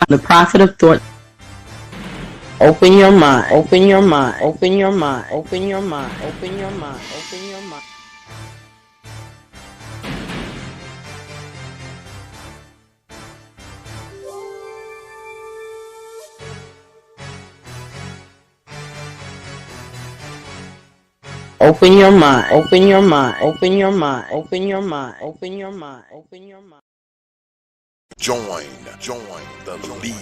The prophet of thought. Open your mind. Open your mind. Open your mind. Open your mind. Open your mind. Open your mind. Open your mind. Open your mind. Open your mind. Open your mind. Open your mind. Open your mind. Join the league.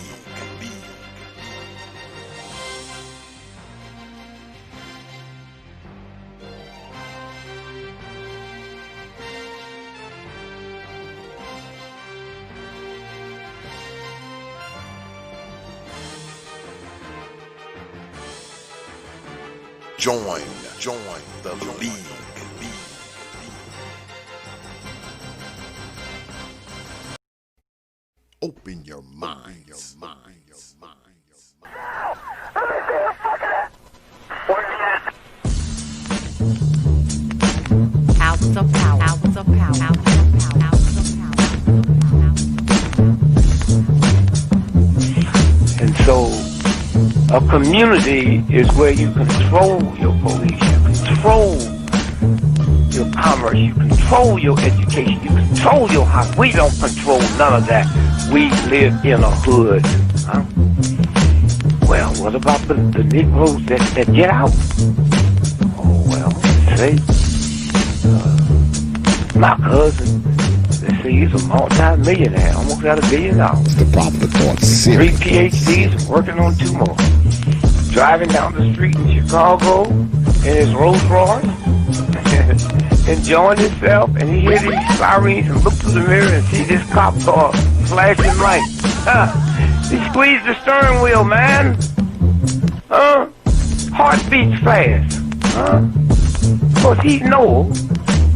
Join the league. Open your mind. Hours of power. Hours of power. Hours of power. Hours of power. And so a community is where you control your police, you control your commerce, you control your education, you control your house. We don't control none of that. We live in a hood. Huh? Well, what about the Negroes that get out? Oh, well, say, my cousin, they say he's a multi-millionaire, almost got $1 billion. The prophet of thought. 3 PhDs, working on 2 more. Driving down the street in Chicago in his Rolls Royce, enjoying himself, and he hears these sirens and look through the mirror and see this cop car flashing lights. He squeezed the steering wheel, man. Heart beats fast. Because he knows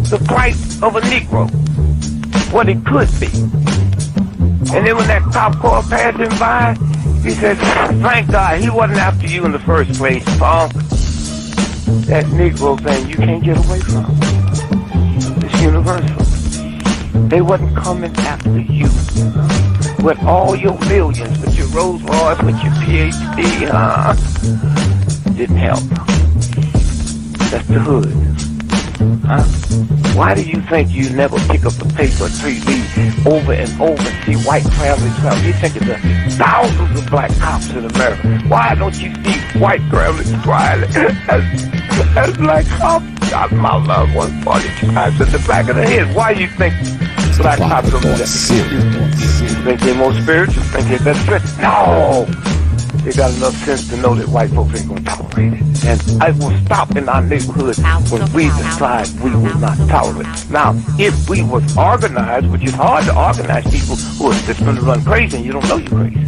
the plight of a Negro, what it could be. And then when that cop car passed him by, he said, thank God he wasn't after you in the first place, punk. That Negro thing you can't get away from. It's universal. They wasn't coming after you. With all your millions, with your Rolls Royce, with your PhD, didn't help. That's the hood. Why do you think you never pick up the paper till you read over and over and see white families travel? You think of the thousands of black cops in America. Why don't you see white families trying as black cops got my loved one 42 times in the back of the head? Why do you think black cops don't do that? You think they're more spiritual? Think they're better? No! They got enough sense to know that white folks ain't gonna tolerate it. And I will stop in our neighborhood when we decide we will not tolerate it. Now, if we was organized, which is hard to organize people who are just gonna run crazy and you don't know you're crazy.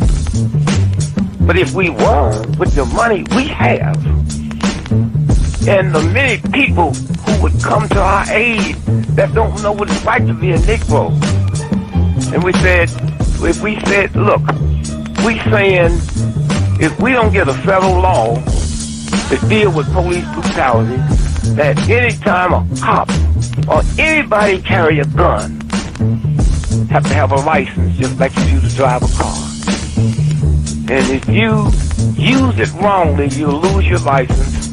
But if we were, with the money we have, and the many people who would come to our aid that don't know what it's like to be a Negro, and if we said, look, we saying, if we don't get a federal law to deal with police brutality, that anytime a cop or anybody carry a gun, have to have a license just like you do to drive a car. And if you use it wrongly, you'll lose your license.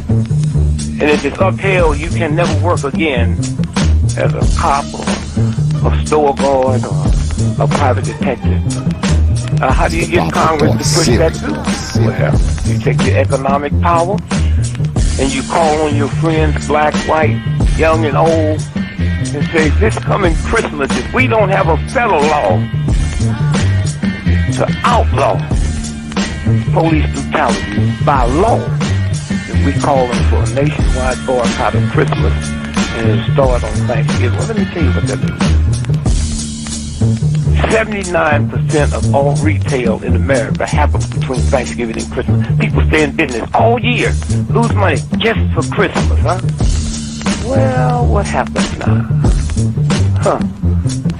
And if it's upheld, you can never work again as a cop or a store guard or a private detective. How do you get Congress to push that through? Well, you take your economic power and you call on your friends, black, white, young and old, and say, this coming Christmas, if we don't have a federal law to outlaw police brutality by law, then we call them for a nationwide boycott of Christmas and it'll start on Thanksgiving. Well, let me tell you what that means. 79% of all retail in America happens between Thanksgiving and Christmas. People stay in business all year, lose money just for Christmas, huh? Well, what happens now?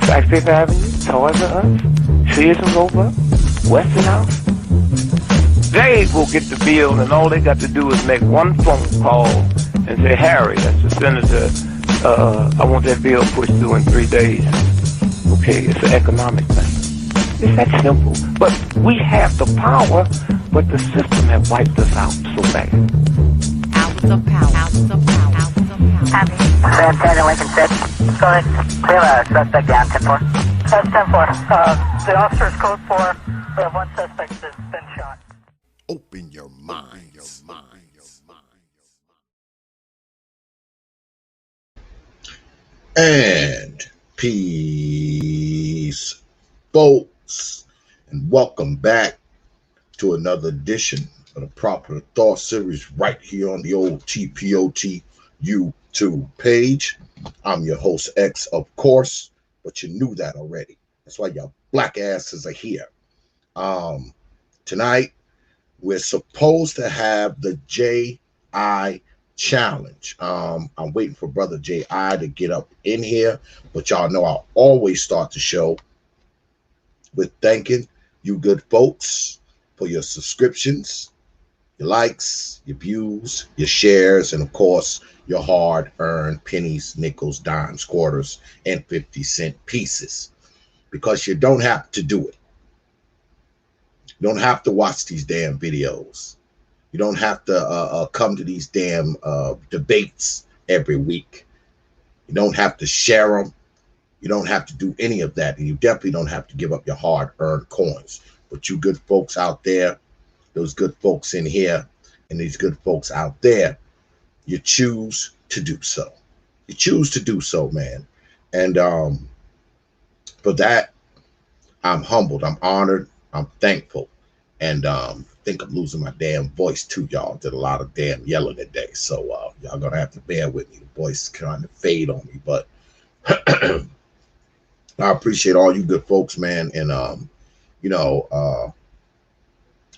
Sac Fifth Avenue, Toys R Us, Sears and Roebuck, Westinghouse. They will get the bill, and all they got to do is make one phone call and say, Harry, that's the senator, I want that bill pushed through in 3 days. Okay, it's an economic thing. It's that simple. But We have the power, but the system have wiped us out so bad. Hours of power. Hours of power. Hours of power. Copy. San Antonio, Lincoln 6. Go ahead. We have a suspect down, 10-4. That's 10-4. The officer's code 4. We have one suspect that's been shot. Open your mind. And peace, folks, and welcome back to another edition of the Proper Thought Series right here on the old T.P.O.T YouTube page. I'm your host X, of course, but you knew that already. That's why y'all black asses are here. Tonight, we're supposed to have the J.I. challenge. I'm waiting for Brother J.I. to get up in here, but y'all know I always start the show with thanking you good folks for your subscriptions, your likes, your views, your shares, and of course, your hard-earned pennies, nickels, dimes, quarters, and 50-cent pieces, because you don't have to do it. You don't have to watch these damn videos. You don't have to come to these damn debates every week. You don't have to share them. You don't have to do any of that. And you definitely don't have to give up your hard-earned coins. But you good folks out there, those good folks in here, and these good folks out there, you choose to do so. You choose to do so, man. And for that, I'm humbled. I'm honored. I'm thankful. And I think I'm losing my damn voice too, y'all. Did a lot of damn yelling today. So y'all gonna have to bear with me. The voice kind of fade on me, but I appreciate all you good folks, man. And I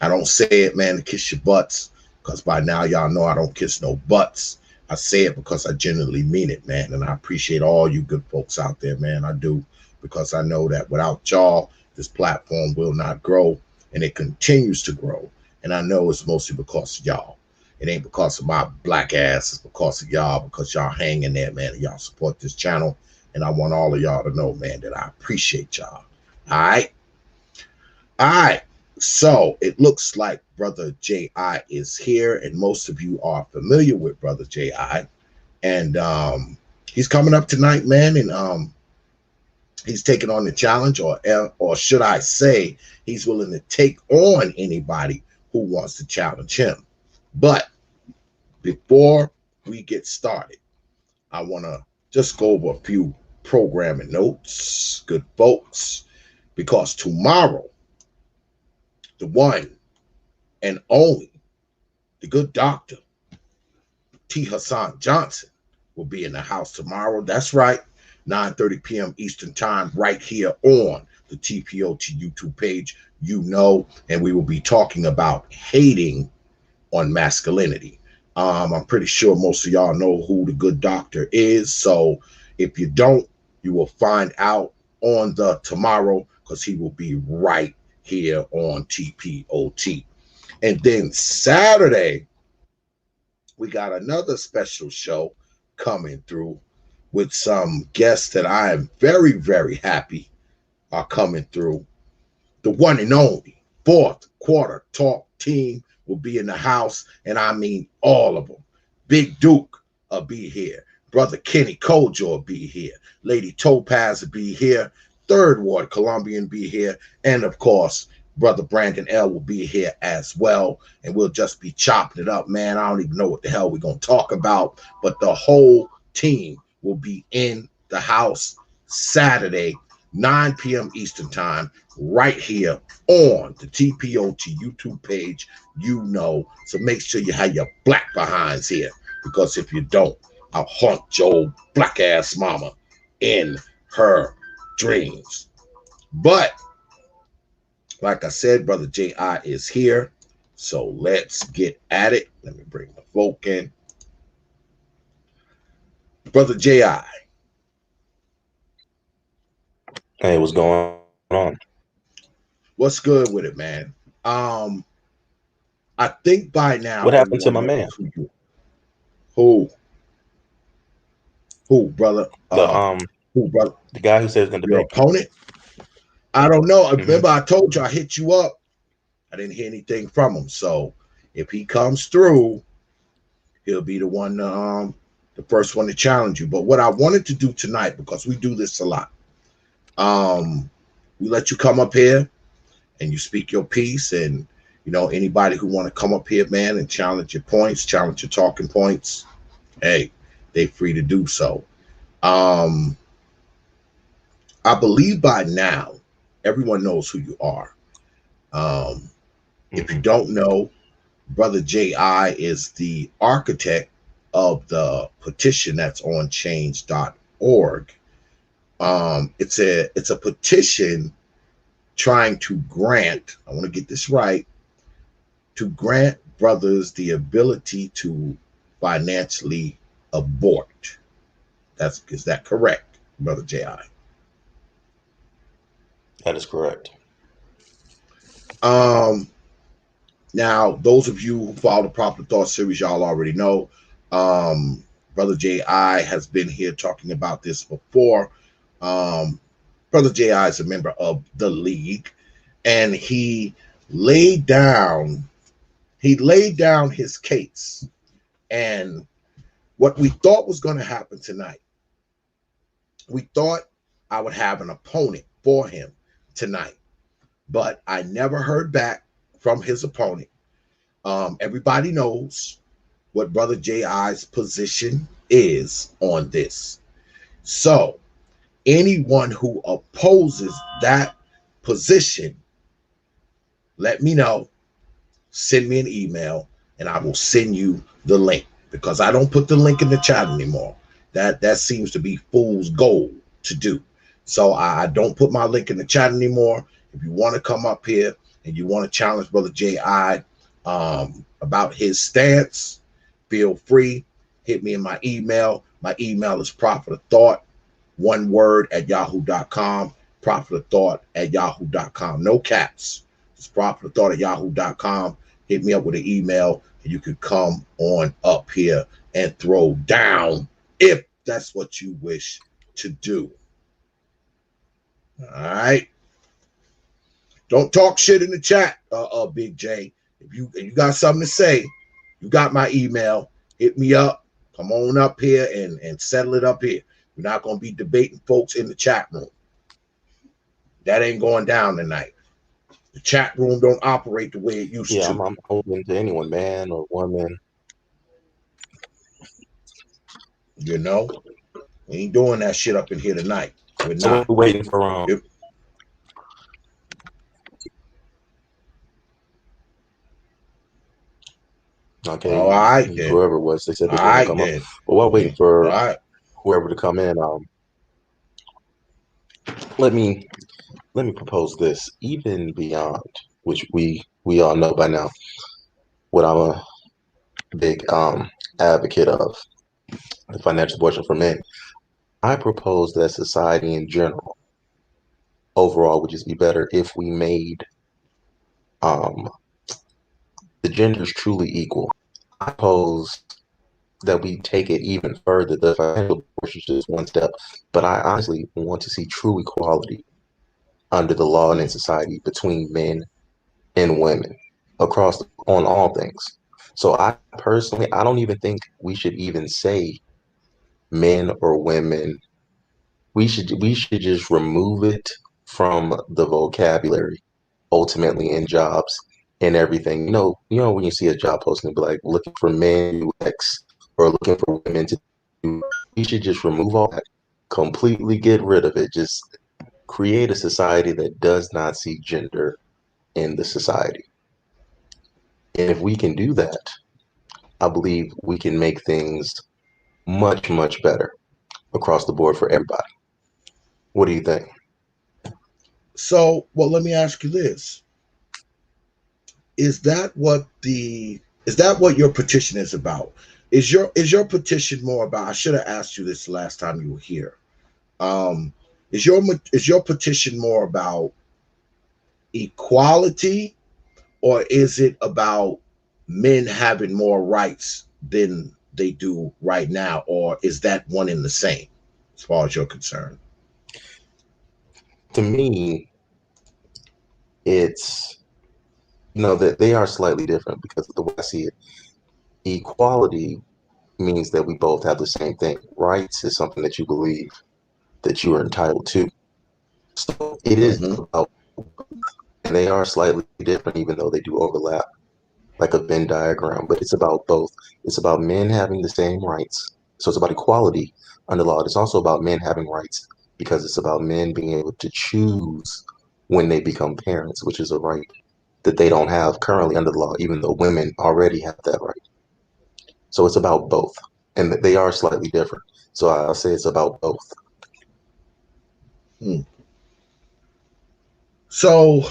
don't say it, man, to kiss your butts, because by now y'all know I don't kiss no butts. I say it because I genuinely mean it, man. And I appreciate all you good folks out there, man. I do, because I know that without y'all, this platform will not grow. And it continues to grow. And I know it's mostly because of y'all. It ain't because of my black ass. It's because of y'all, because y'all hang in there, man. And y'all support this channel. And I want all of y'all to know, man, that I appreciate y'all. All right? All right. So it looks like Brother J.I. is here. And most of you are familiar with Brother J.I. And he's coming up tonight, man. And he's taking on the challenge, or should I say, he's willing to take on anybody who wants to challenge him. But before we get started, I want to just go over a few programming notes, good folks, because tomorrow, the one and only, the good doctor, T. Hassan Johnson, will be in the house tomorrow. That's right. 9:30 p.m. Eastern Time, right here on the T.P.O.T YouTube page, and we will be talking about hating on masculinity. I'm pretty sure most of y'all know who the good doctor is. So if you don't, you will find out on the tomorrow, because he will be right here on T.P.O.T. And then Saturday, we got another special show coming through with some guests that I am very, very happy are coming through. The one and only Fourth Quarter Talk team will be in the house, and I mean all of them. Big Duke will be here. Brother Kenny Kojo will be here. Lady Topaz will be here. Third Ward Colombian be here. And of course, Brother Brandon L will be here as well. And we'll just be chopping it up, man. I don't even know what the hell we're going to talk about, but the whole team will be in the house Saturday, 9 p.m. Eastern Time, right here on the T.P.O.T YouTube page, So make sure you have your black behinds here, because if you don't, I'll haunt your black ass mama in her dreams. But like I said, Brother J.I. is here, so let's get at it. Let me bring the folk in. Brother J.I. Hey, what's going on? What's good with it, man? I think by now What happened to my everyone man? knows who, brother? The brother? the guy who said he's gonna Your debate me. opponent? I don't know. Remember, I told you I hit you up I didn't hear anything from him. So if he comes through, he'll be the first one to challenge you. But what I wanted to do tonight, because we do this a lot, we let you come up here and you speak your piece, and anybody who want to come up here, man, and challenge your points, challenge your talking points, hey, they free to do so. I believe by now everyone knows who you are. If you don't know, Brother J.I is the architect of the petition that's on change.org. It's a petition trying to grant, I want to get this right, to grant brothers the ability to financially abort. Is that correct, Brother J.I? That is correct. Now, those of you who follow the Proper Thought series, y'all already know. Brother J.I has been here talking about this before. Brother J.I is a member of the League, and he laid down his case. And what we thought was going to happen tonight, we thought I would have an opponent for him tonight, but I never heard back from his opponent. Everybody knows what Brother J.I.'s position is on this. So anyone who opposes that position, let me know. Send me an email and I will send you the link, because I don't put the link in the chat anymore. That seems to be fool's gold to do. So I don't put my link in the chat anymore. If you want to come up here and you want to challenge Brother J.I about his stance, feel free. Hit me in my email. My email is prophetofthought, one word, at yahoo.com. prophetofthought@yahoo.com. No caps. It's prophetofthought@yahoo.com. Hit me up with an email and you can come on up here and throw down if that's what you wish to do. All right. Don't talk shit in the chat, Big J. If you got something to say, you got my email. Hit me up. Come on up here and settle it up here. We're not going to be debating folks in the chat room. That ain't going down tonight. The chat room don't operate the way it used to. Yeah, I'm open to anyone, man or woman. We ain't doing that shit up in here tonight. We're So not. we're waiting for okay, all right, then. Whoever it was, they said they All were right, come then. up. But while waiting for whoever to come in, let me propose this. Even beyond, which we all know by now, what I'm a big advocate of, the financial abortion for men. I propose that society in general, overall, would just be better if we made the genders truly equal. I propose that we take it even further. The financial abortion is just one step, but I honestly want to see true equality under the law and in society between men and women on all things. So I personally, I don't even think we should even say men or women. We should just remove it from the vocabulary, ultimately, in jobs and everything. When you see a job posting, be like looking for men to do X or looking for women to do. We should just remove all that, completely get rid of it. Just create a society that does not see gender in the society. And if we can do that, I believe we can make things much, much better across the board for everybody. What do you think? So, well, let me ask you this. Is that what your petition is about? Is your petition more about, I should have asked you this last time you were here. Is your petition more about equality, or is it about men having more rights than they do right now, or is that one and the same as far as you're concerned? To me, it's That they are slightly different because of the way I see it. Equality means that we both have the same thing. Rights is something that you believe that you are entitled to. So it is Mm-hmm. about, and they are slightly different, even though they do overlap, like a Venn diagram. But it's about both. It's about men having the same rights. So it's about equality under law. It's also about men having rights because it's about men being able to choose when they become parents, which is a right that they don't have currently under the law, even though women already have that right. So it's about both, and they are slightly different. So I'll say it's about both. Hmm. So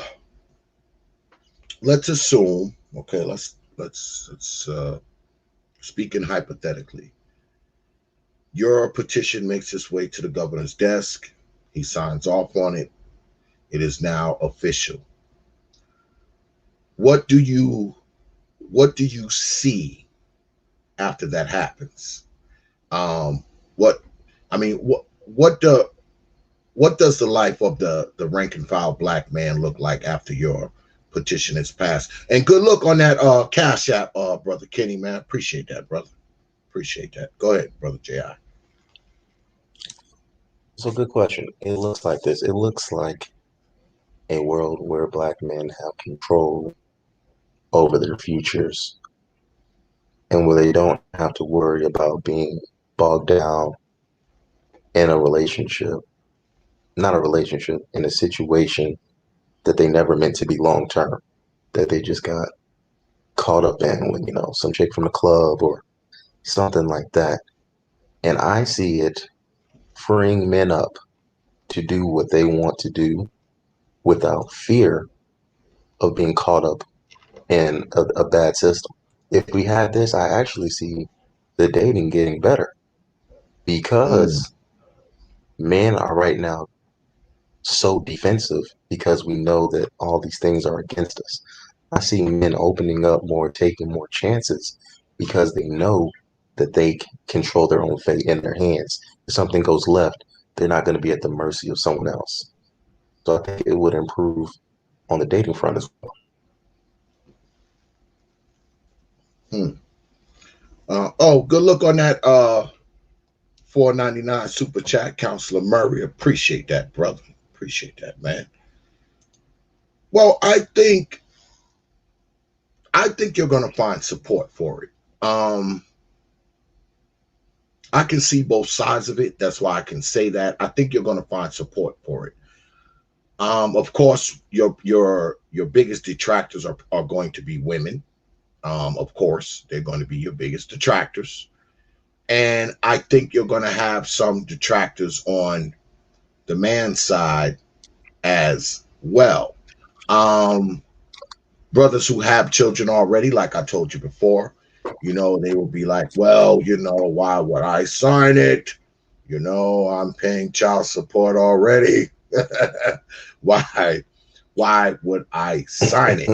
let's assume, okay, let's speaking hypothetically, your petition makes its way to the governor's desk. He signs off on it. It is now official. What do you what do you see after that happens? What I mean, what does the life of the rank and file black man look like after your petition is passed? And good luck on that cash app, brother Kenny, man. Appreciate that, brother. Appreciate that. Go ahead, brother J.I. So good question. It looks like this. It looks like a world where black men have control over their futures and where they don't have to worry about being bogged down in a relationship, not a relationship, in a situation that they never meant to be long term, that they just got caught up in when, some chick from the club or something like that. And I see it freeing men up to do what they want to do without fear of being caught up in a bad system. If we had this, I actually see the dating getting better Mm, because men are right now so defensive because we know that all these things are against us. I see men opening up more, taking more chances because they know that they control their own fate in their hands. If something goes left, they're not going to be at the mercy of someone else. So I think it would improve on the dating front as well. mm. Oh, good look on that 4.99 super chat, Counselor Murray. Appreciate that, brother. Appreciate that, man. Well, I think you're gonna find support for it. Um, I can see both sides of it. That's why I can say that. I think you're gonna find support for it. Of course, your biggest detractors are going to be women. Of course, they're going to be your biggest detractors. And I think you're going to have some detractors on the man side as well. Um, Brothers who have children already, like I told you before, they will be like, well, why would I sign it? I'm paying child support already. why why would I sign it?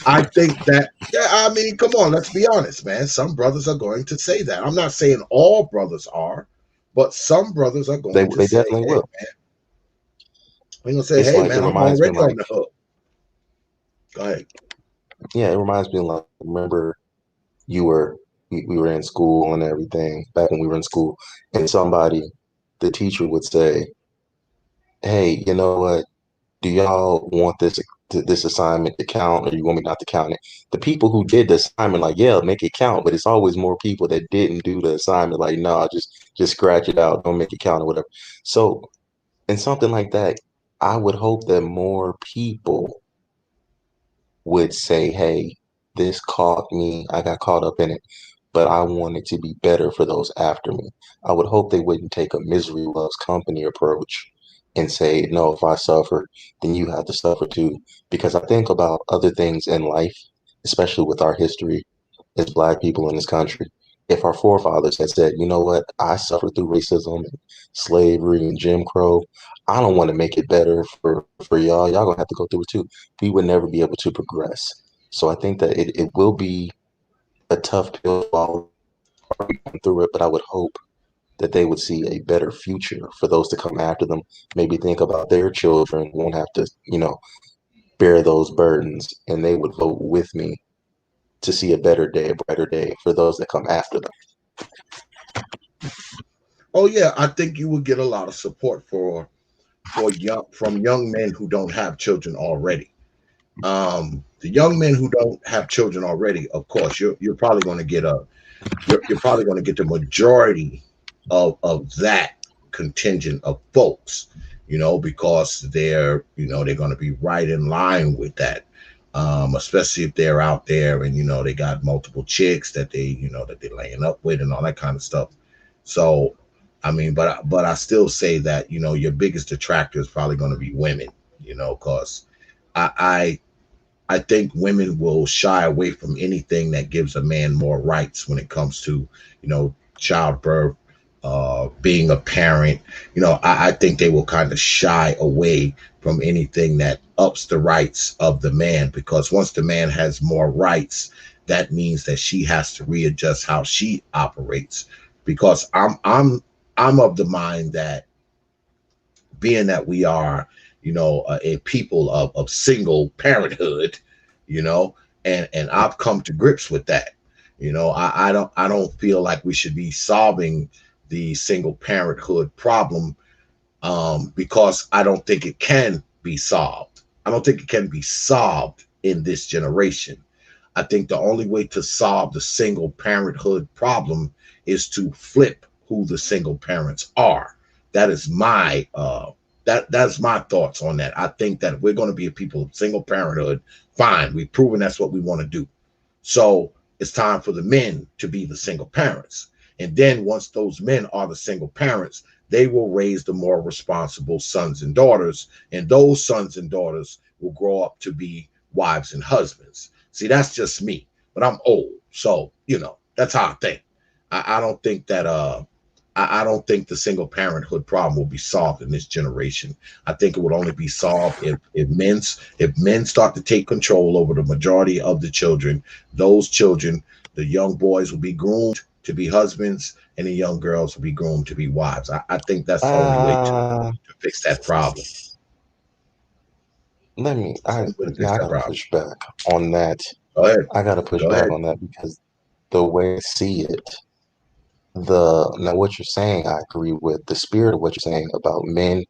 I think that, yeah, I mean, come on, let's be honest, man. Some brothers are going to say that. I'm not saying all brothers are, but some brothers are They going to they say, definitely hey, will. they're gonna say, It's hey like it man, I'm reminds me already on like the hook. Go ahead. yeah, it reminds me like remember you were we were in school and everything back when we were in school and the teacher would say, hey, you know what? Do y'all want this assignment to count or you want me not to count it? The people who did the assignment, like, yeah, make it count, but it's always more people that didn't do the assignment, like, no, just scratch it out, don't make it count or whatever. So in something like that, I would hope that more people would say, hey, this caught me, I got caught up in it, but I want it to be better for those after me. I would hope they wouldn't take a misery loves company approach and say, no, if I suffer, then you have to suffer too. Because I think about other things in life, especially with our history as Black people in this country. If our forefathers had said, you know what, I suffered through racism and slavery and Jim Crow, I don't want to make it better for y'all. Y'all gonna have to go through it too. We would never be able to progress. So I think that it will be a tough pill to swallow through it, but I would hope that they would see a better future for those to come after them. Maybe think about their children, won't have to, bear those burdens, and they would vote with me to see a better day, a brighter day for those that come after them. Oh yeah, I think you would get a lot of support from young men who don't have children already. The young men who don't have children already, of course, you're probably going to get you're probably going to get the majority of that contingent of folks, because they're going to be right in line with that. Especially if they're out there and they got multiple chicks that they're laying up with and all that kind of stuff. So, I mean, but I still say that your biggest attractor is probably going to be women, because I I think women will shy away from anything that gives a man more rights when it comes to, childbirth, being a parent. I think they will kind of shy away from anything that ups the rights of the man, because once the man has more rights, that means that she has to readjust how she operates. Because I'm of the mind that, being that we are, a people of single parenthood, you know, and I've come to grips with that. I don't feel like we should be solving the single parenthood problem, because I don't think it can be solved. I don't think it can be solved in this generation. I think the only way to solve the single parenthood problem is to flip who the single parents are. That is my that's my thoughts on that. I think that we're going to be a people of single parenthood. Fine, we've proven that's what we want to do. So it's time for the men to be the single parents. And then once those men are the single parents, they will raise the more responsible sons and daughters. And those sons and daughters will grow up to be wives and husbands. See, that's just me, but I'm old. So, that's how I think. I don't think that I don't think the single parenthood problem will be solved in this generation. I think it would only be solved if men start to take control over the majority of the children. Those children, the young boys, will be groomed to be husbands, and the young girls will be groomed to be wives. I think that's the only way Uh, to fix that problem. let me. That's the only way to Now fix I that gotta problem. push back on that. Go ahead. I gotta push Go back ahead. on that because the way I see it, now what you're saying, I agree with the spirit of what you're saying about men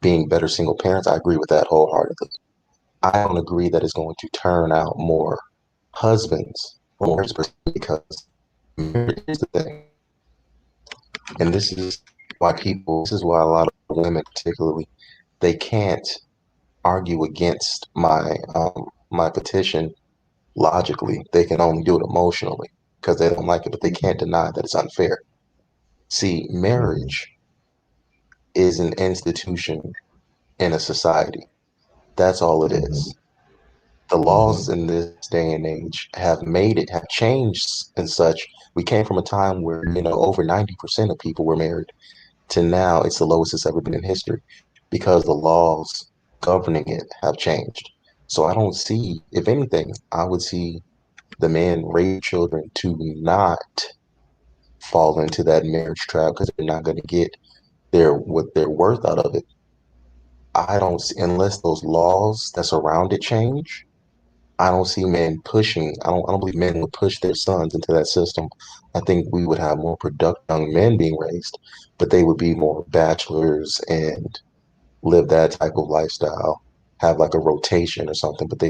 being better single parents. I agree with that wholeheartedly. I don't agree that it's going to turn out more husbands or more husbands because marriage is the thing. And this is why a lot of women, particularly, they can't argue against my petition logically. They can only do it emotionally because they don't like it, but they can't deny that it's unfair. See, Mhm, marriage is an institution in a society. That's all it mhm, is. The mhm, laws in this day and age have changed and such. We came from a time where, over 90% of people were married to now it's the lowest it's ever been in history because the laws governing it have changed. So I don't see, if anything, I would see the men raise children to not fall into that marriage trap because they're not going to get what they're worth out of it. I don't see, unless those laws that's around it change. I don't see men pushing. I don't believe men would push their sons into that system. I think we would have more productive young men being raised, but they would be more bachelors and live that type of lifestyle, have like a rotation or something. But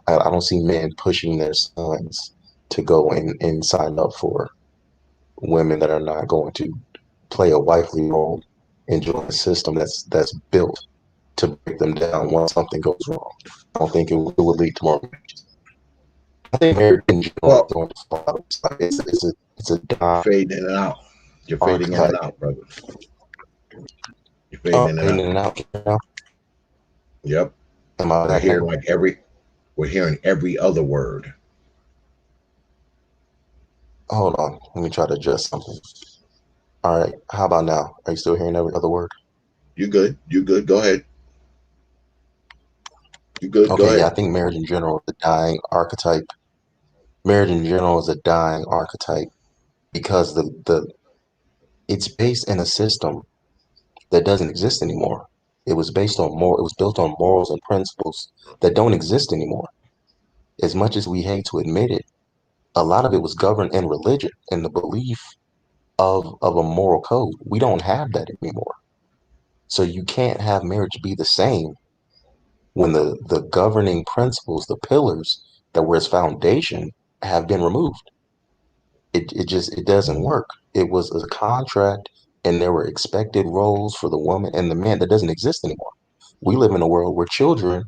I don't see men pushing their sons to go and sign up for women that are not going to play a wifely role and join a system that's built to break them down once something goes wrong. I don't think it would lead to more. I think marriage in general is Well, going to fall out. It's a you're dying fading in and out. You're fading in and archetype. out, brother. You're fading Oh, in and in out. and out now. Yep. Am I We're back hearing now? like every we're hearing every other word. Hold on. Let me try to adjust something. All right. How about now? Are you still hearing every other word? You good? You good? Go ahead. You good? Go Okay, yeah, I ahead. think marriage in general is a dying archetype. Marriage in general is a dying archetype because it's based in a system that doesn't exist anymore. It was based on it was built on morals and principles that don't exist anymore. As much as we hate to admit it, a lot of it was governed in religion and the belief of a moral code. We don't have that anymore. So you can't have marriage be the same when the governing principles, the pillars that were its foundation have been removed. It doesn't work. It was a contract and there were expected roles for the woman and the man that doesn't exist anymore. We live in a world where children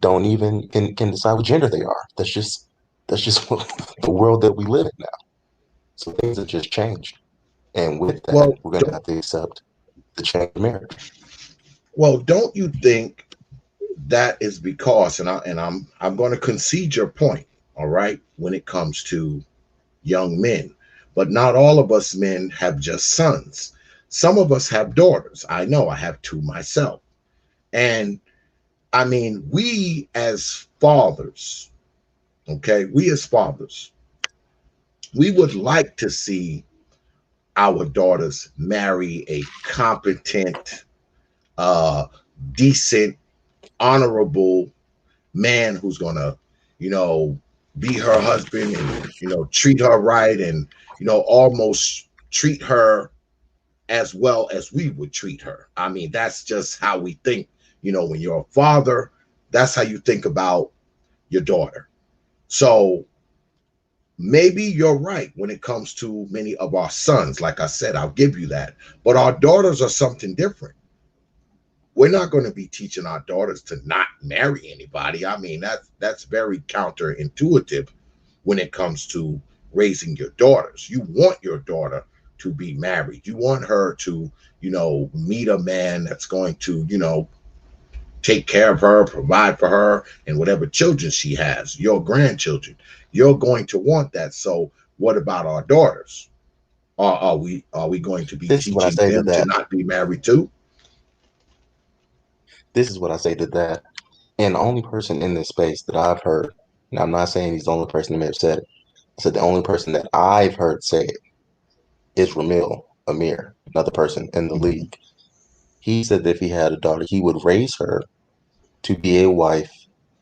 don't even can decide what gender they are. That's just the world that we live in now. So things have just changed. And with that, Well, we're gonna have to accept the change of marriage. don't you think that is because, I'm going to concede your point, all right, when it comes to young men, but not all of us men have just sons. Some of us have daughters. I know I have two myself. And I mean, we as fathers, okay, we as fathers, we would like to see our daughters marry a competent, uh, decent, honorable man who's gonna, you know, be her husband and treat her right and almost treat her as well as we would treat her. I mean, that's just how we think. When you're a father, that's how you think about your daughter. So maybe you're right when it comes to many of our sons. Like I said, I'll give you that. But our daughters are something different. We're not going to be teaching our daughters to not marry anybody. I mean, that's very counterintuitive when it comes to raising your daughters. You want your daughter to be married. You want her to, meet a man that's going to, take care of her, provide for her, and whatever children she has, your grandchildren. You're going to want that. So what about our daughters? Are we going to be This is what I teaching say to them to that. not be married too? This is what I say to that. And the only person in this space that I've heard, and I'm not saying he's the only person that may have said it. I said the only person that I've heard say it is Ramil Amir, another person in the Mhm. league. He said that if he had a daughter, he would raise her to be a wife,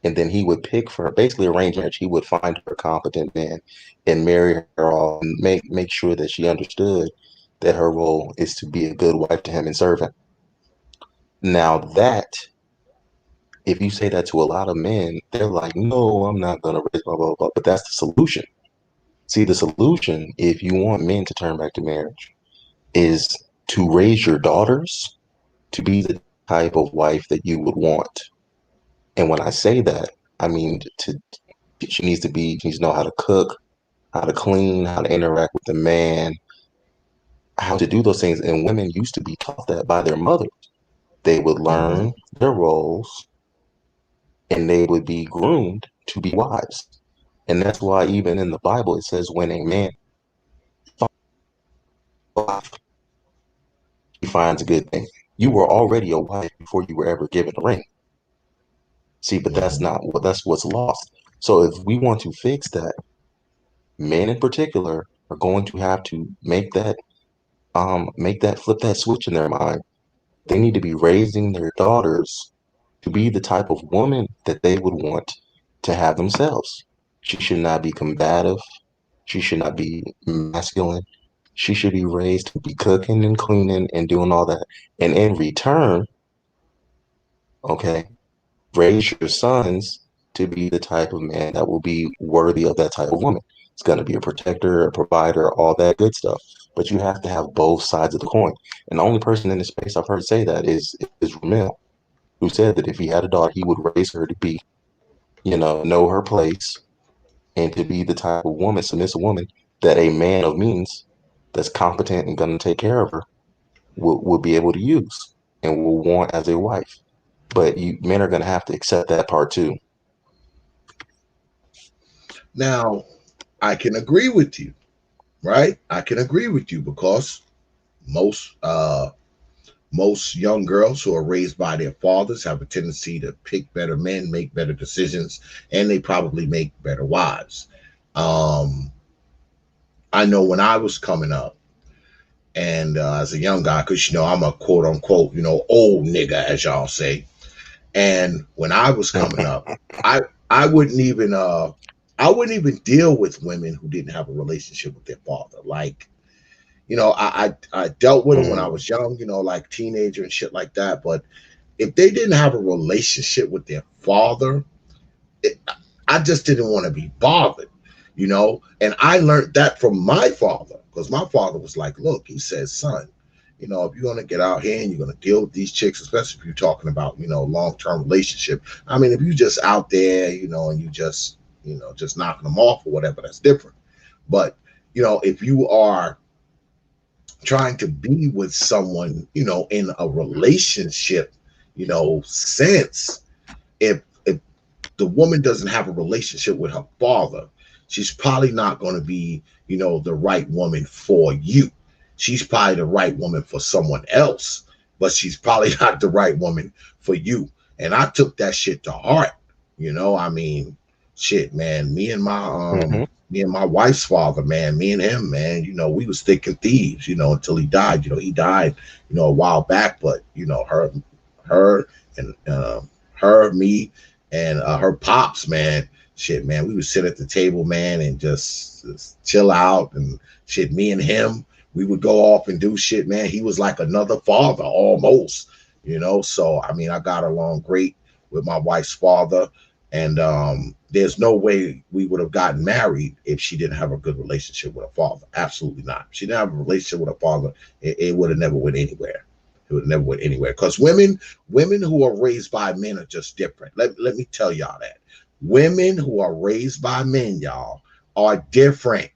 and then he would pick for her, basically arrange marriage. He would find her a competent man and marry her off and make sure that she understood that her role is to be a good wife to him and serve him. Now that if you say that to a lot of men, they're like, no, I'm not gonna raise blah blah blah. But that's the solution. See, the solution, if you want men to turn back to marriage, is to raise your daughters to be the type of wife that you would want. And when I say that, I mean she needs to know how to cook, how to clean, how to interact with the man, how to do those things. And women used to be taught that by their mothers. They would Mhm. learn their roles and they would be groomed to be wives. And that's why even in the Bible it says when a man he finds a good thing. You were already a wife before you were ever given a ring. See, but Mhm. that's what's lost. So if we want to fix that, men in particular are going to have to make that flip that switch in their mind. They need to be raising their daughters to be the type of woman that they would want to have themselves. She should not be combative. She should not be masculine. She should be raised to be cooking and cleaning and doing all that. And in return, okay, raise your sons to be the type of man that will be worthy of that type of woman. It's going to be a protector, a provider, all that good stuff. But you have to have both sides of the coin. And the only person in this space I've heard say that is Ramil, who said that if he had a daughter, he would raise her to be, know her place and to be the type of woman, submissive woman, that a man of means that's competent and going to take care of her will be able to use and will want as a wife. But men are going to have to accept that part too. Now, I can agree with you, right? I can agree with you because most most young girls who are raised by their fathers have a tendency to pick better men, make better decisions, and they probably make better wives. Um, I know when I was coming up, And as a young guy, because I'm a quote unquote, old nigga, as y'all say. And when I was coming up, I I wouldn't even I wouldn't even deal with women who didn't have a relationship with their father. Like, I dealt with them when I Mm, was young, like teenager and shit like that. But if they didn't have a relationship with their father, it, I just didn't want to be bothered. And I learned that from my father, because my father was like, look, he says, son, if you're going to get out here and you're going to deal with these chicks, especially if you're talking about, long-term relationship. I mean, if you just out there, and you just knocking them off or whatever, that's different. But, if you are trying to be with someone, in a relationship, sense, if the woman doesn't have a relationship with her father, she's probably not going to be, the right woman for you. She's probably the right woman for someone else, but she's probably not the right woman for you. And I took that shit to heart. I mean, shit, man. hmm Me and my wife's father, man, me and him, man, we was thick and thieves, until he died. He died, a while back, but her and her, me, and her pops, man. Shit, man, we would sit at the table, man, and just chill out and shit. Me and him, we would go off and do shit, man. He was like another father almost. So I mean, I got along great with my wife's father, and there's no way we would have gotten married if she didn't have a good relationship with her father. Absolutely not. If she didn't have a relationship with her father, it would have never went anywhere. It would never went anywhere. Because women who are raised by men are just different. Let me tell y'all that. Women who are raised by men, y'all, are different.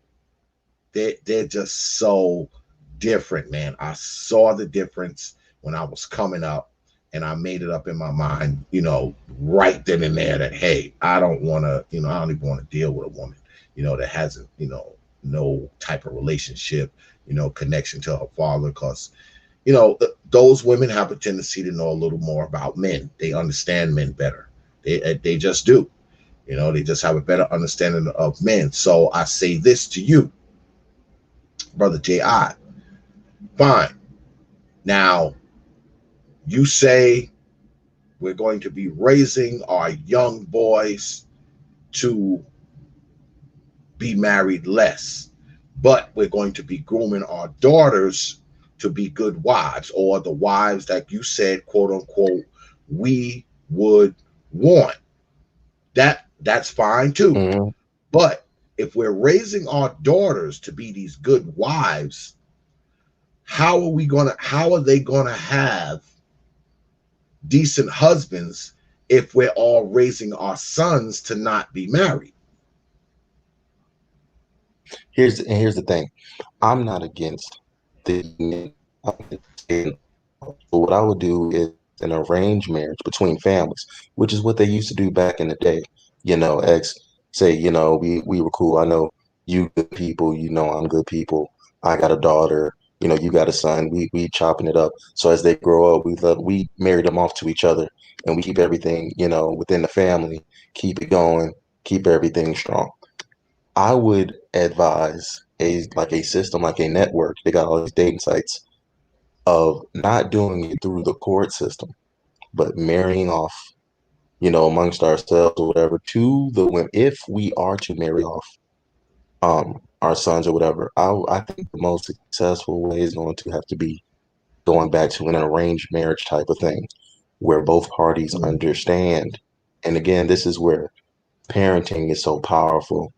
They're just so different, man. I saw the difference when I was coming up, and I made it up in my mind, right then and there, that hey, I don't want to, I don't even want to deal with a woman, that hasn't, no type of relationship, connection to her father, because those women have a tendency to know a little more about men. They understand men better. They just do. They just have a better understanding of men. So I say this to you, Brother J.I. Fine. Now, you say we're going to be raising our young boys to be married less, but we're going to be grooming our daughters to be good wives, or the wives that you said, quote unquote, we would want. That's fine too. hmm But if we're raising our daughters to be these good wives, how are they gonna have decent husbands if we're all raising our sons to not be married? Here's the thing. I'm not against the union. But what I would do is an arranged marriage between families, which is what they used to do back in the day. Ex say, we were cool. I know you good people, I'm good people. I got a daughter, you got a son. We chopping it up. So as they grow up, we marry them off to each other, and we keep everything, within the family, keep it going, keep everything strong. I would advise a system, like a network. They got all these dating sites, of not doing it through the court system, but marrying off, amongst ourselves or whatever, to the women. If we are to marry off our sons or whatever, I think the most successful way is going to have to be going back to an arranged marriage type of thing, where both parties Mm. understand. And again, this is where parenting is so powerful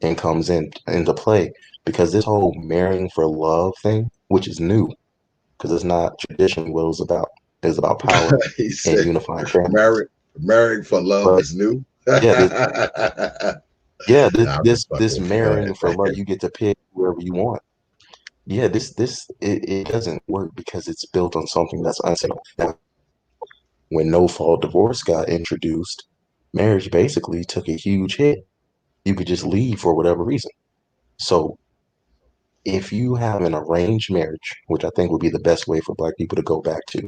and comes into play, because this whole marrying for love thing, which is new, because it's not traditionally what it was about. It's about power He and said, unifying families. marrying for love But is new. yeah, yeah, Nah, I'm just this fucking with you. Go marrying ahead, for love, man. you get to pick whoever you want. Yeah, it doesn't work because it's built on something that's unsettled. Now, when no fault divorce got introduced, marriage basically took a huge hit. You could just leave for whatever reason. So if you have an arranged marriage, which I think would be the best way for Black people to go back to,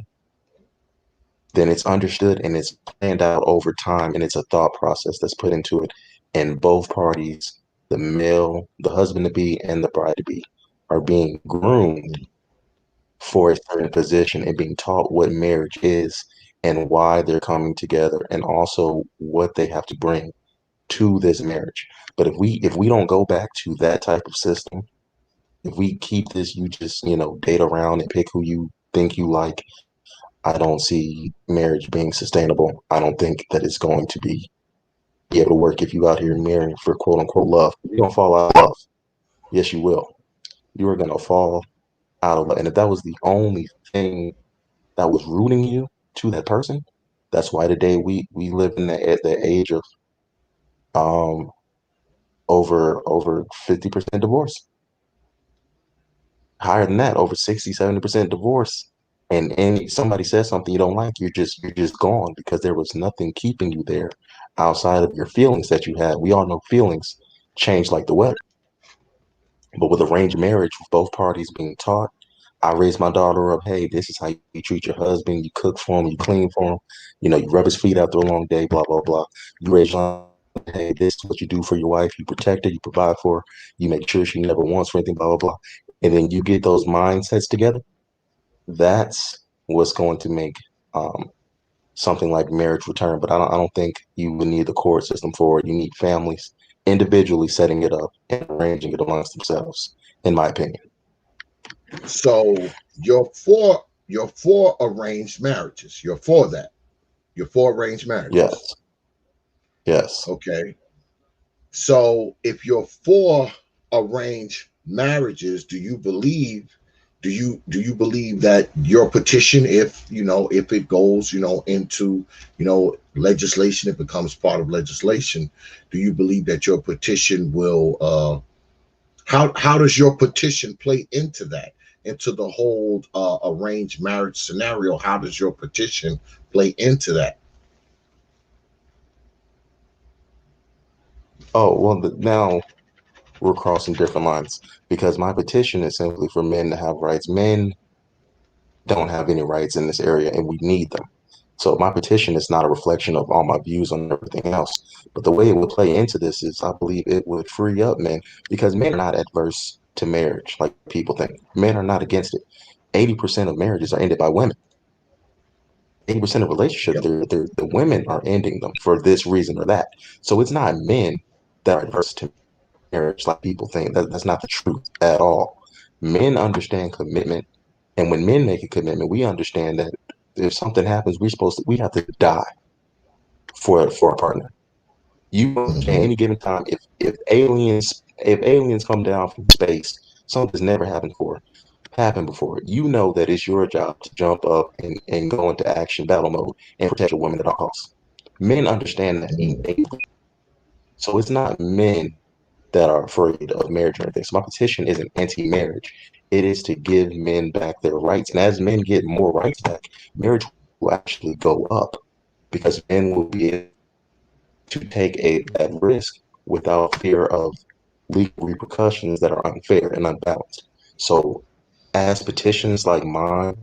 then it's understood and it's planned out over time, and it's a thought process that's put into it. And both parties, the male, the husband to be, and the bride to be, are being groomed for a certain position and being taught what marriage is and why they're coming together and also what they have to bring to this marriage. But if we don't go back to that type of system, if we keep this, you just, date around and pick who you think you like, I don't see marriage being sustainable. I don't think that it's going to be able to work if you out here marrying for quote unquote love. You're gonna fall out of love. Yes, you will. You are gonna fall out of love. And if that was the only thing that was rooting you to that person, that's why today we live in the age of um over 50% divorce. Higher than that, over 60, 70% divorce. And somebody says something you don't like, you're just gone because there was nothing keeping you there outside of your feelings that you had. We all know feelings change like the weather. But with arranged marriage, with both parties being taught, I raised my daughter up, hey, this is how you treat your husband. You cook for him, you clean for him, you rub his feet after a long day, blah, blah, blah. You raise your, hey, this is what you do for your wife. You protect her, you provide for her, you make sure she never wants for anything, blah, blah, blah. And then you get those mindsets together. That's what's going to make um, something like marriage return. But I don't think you would need the court system for it. You need families individually setting it up and arranging it amongst themselves, in my opinion. So you're for arranged marriages. You're for that. You're for arranged marriages. Yes, yes. Okay. So if you're for arranged marriages, do you believe that your petition, if it goes, into, legislation, it becomes part of legislation, do you believe that your petition will how does your petition play into that? Into the whole arranged marriage scenario? How does your petition play into that? Oh, well, now we're crossing different lines because my petition is simply for men to have rights. Men don't have any rights in this area, and we need them. So my petition is not a reflection of all my views on everything else. But the way it would play into this is I believe it would free up men because men are not adverse to marriage like people think. Men are not against it. 80% of marriages are ended by women. 80% of relationships, Yep. the women are ending them for this reason or that. So it's not men that are adverse to marriage like people think. That's not the truth at all. Men understand commitment, and when men make a commitment, we understand that if something happens, we have to die for our partner. You understand Hmm. any given time if aliens come down from space, something's never happened before. You know that it's your job to jump up and go into action battle mode and protect your woman at all costs. Men understand that innately. So it's not men that are afraid of marriage or anything. So my petition isn't anti-marriage. It is to give men back their rights. And as men get more rights back, marriage will actually go up because men will be able to take that risk without fear of legal repercussions that are unfair and unbalanced. So as petitions like mine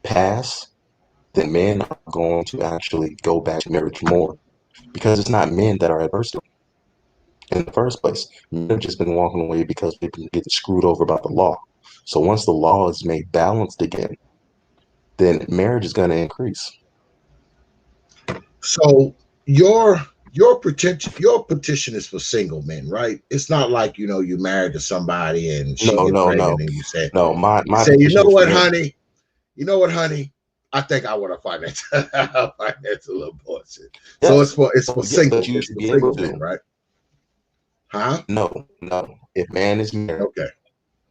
pass, then men are going to actually go back to marriage more because it's not men that are adverse to it in the first place. Men have just been walking away because they've been getting screwed over by the law. So once the law is made balanced again, then marriage is going to increase. So your petition is for single men, right? It's not like, you married to somebody and she No, get no, pregnant no, and you say, no. My you petition know is for what, men. honey? You know what, honey? I think I want to finance finance a little portion. So Yes, it's for yeah, but single you it's should for be able single men, to. right? Huh? No, no. If man is married, Okay.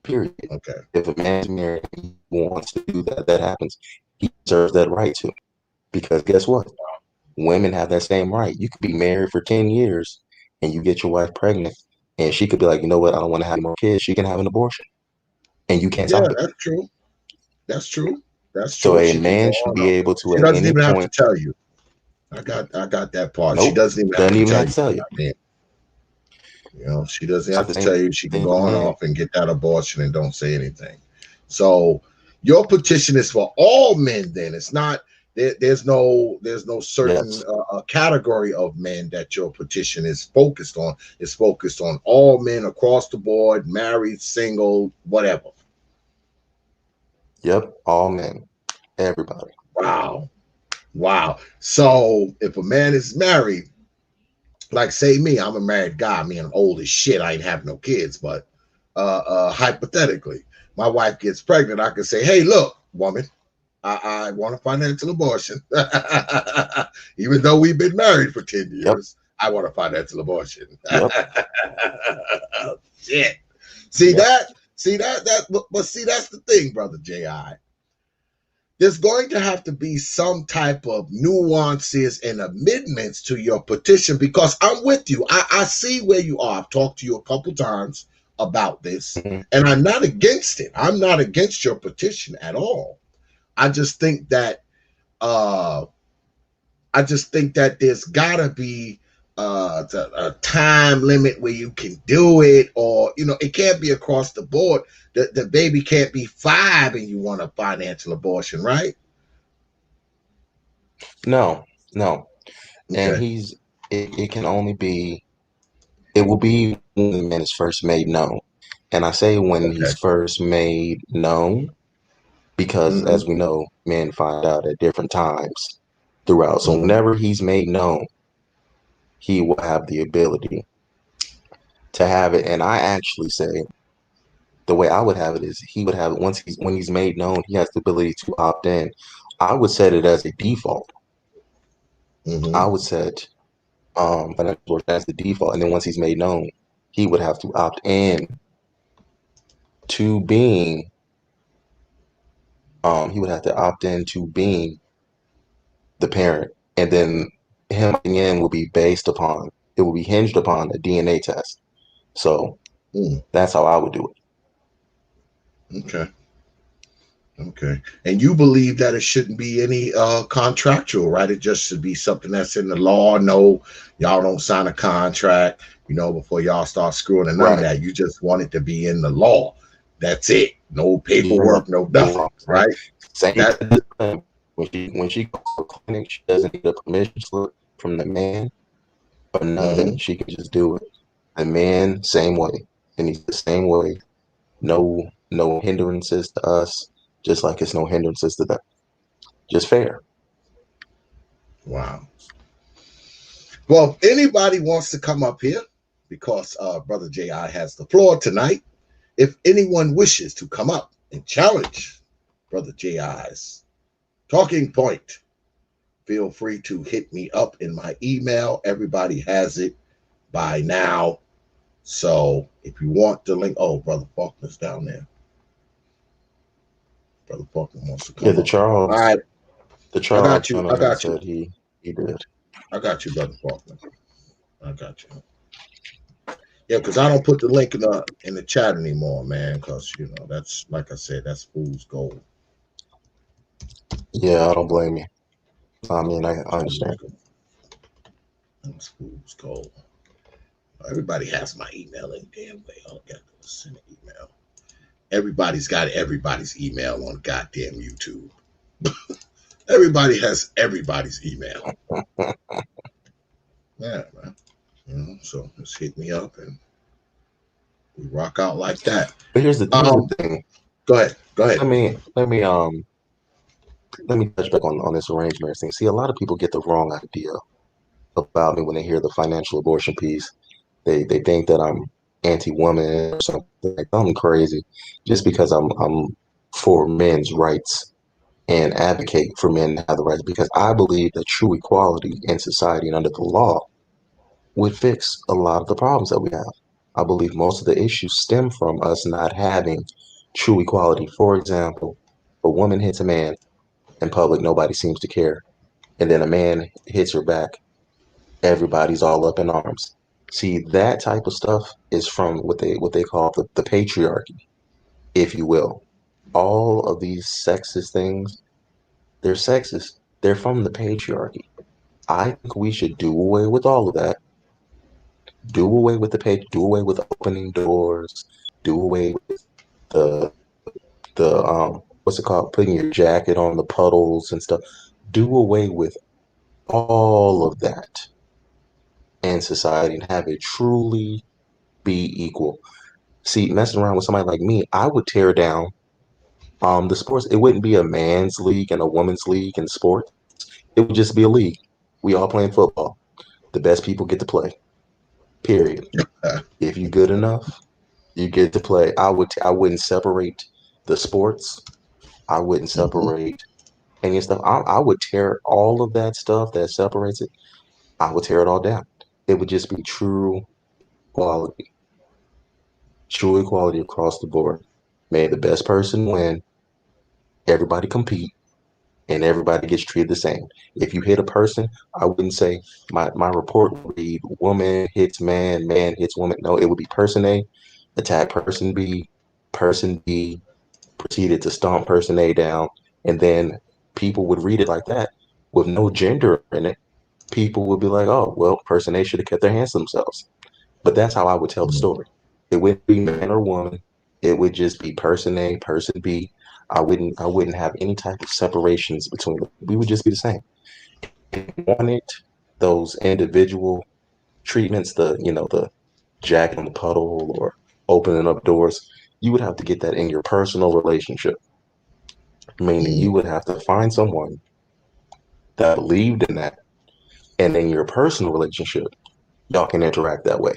period. Okay. If a man's married and he wants to do that, that happens. He deserves that right to. Because guess what? Women have that same right. You could be married for 10 years and you get your wife pregnant, and she could be like, you know what, I don't want to have more kids. She can have an abortion, and you can't Yeah, stop it. that's true. That's true. That's So true. a She can go man should on. be able to She at doesn't any even have to point, tell you. I got that part. She nope, doesn't even have doesn't to even tell have you. to tell you. I mean, she doesn't It's like have the to same tell you. She can thing go for on men. off and get that abortion and don't say anything. So your petition is for all men. Then it's not. There's no certain Yes. category of men that your petition is focused on. It's focused on all men across the board, married, single, whatever. Yep, all men, everybody. Wow. Wow. So if a man is married, like say me, I'm a married guy. I mean, I'm old as shit. I ain't have no kids, but hypothetically, my wife gets pregnant. I can say, hey, look, woman, I want a financial abortion. Even though we've been married for 10 Yep, years, I want a financial abortion. yep, Shit. See yep. that? But see, that's the thing, Brother J.I. There's going to have to be some type of nuances and amendments to your petition because I'm with you. I see where you are. I've talked to you a couple times about this, Mhm. and I'm not against it. I'm not against your petition at all. I just think that uh there's gotta be a time limit where you can do it, or it can't be across the board. The baby can't be 5 and you want a financial abortion, right? No, no. And Okay. it can only be, it will be when the man is first made known. And I say when he's Okay. first made known because, Mm-hmm. as we know, men find out at different times throughout. So Mm-hmm. whenever he's made known, he will have the ability to have it. And I actually say the way I would have it is he would have it when he's made known, he has the ability to opt in. I would set it as a default. Mm-hmm. I would set financial source as the default, and then once he's made known, he would have to opt in to being he would have to opt in to being the parent, and then him opting in will be based upon it will be hinged upon a DNA test. So Mm. that's how I would do it. Okay. Okay. And you believe that it shouldn't be any contractual, right? It just should be something that's in the law. No, y'all don't sign a contract, before y'all start screwing and none of Right. that. You just want it to be in the law. That's it. No You're in the paperwork, no nothing, law. right? Same That thing. When she goes to a clinic, she doesn't need a permission slip from the man or mm-hmm. nothing. She can just do it. The man, same way. And he's the same way. No hindrances to us, just like it's no hindrances to them. Just fair. Wow. Well, if anybody wants to come up here, because Brother J.I. has the floor tonight, if anyone wishes to come up and challenge Brother J.I.'s talking point, feel free to hit me up in my email. Everybody has it by now. So if you want the link, oh, Brother Faulkner's down there. Brother Faulkner wants to Yeah, come up. All right. The I got Charles you. I gentleman got you. said he did. I got you, Brother Faulkner. I got you. Yeah, because I don't put the link in the chat anymore, man. Because that's like I said, that's fool's gold. Yeah, I don't blame you. I mean, I Fool's understand. gold. That's fool's gold. Everybody has my email any damn way. All I got to do is send an email. Everybody's got everybody's email on goddamn YouTube. Everybody has everybody's email. Yeah, man. So just hit me up and we rock out like that. But here's the thing. Go ahead. Go ahead. Let me touch back on this arranged marriage thing. See, a lot of people get the wrong idea about me when they hear the financial abortion piece. They think that I'm anti-woman or something like I'm crazy just because I'm for men's rights and advocate for men to have the rights because I believe that true equality in society and under the law would fix a lot of the problems that we have. I believe most of the issues stem from us not having true equality. For example, a woman hits a man in public, nobody seems to care. And then a man hits her back, everybody's all up in arms. See, that type of stuff is from what they call the patriarchy, if you will. All of these sexist things, they're sexist. They're from the patriarchy. I think we should do away with all of that. Do away with do away with opening doors. Do away with the what's it called? Putting your jacket on the puddles and stuff. Do away with all of that in society and have it truly be equal. See, messing around with somebody like me, I would tear down The sports, it wouldn't be a man's league and a woman's league in sports. It would just be a league. We all playing football. The best people get to play. Period. If you good enough, you get to play. I wouldn't separate the sports. I wouldn't Mhm. separate any stuff. I would tear all of that stuff that separates it. I would tear it all down. It would just be equality, true equality across the board. May the best person win. Everybody compete, and everybody gets treated the same. If you hit a person, I wouldn't say my report would read woman hits man, man hits woman. No, it would be person A, attack person B proceeded to stomp person A down, and then people would read it like that with no gender in it. People would be like, oh, well, person A should have kept their hands to themselves. But that's how I would tell the story. It wouldn't be man or woman. It would just be person A, person B. I wouldn't have any type of separations between them. We would just be the same. If you wanted those individual treatments, the jack in the puddle or opening up doors, you would have to get that in your personal relationship. Meaning you Mhm. would have to find someone that believed in that, and in your personal relationship, y'all can interact that way.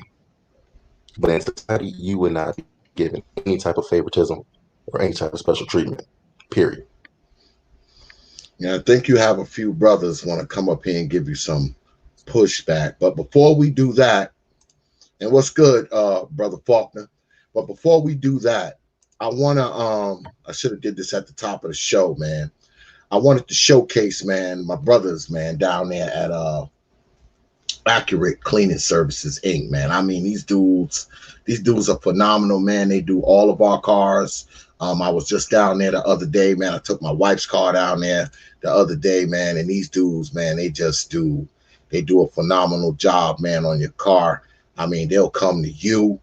But in society, you would not be given any type of favoritism or any type of special treatment. Period. Yeah, I think you have a few brothers want to come up here and give you some pushback. But before we do that, and what's good, brother Faulkner? But before we do that, I should have did this at the top of the show, man. I wanted to showcase, man, my brothers, man, down there at Accurate Cleaning Services Inc. Man, I mean these dudes are phenomenal, man. They do all of our cars. I was just down there the other day, man. I took my wife's car down there the other day, man, and these dudes, man, they do a phenomenal job, man, on your car. I mean, they'll come to you,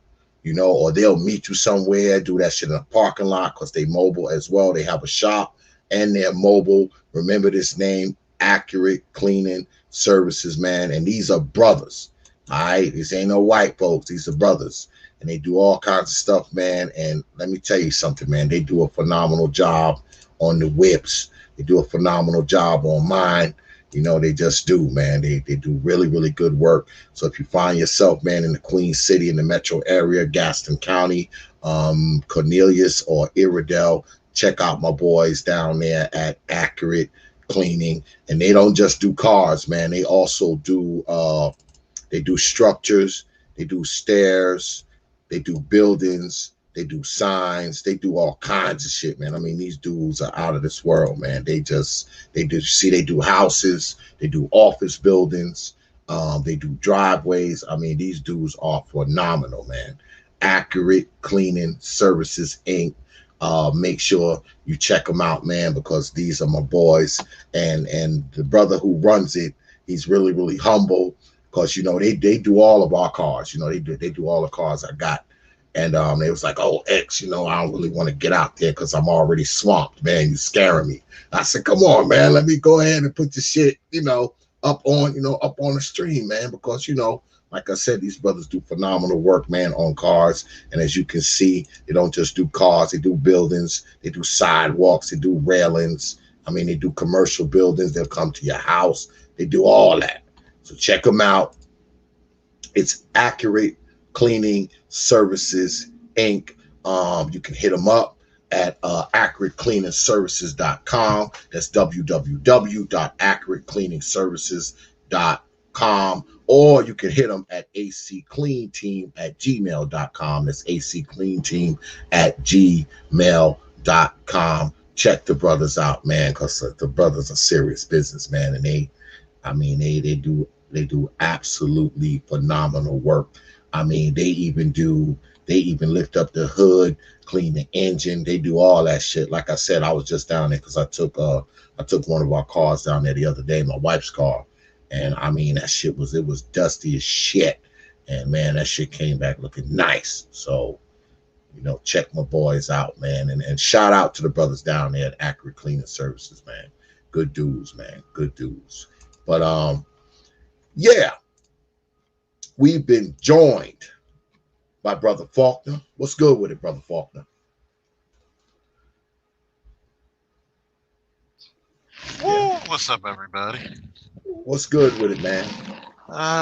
or they'll meet you somewhere, do that shit in a parking lot because they mobile as well. They have a shop and they're mobile. Remember this name, Accurate Cleaning Services, man. And these are brothers. All right. These ain't no white folks. These are brothers. And they do all kinds of stuff, man. And let me tell you something, man. They do a phenomenal job on the whips. They do a phenomenal job on mine. They just do, man. They do really, really good work. So if you find yourself, man, in the Queen City, in the metro area, Gaston County, Cornelius or Iredell, check out my boys down there at Accurate Cleaning. And they don't just do cars, man. They also do structures, they do stairs, they do buildings, they do signs, they do all kinds of shit, man. I mean, these dudes are out of this world, man. They do houses, they do office buildings, they do driveways. I mean, these dudes are phenomenal, man. Accurate Cleaning Services Inc. Make sure you check them out, man, because these are my boys, and the brother who runs it, he's really, really humble because they do all of our cars. They do all the cars I got. And they was like, oh, X, I don't really want to get out there because I'm already swamped, man. You scaring me. I said, come on, man, let me go ahead and put the shit, up on the stream, man, because like I said, these brothers do phenomenal work, man, on cars. And as you can see, they don't just do cars, they do buildings, they do sidewalks, they do railings. I mean, they do commercial buildings, they'll come to your house, they do all that. So check them out. It's Accurate Cleaning Services Inc. You can hit them up at accuratecleaningservices.com. That's www.accuratecleaningservices.com. Or you can hit them at accleanteam@gmail.com. That's accleanteam@gmail.com. Check the brothers out, man, because the brothers are serious business, man. And they do absolutely phenomenal work. I mean, they even lift up the hood, clean the engine. They do all that shit. Like I said, I was just down there because I took one of our cars down there the other day, my wife's car, and I mean that shit was dusty as shit, and man, that shit came back looking nice. So check my boys out, man, and shout out to the brothers down there at Accurate Cleaning Services, man. Good dudes, man. Good dudes. But yeah, we've been joined by Brother Faulkner. What's good with it, Brother Faulkner? Woo, what's up, everybody? What's good with it, man?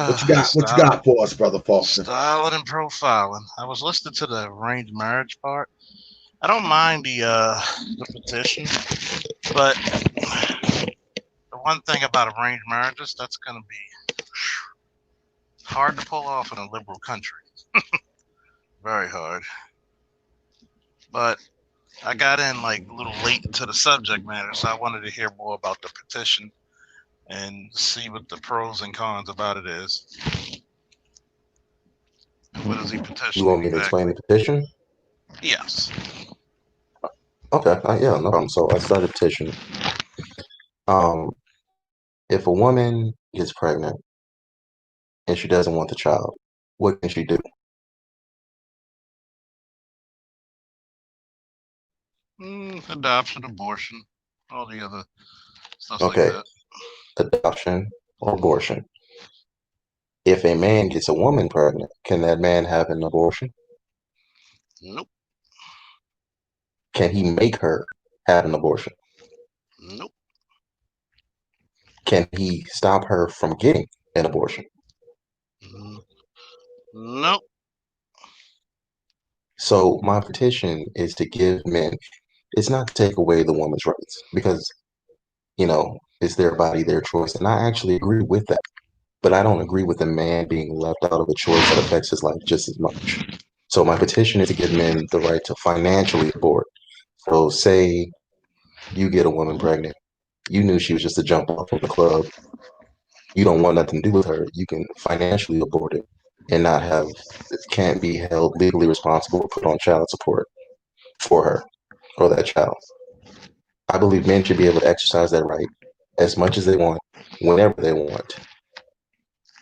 What you got? What you Styling, got for us, brother Faulkner? styling and profiling. I was listening to the arranged marriage part. I don't mind the petition, but the one thing about arranged marriages that's gonna be hard to pull off in a liberal country. Very hard. But I got in like a little late into the subject matter, so I wanted to hear more about the petition and see what the pros and cons about it is. What is he You petitioning want me to explain exactly? the petition? Yes. Okay, yeah, no problem. So I started a petition. Um, if a woman gets pregnant and she doesn't want the child, what can she do? Adoption, abortion, all the other stuff like Okay, that. adoption or abortion. If a man gets a woman pregnant, can that man have an abortion? Nope. Can he make her have an abortion? Nope. Can he stop her from getting an abortion? Mm, nope. So my petition is to give men, it's not to take away the woman's rights because, it's their body, their choice. And I actually agree with that. But I don't agree with a man being left out of a choice that affects his life just as much. So my petition is to give men the right to financially abort. So say you get a woman pregnant, you knew she was just a jump off from the club, you don't want nothing to do with her, you can financially abort it and not have, can't be held legally responsible or put on child support for her or that child. I believe men should be able to exercise that right as much as they want, whenever they want,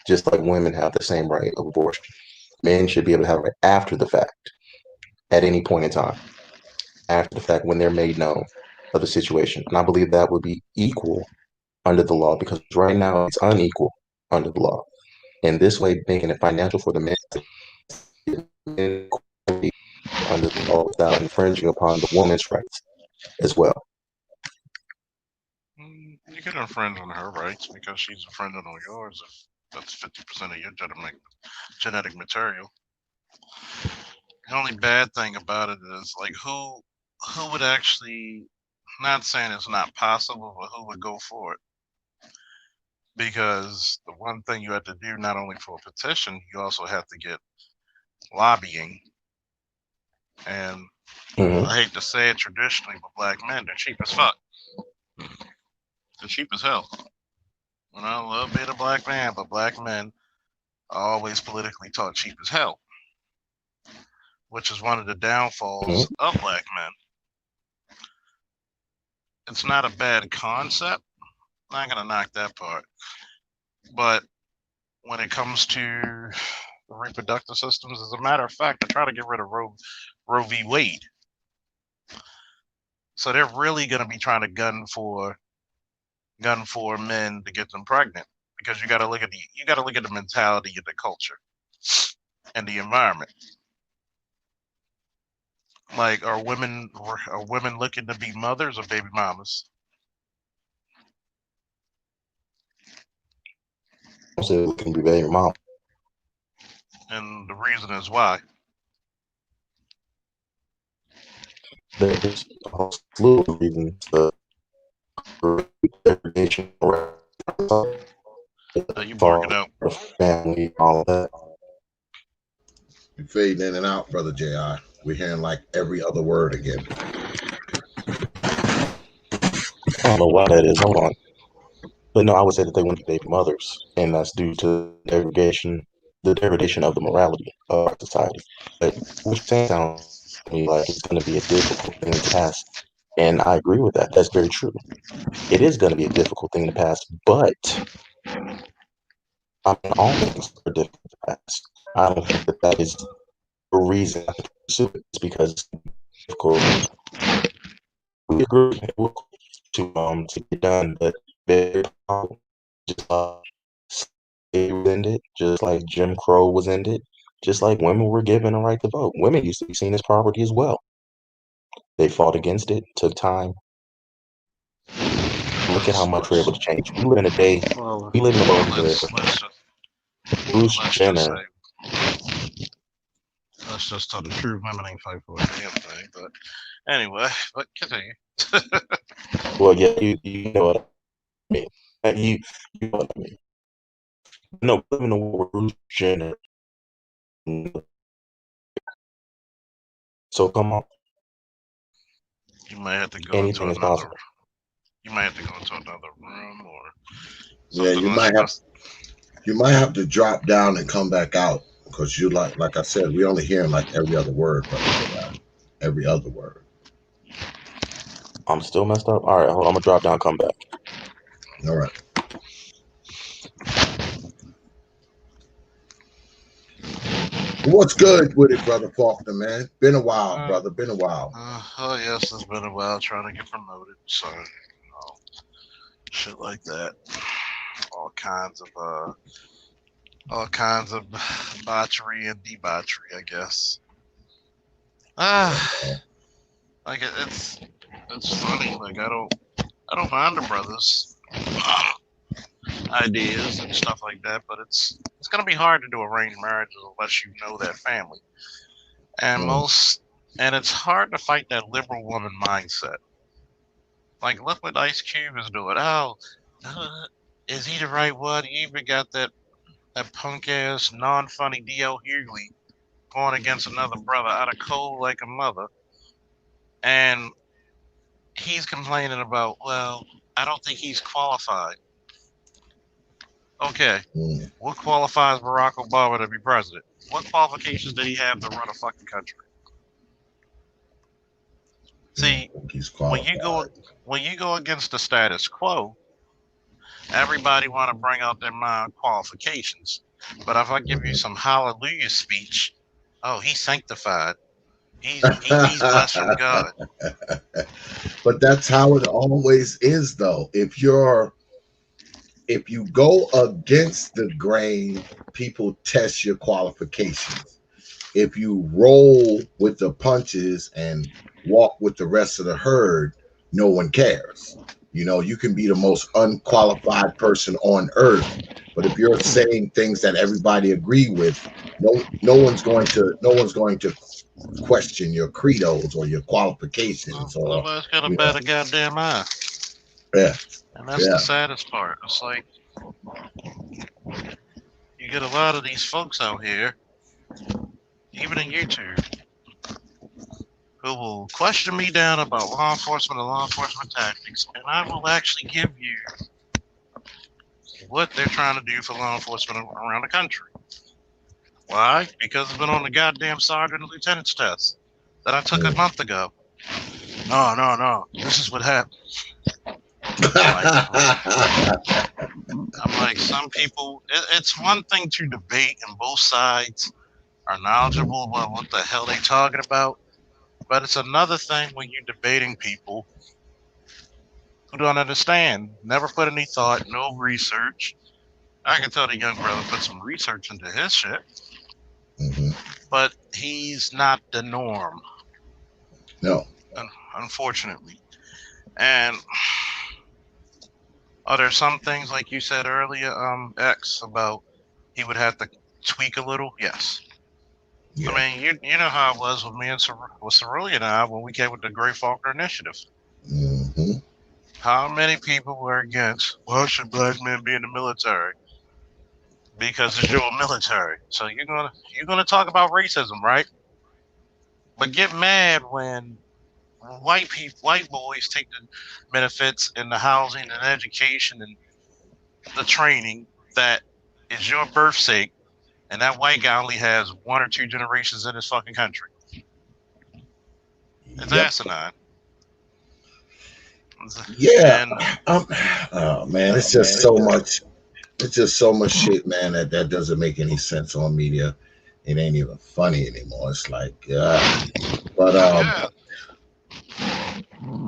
just like women have the same right of abortion. Men should be able to have it right after the fact, at any point in time, after the fact when they're made known of the situation. And I believe that would be equal under the law because right now it's unequal under the law. And this way, making it financial for the men to get under the law without infringing upon the woman's rights as well. You can infringe on her rights because she's infringing on yours if that's 50% of your genetic material. The only bad thing about it is like who would actually, not saying it's not possible, but who would go for it? Because the one thing you have to do, not only for a petition, you also have to get lobbying. And Mhm. I hate to say it, traditionally, but black men, they're cheap as fuck. They're cheap as hell. And I love being a black man, but black men are always politically taught cheap as hell, which is one of the downfalls Mhm. of black men. It's not a bad concept. I'm not gonna knock that part. But when it comes to the reproductive systems, as a matter of fact, I try to get rid of Roe v. Wade. So they're really gonna be trying to gun for men to get them pregnant because you got to look at the mentality of the culture and the environment. Like, are women looking to be mothers or baby mamas? So it can be baby mom. And the reason is why. There's a whole slew of reasons for degradation, You barking for out. the family, all of that. You fading in and out, brother J.I. We're hearing like every other word again. I don't know why that is. Hold on. But no, I would say that they wouldn't be baby mothers, and that's due to the degradation of the morality of our society. But what you're saying sounds to me like it's going to be a difficult thing to pass, and I agree with that. That's very true. It is going to be a difficult thing to pass, but I mean, all things are difficult to pass. I don't think that that is a reason not to pursue it. It's because it's difficult. We agree to get done, but very powerful. Just slavery was ended, just like Jim Crow was ended, just like women were given a right to vote. Women used to be seen as property as well. They fought against it, took time, look at how much we're able to change. We live in a day. Well, We live in a world where let's Bruce just Jenner. let's just tell the truth. Women ain't fight for a damn thing. But anyway, but continue. Well, yeah, you know what I mean. You know what I mean. No, we live in a world where Bruce Jenner. So come on, You might have to go anything into is another. possible. You might have to go into another room or Yeah, something. you might have to drop down and come back out because you like I said, we only hearing like every other word, brother J.I. Every other word. I'm still messed up. All right, hold on. I'm gonna drop down, come back. All right. What's good with it, brother Faulkner, man? Been a while, brother. Been a while. Oh yes, it's been a while trying to get promoted, so shit like that. All kinds of botchery and debauchery, I guess. Like it's funny. Like I don't mind the brothers ideas and stuff like that, but it's gonna be hard to do arranged marriages unless you know that family. And and it's hard to fight that liberal woman mindset. Like look what Ice Cube is doing. Oh, is he the right one? He even got that punk ass non funny D.L. Hughley going against another brother out of cold like a mother. And he's complaining about, well, I don't think he's qualified. Okay, what qualifies Barack Obama to be president? What qualifications did he have to run a fucking country? See, when you go against the status quo, everybody want to bring out their mind qualifications. But if I give you some hallelujah speech, oh, he's sanctified. He's blessed from God. But that's how it always is, though. If you go against the grain, people test your qualifications. If you roll with the punches and walk with the rest of the herd, no one cares. You know, you can be the most unqualified person on earth, but if you're saying things that everybody agree with, no one's going to question your credos or your qualifications. Or nobody's got a better goddamn eye. Yeah, and that's the saddest part. It's like you get a lot of these folks out here, even in YouTube, who will question me down about law enforcement and law enforcement tactics, and I will actually give you what they're trying to do for law enforcement around the country. Why? Because it's been on the goddamn sergeant and lieutenant's test that I took a month ago. No. This is what happened. I'm like, some people, it's one thing to debate and both sides are knowledgeable about what the hell they talking about. But it's another thing when you're debating people who don't understand, never put any thought, no research. I can tell the young brother put some research into his shit. But he's not the norm. No. Unfortunately. And are there some things, like you said earlier, X, about he would have to tweak a little? Yes. Yeah. I mean, you know how it was with me and Cerulean and I when we came with the Great Faulkner Initiative. How many people were against, well, should black men be in the military? Because it's your military. So you're gonna talk about racism, right? But get mad when white boys take the benefits and the housing and education and the training that is your birth sake, and that white guy only has 1 or 2 generations in his fucking country. It's asinine. Yeah. Oh man, it's just so much. It's just so much shit, man. That doesn't make any sense on media. It ain't even funny anymore. It's like, but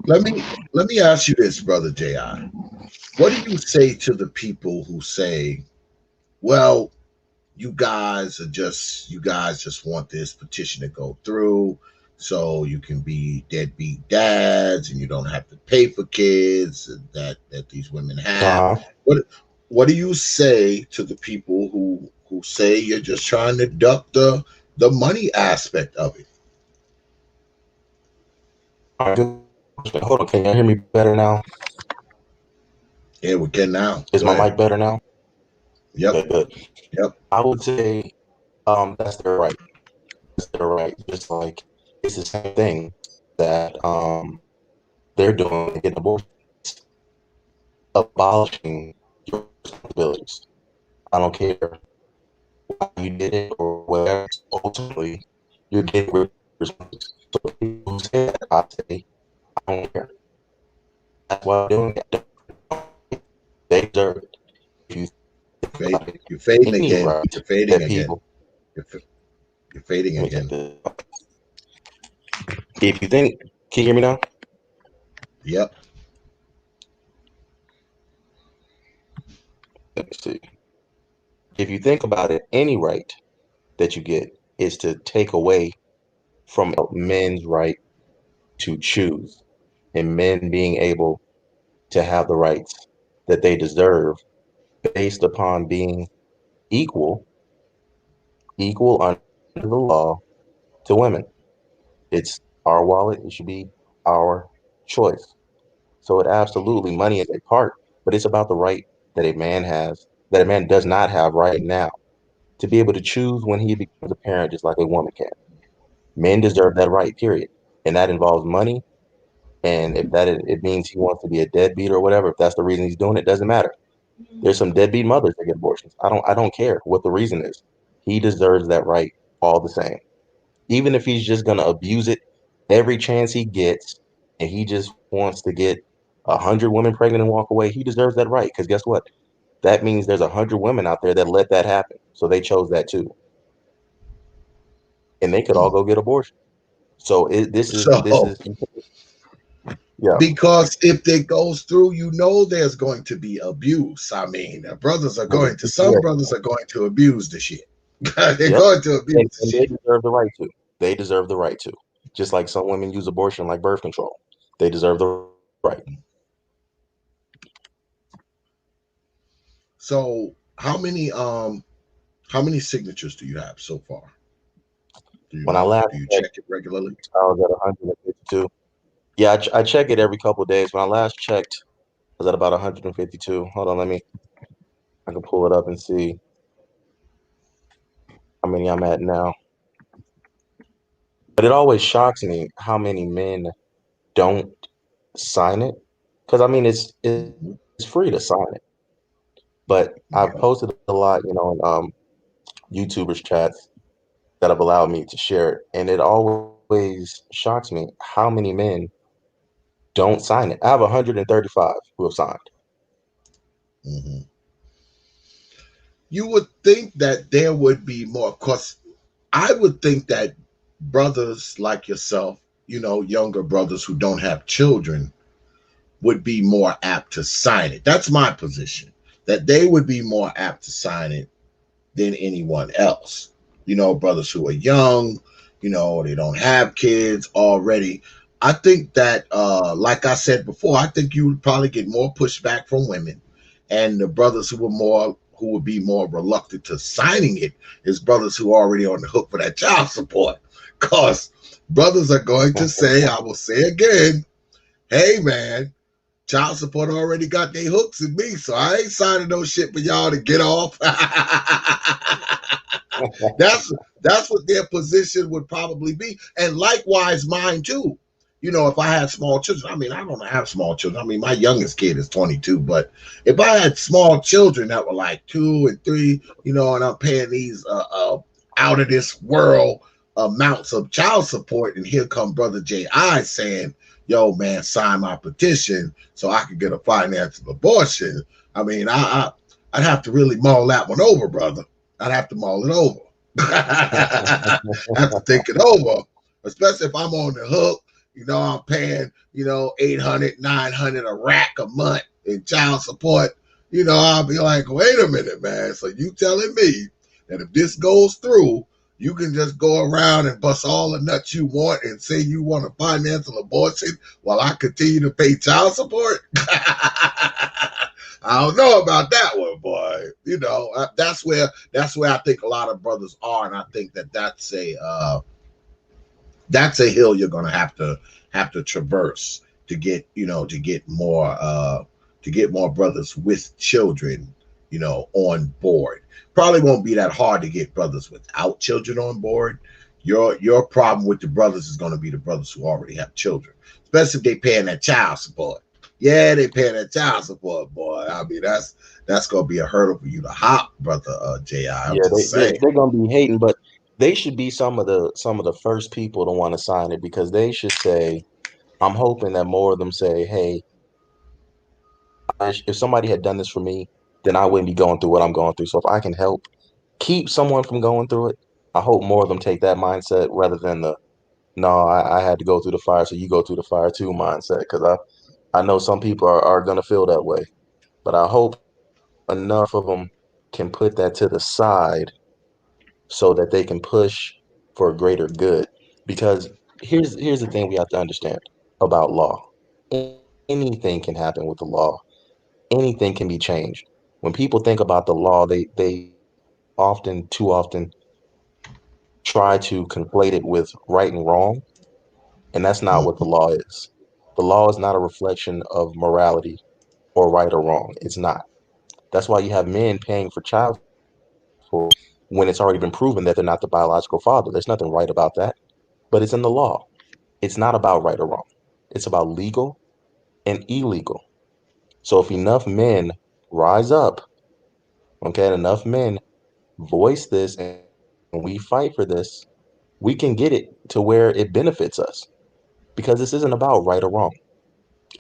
let me ask you this, brother J.I. What do you say to the people who say, well, you guys just want this petition to go through. so you can be deadbeat dads and you don't have to pay for kids that these women have. Uh-huh. What do you say to the people who say you're just trying to duck the money aspect of it? All right, good question. Hold on, can you hear me better now? Yeah, we can now. Is Go my ahead. mic better now? Yep. Okay, good. Yep. I would say that's their right. That's their right. Just like it's the same thing that they're doing to get abortion, abolishing your responsibilities. I don't care why you did it or whatever. Ultimately, you're getting rid of responsibilities. So people who say that, I say, I don't care. That's why I'm doing it. They deserve it. If you think about it, You're fading any again. right You're fading that again. people, You're, you're fading let me take again. this. If you think, can you hear me now? Yep. Let me see. If you think about it, any right that you get is to take away from men's right to choose and men being able to have the rights that they deserve based upon being equal, equal under the law to women. It's our wallet. It should be our choice. So it absolutely money is a part, but it's about the right that a man has, that a man does not have right now, to be able to choose when he becomes a parent, just like a woman can. Men deserve that right, period. And that involves money. And if that is, it means he wants to be a deadbeat or whatever, if that's the reason he's doing it, doesn't matter. There's some deadbeat mothers that get abortions. I don't care what the reason is. He deserves that right all the same. Even if he's just gonna abuse it every chance he gets, and he just wants to get 100 women pregnant and walk away, he deserves that right. Because guess what? That means there's 100 women out there that let that happen. So they chose that too, and they could all Mm. go get abortion. So this So is yeah. because if it goes through, there's going to be abuse. I mean, some brothers are going to abuse the shit. They're Yep. going to abuse the And they shit. deserve the right to. They deserve the right to. Just like some women use abortion like birth control. They deserve the right. So how many signatures do you have so far? When I last Do you checked, check it regularly? I was at 152. Yeah, I check it every couple of days. When I last checked, I was at about 152. Hold on, I can pull it up and see how many I'm at now. But it always shocks me how many men don't sign it. Because I mean, Mhm. it's free to sign it. But I've Yeah. posted a lot, in YouTubers chats that have allowed me to share it, and it always shocks me how many men don't sign it. I have 135 who have signed. Hmm. You would think that there would be more, because I would think that brothers like yourself, younger brothers who don't have children, would be more apt to sign it. That's my position, that they would be more apt to sign it than anyone else. Brothers who are young, they don't have kids already. I think that, like I said before, I think you would probably get more pushback from women, and the brothers who would be more reluctant to signing it is brothers who are already on the hook for that child support. Cause brothers are going to say, I will say again, hey man, child support already got their hooks in me, so I ain't signing no shit for y'all to get off. that's that's what their position would probably be, and likewise mine too. If I had small children, I mean, I don't have small children. I mean, my youngest kid is 22, but if I had small children that were like 2 and 3, and I'm paying these out of this world amounts of child support, and here come Brother J.I. saying, "Yo, man, sign my petition so I could get a financial abortion." I mean, I'd have to really mull that one over, brother. I'd have to mull it over. Have to think it over, especially if I'm on the hook. I'm paying, 800, 900 a rack a month in child support. I'll be like, wait a minute, man. So you telling me that if this goes through, You can just go around and bust all the nuts you want and say you want to finance an abortion while I continue to pay child support. I don't know about that one, boy. You know, that's where I think a lot of brothers are, and I think that's a hill you're gonna have to traverse to get more brothers with children, on board. Probably won't be that hard to get brothers without children on board. Your problem with the brothers is gonna be the brothers who already have children, especially if they paying that child support. Yeah, they paying that child support, boy. I mean, that's gonna be a hurdle for you to hop, brother J.I. I'm Yeah, just saying. they're gonna be hating, but they should be some of the first people to want to sign it because they should say, I'm hoping that more of them say, hey, if somebody had done this for me, then I wouldn't be going through what I'm going through. So if I can help keep someone from going through it, I hope more of them take that mindset rather than the no, I had to go through the fire, so you go through the fire too mindset. Because I know some people are gonna feel that way, but I hope enough of them can put that to the side so that they can push for a greater good. Because here's the thing we have to understand about law. Anything can happen with the law. Anything can be changed. When people think about the law, they often, too often, try to conflate it with right and wrong, and that's not what the law is. The law is not a reflection of morality or right or wrong. It's not. That's why you have men paying for child support when it's already been proven that they're not the biological father. There's nothing right about that, but it's in the law. It's not about right or wrong. It's about legal and illegal. So if enough men rise up, okay, and enough men voice this and we fight for this, we can get it to where it benefits us because this isn't about right or wrong.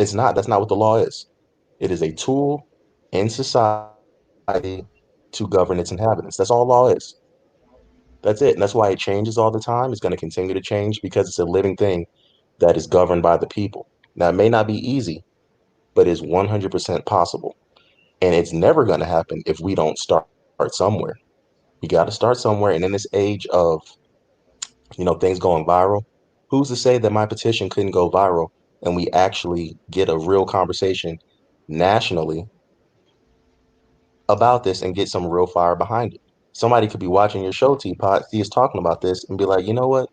It's not. That's not what the law is. It is a tool in society to govern its inhabitants. That's all law is. That's it. And that's why it changes all the time. It's going to continue to change because it's a living thing that is governed by the people. Now, it may not be easy, but it's 100% possible. And it's never going to happen if we don't start somewhere. You got to start somewhere. And in this age of, things going viral, who's to say that my petition couldn't go viral and we actually get a real conversation nationally about this and get some real fire behind it? Somebody could be watching your show, T.P.O.T, see us talking about this and be like, you know what?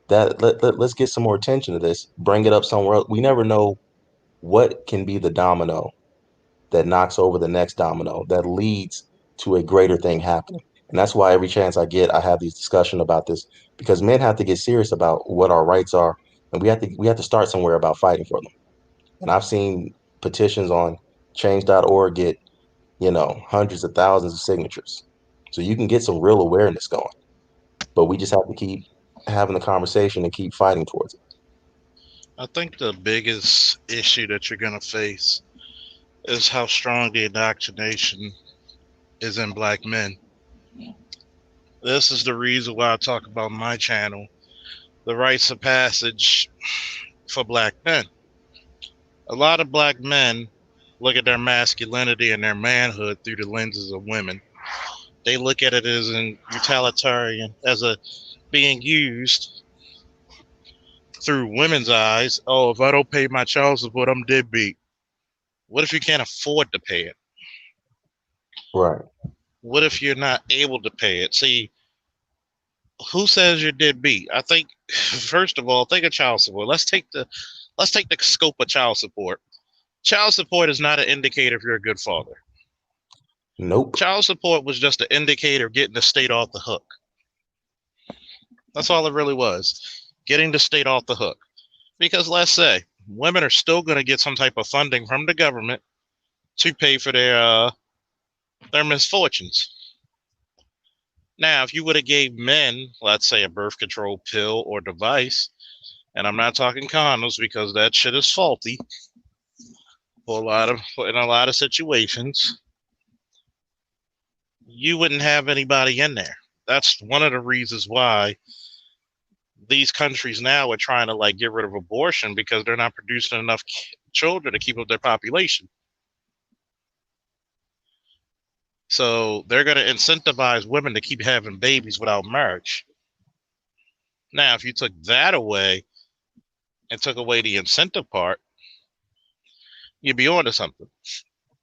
Let's get some more attention to this. Bring it up somewhere else. We never know what can be the domino that knocks over the next domino that leads to a greater thing happening. And that's why every chance I get, I have these discussions about this because men have to get serious about what our rights are, and we have to start somewhere about fighting for them. And I've seen petitions on change.org get hundreds of thousands of signatures, so you can get some real awareness going. But we just have to keep having the conversation and keep fighting towards it. I think the biggest issue that you're going to face is how strong the indoctrination is in black men. This is the reason why I talk about my channel, the rites of passage for black men. A lot of black men look at their masculinity and their manhood through the lenses of women. They look at it as an utilitarian, as a being used through women's eyes. Oh, if I don't pay my child support, I'm deadbeat. What if you can't afford to pay it? Right. What if you're not able to pay it? See, who says you're deadbeat? I think, first of all, think of child support. Let's take the scope of child support. Child support is not an indicator if you're a good father. Nope. Child support was just an indicator of getting the state off the hook. That's all it really was, getting the state off the hook. Because let's say women are still going to get some type of funding from the government to pay for their misfortunes. Now, if you would have gave men, let's say, a birth control pill or device, and I'm not talking condoms because that shit is faulty in a lot of situations, you wouldn't have anybody in there. That's one of the reasons why these countries now are trying to like get rid of abortion, because they're not producing enough children to keep up their population. So they're going to incentivize women to keep having babies without marriage. Now, if you took that away and took away the incentive part, you'd be onto something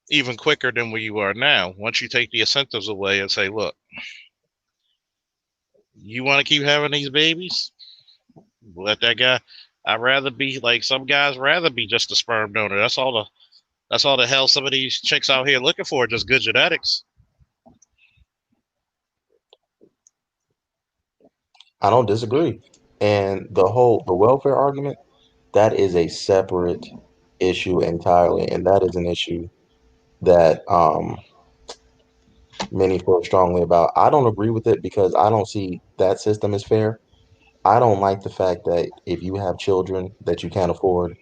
even quicker than where you are now. Once you take the incentives away and say, look, you want to keep having these babies? Let that guy. I'd rather be like some guys rather be just a sperm donor. That's all the hell some of these chicks out here looking for, just good genetics. I don't disagree. And the welfare argument, that is a separate issue entirely, and that is an issue that many feel strongly about. I don't agree with it because I don't see that system as fair. I don't like the fact that if you have children that you can't afford,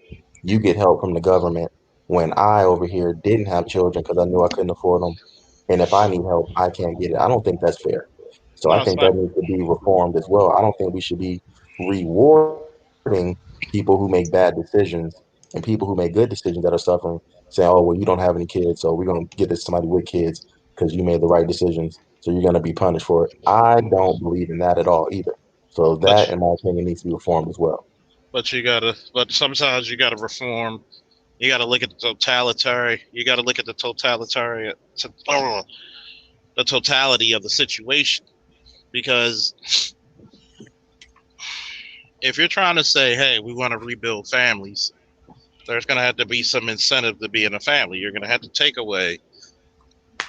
you get help from the government when I over here didn't have children because I knew I couldn't afford them. And if I need help, I can't get it. I don't think that's fair. So I No, it's think not. that needs to be reformed as well. I don't think we should be rewarding people who make bad decisions and people who make good decisions that are suffering, saying, oh, well, you don't have any kids, so we're going to get this somebody with kids because you made the right decisions. So you're going to be punished for it. I don't believe in that at all either. So But that, in my opinion, needs to be reformed as well. but sometimes you gotta reform. You gotta look at the totalitarian. You gotta look at the totality of the situation. Because if you're trying to say, hey, we want to rebuild families, there's gonna have to be some incentive to be in a family. You're gonna have to take away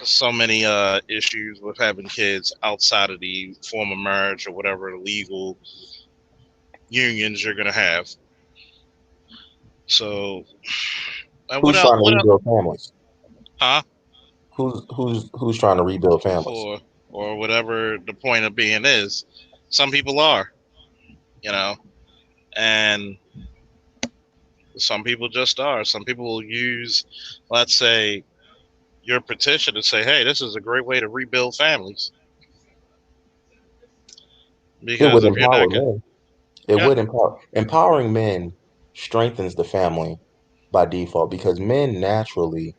so many issues with having kids outside of the form of marriage or whatever legal unions you're gonna have. So, what Who's else? trying to What else? rebuild families? Huh? Who's trying to rebuild families? Or whatever the point of being is. Some people are, you know, and some people just are. Some people will use, let's say, your petition to say, hey, this is a great way to rebuild families. It Because would if you're empower not good, men. It yeah, would empowering men strengthens the family by default because men naturally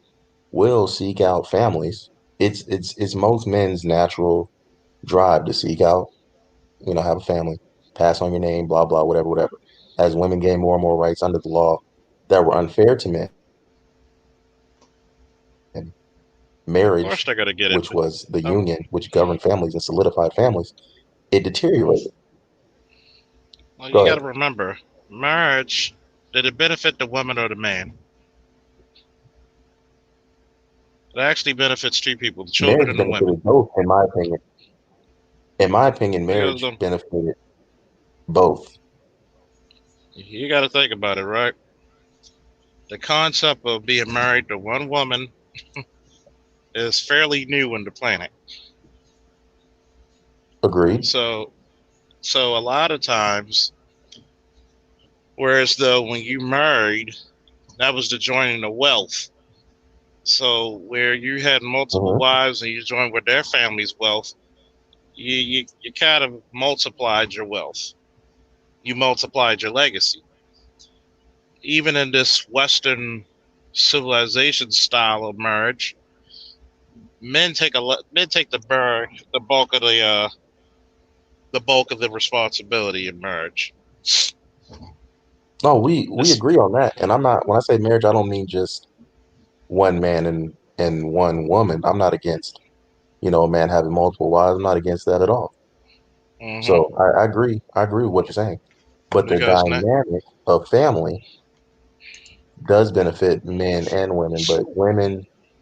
will seek out families. It's most men's natural drive to seek out, have a family, pass on your name, blah blah, whatever, whatever. As women gain more and more rights under the law that were unfair to men, of marriage, course they're going to get it. which was the Um, union, which governed families and solidified families, it deteriorated. well, Go you got ahead. to remember, marriage, did it benefit the woman or the man? It actually benefits two people, the children Marriage and the women. benefited both, in my opinion. In my opinion, Because marriage benefited both. you got to think about it, right? The concept of being married to one woman is fairly new on the planet. Agreed. So, so a lot of times, whereas though when you married, that was the joining of wealth. So where you had multiple Hmm. wives and you joined with their family's wealth, you kind of multiplied your wealth. You multiplied your legacy. Even in this Western civilization style of marriage, men take the bulk of the responsibility in marriage. No, we It's, agree on that. And I'm not when I say marriage, I don't mean just one man and one woman. I'm not against, a man having multiple wives. I'm not against that at all. hmm So I agree. I agree with what you're saying. But the because now, dynamic of family does benefit men and women, but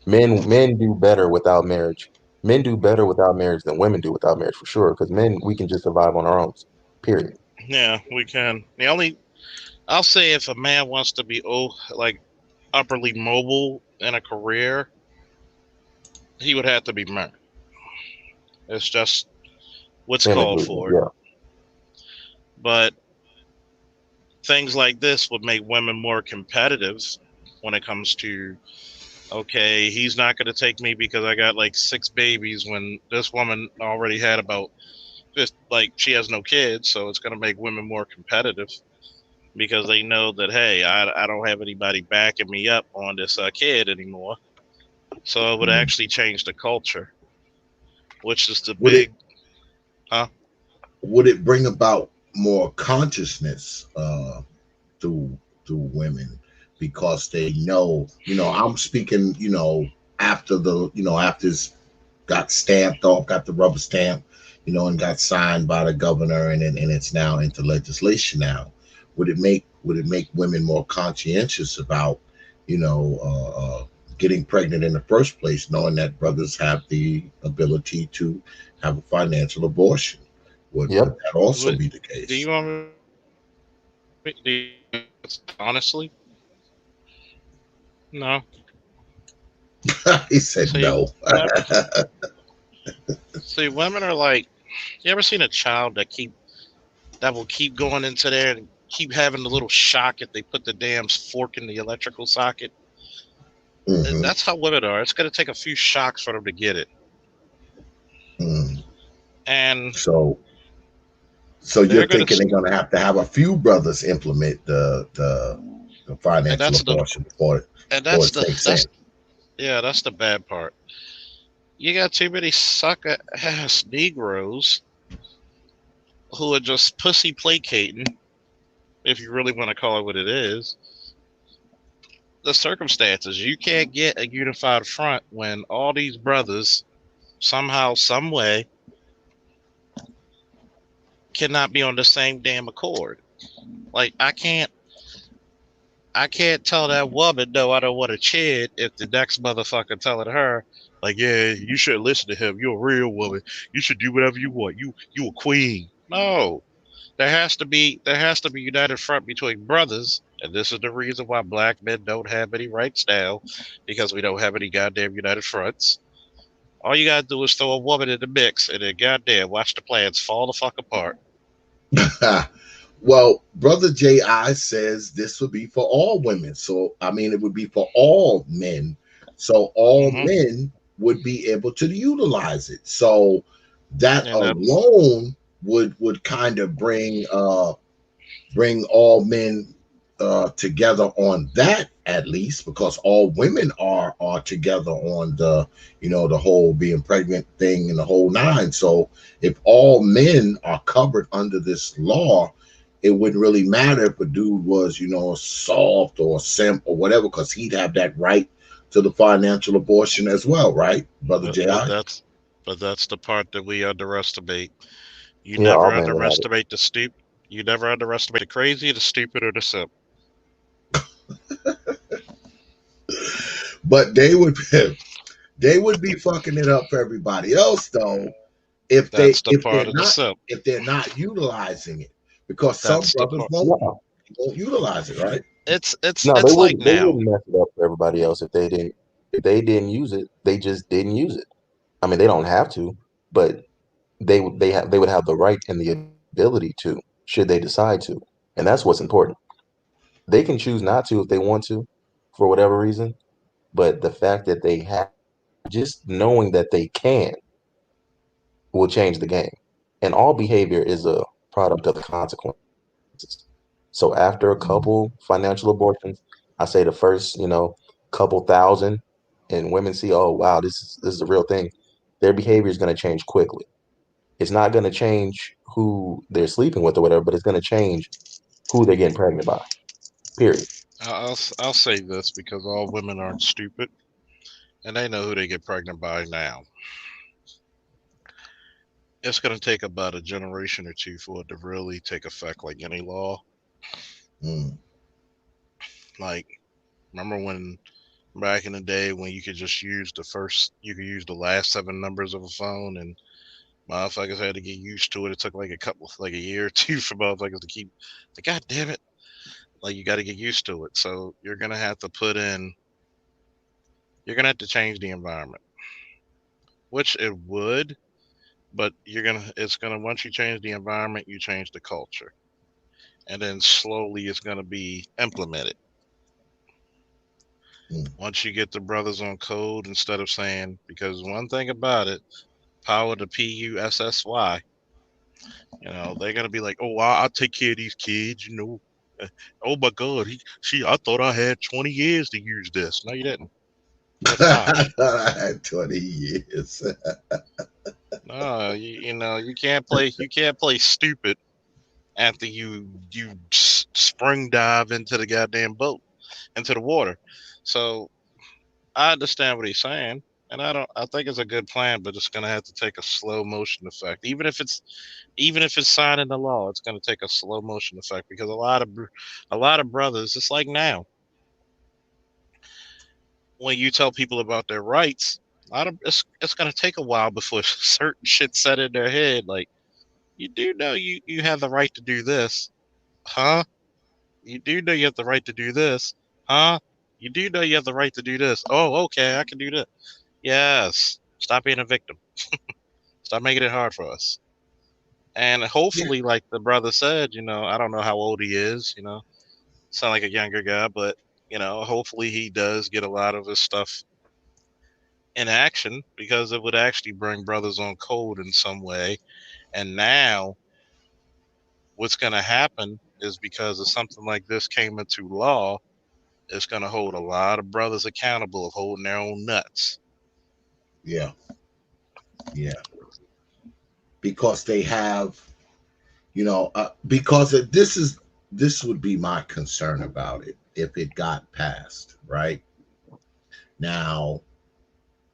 men do better without marriage. Men do better without marriage than women do without marriage for sure. Because men, we can just survive on our own. Period. yeah, we can. The only I'll say if a man wants to be like upperly mobile in a career, he would have to be married. It's just what's In called agreement. for it. Yeah. But things like this would make women more competitive when it comes to okay, he's not going to take me because I got like six babies when this woman already had about just like she has no kids, so it's going to make women more competitive because they know that hey, I don't have anybody backing me up on this kid anymore. So it would Mm. actually change the culture, which is the Would it big, huh? would it bring about more consciousness through women because they know, I'm speaking, after after it's got stamped off, got the rubber stamp, and got signed by the governor, and it's now into legislation now. Would it make women more conscientious about, getting pregnant in the first place, knowing that brothers have the ability to have a financial abortion? Would Yep. that also What be the do case? you want me? Honestly, no. He said See, no. women are like. You ever seen a child that will keep going into there and keep having the little shock if they put the damn fork in the electrical socket? Hmm. That's how women are. It's going to take a few shocks for them to get it, Mm. and So, you're they're going thinking to. they're going to have a few brothers implement the And financial that's the abortion before and before that's it the sinks in. that's yeah, that's the bad part. You got too many sucker ass Negroes who are just pussy placating, if you really want to call it what it is. The circumstances. You can't get a unified front when all these brothers somehow, some way, cannot be on the same damn accord. Like I can't tell that woman no, I don't want a kid if the next motherfucker telling her like, yeah, you should listen to him. You're a real woman. You should do whatever you want. You a queen. No, there has to be united front between brothers, and this is the reason why black men don't have any rights now, because we don't have any goddamn united fronts. All you gotta do is throw a woman in the mix, and then goddamn, watch the plans fall the fuck apart. Well, Brother J.I. says this would be for all women. So, I mean, it would be for all men. So, all Hmm. men would be able to utilize it. So, that And that's alone would kind of bring all men together on that, at least, because all women are together on the whole being pregnant thing and the whole nine. So if all men are covered under this law, it wouldn't really matter if a dude was soft or simp or whatever, because he'd have that right to the financial abortion as well, right, Brother but, but J.I.? that's but that's the part that we underestimate. You Yeah, never all men would have it. underestimate the stupid. You never underestimate the crazy, the stupid, or the simp. But they would be fucking it up for everybody else, though, if they That's the if part they're of the not simp. if they're not utilizing it, because some That's the brothers part. No, won't utilize it, right? It's no, they it's like wouldn't. They now. wouldn't mess it up for everybody else if they didn't. If they didn't use it, they just didn't use it. I mean, they don't have to, but they would have the right and the ability to, should they decide to, and that's what's important. They can choose not to if they want to, for whatever reason. But the fact that they have, just knowing that they can, will change the game. And all behavior is a product of the consequences. So after a couple Mm. financial abortions, I say the first, couple thousand, and women see, oh wow, this is a real thing. Their behavior is going to change quickly. It's not going to change who they're sleeping with or whatever, but it's going to change who they're getting pregnant by. Period. I'll say this because all women aren't stupid, and they know who they get pregnant by now. It's going to take about a generation or two for it to really take effect, like any law. Mm. Like, remember when back in the day when you could use the last seven numbers of a phone, and motherfuckers had to get used to it. It took like a year or two for motherfuckers to keep. Like, God damn it! Like, you got to get used to it. So you're gonna have to change the environment, which it would, but it's gonna once you change the environment, you change the culture, and then slowly it's gonna be implemented. Mm. Once you get the brothers on code instead of saying, because one thing about it, power to PUSSY, they're gonna be like, oh, I'll take care of these kids, Uh, Oh my God, I thought I had 20 years to use this. No, you didn't. You had 5. I thought I had 20 years. No, you can't play stupid after you spring dive into the goddamn boat, into the water. So I understand what he's saying, and I think it's a good plan, but it's gonna have to take a slow motion effect. Even if it's signed into law, it's gonna take a slow motion effect because a lot of brothers, it's like now when you tell people about their rights, it's gonna take a while before certain shit set in their head. Like, you do know you have the right to do this, huh? You do know you have the right to do this, huh? You do know you have the right to do this. Oh, okay, I can do that. Yes. Stop being a victim. Stop making it hard for us. And Yeah, hopefully, like the brother said, I don't know how old he is, sound like a younger guy, but hopefully he does get a lot of his stuff in action because it would actually bring brothers on code in some way. And now what's going to happen is because of something like this came into law, it's going to hold a lot of brothers accountable of holding their own nuts. yeah, yeah. Because they have, because this would be my concern about it if it got passed right now.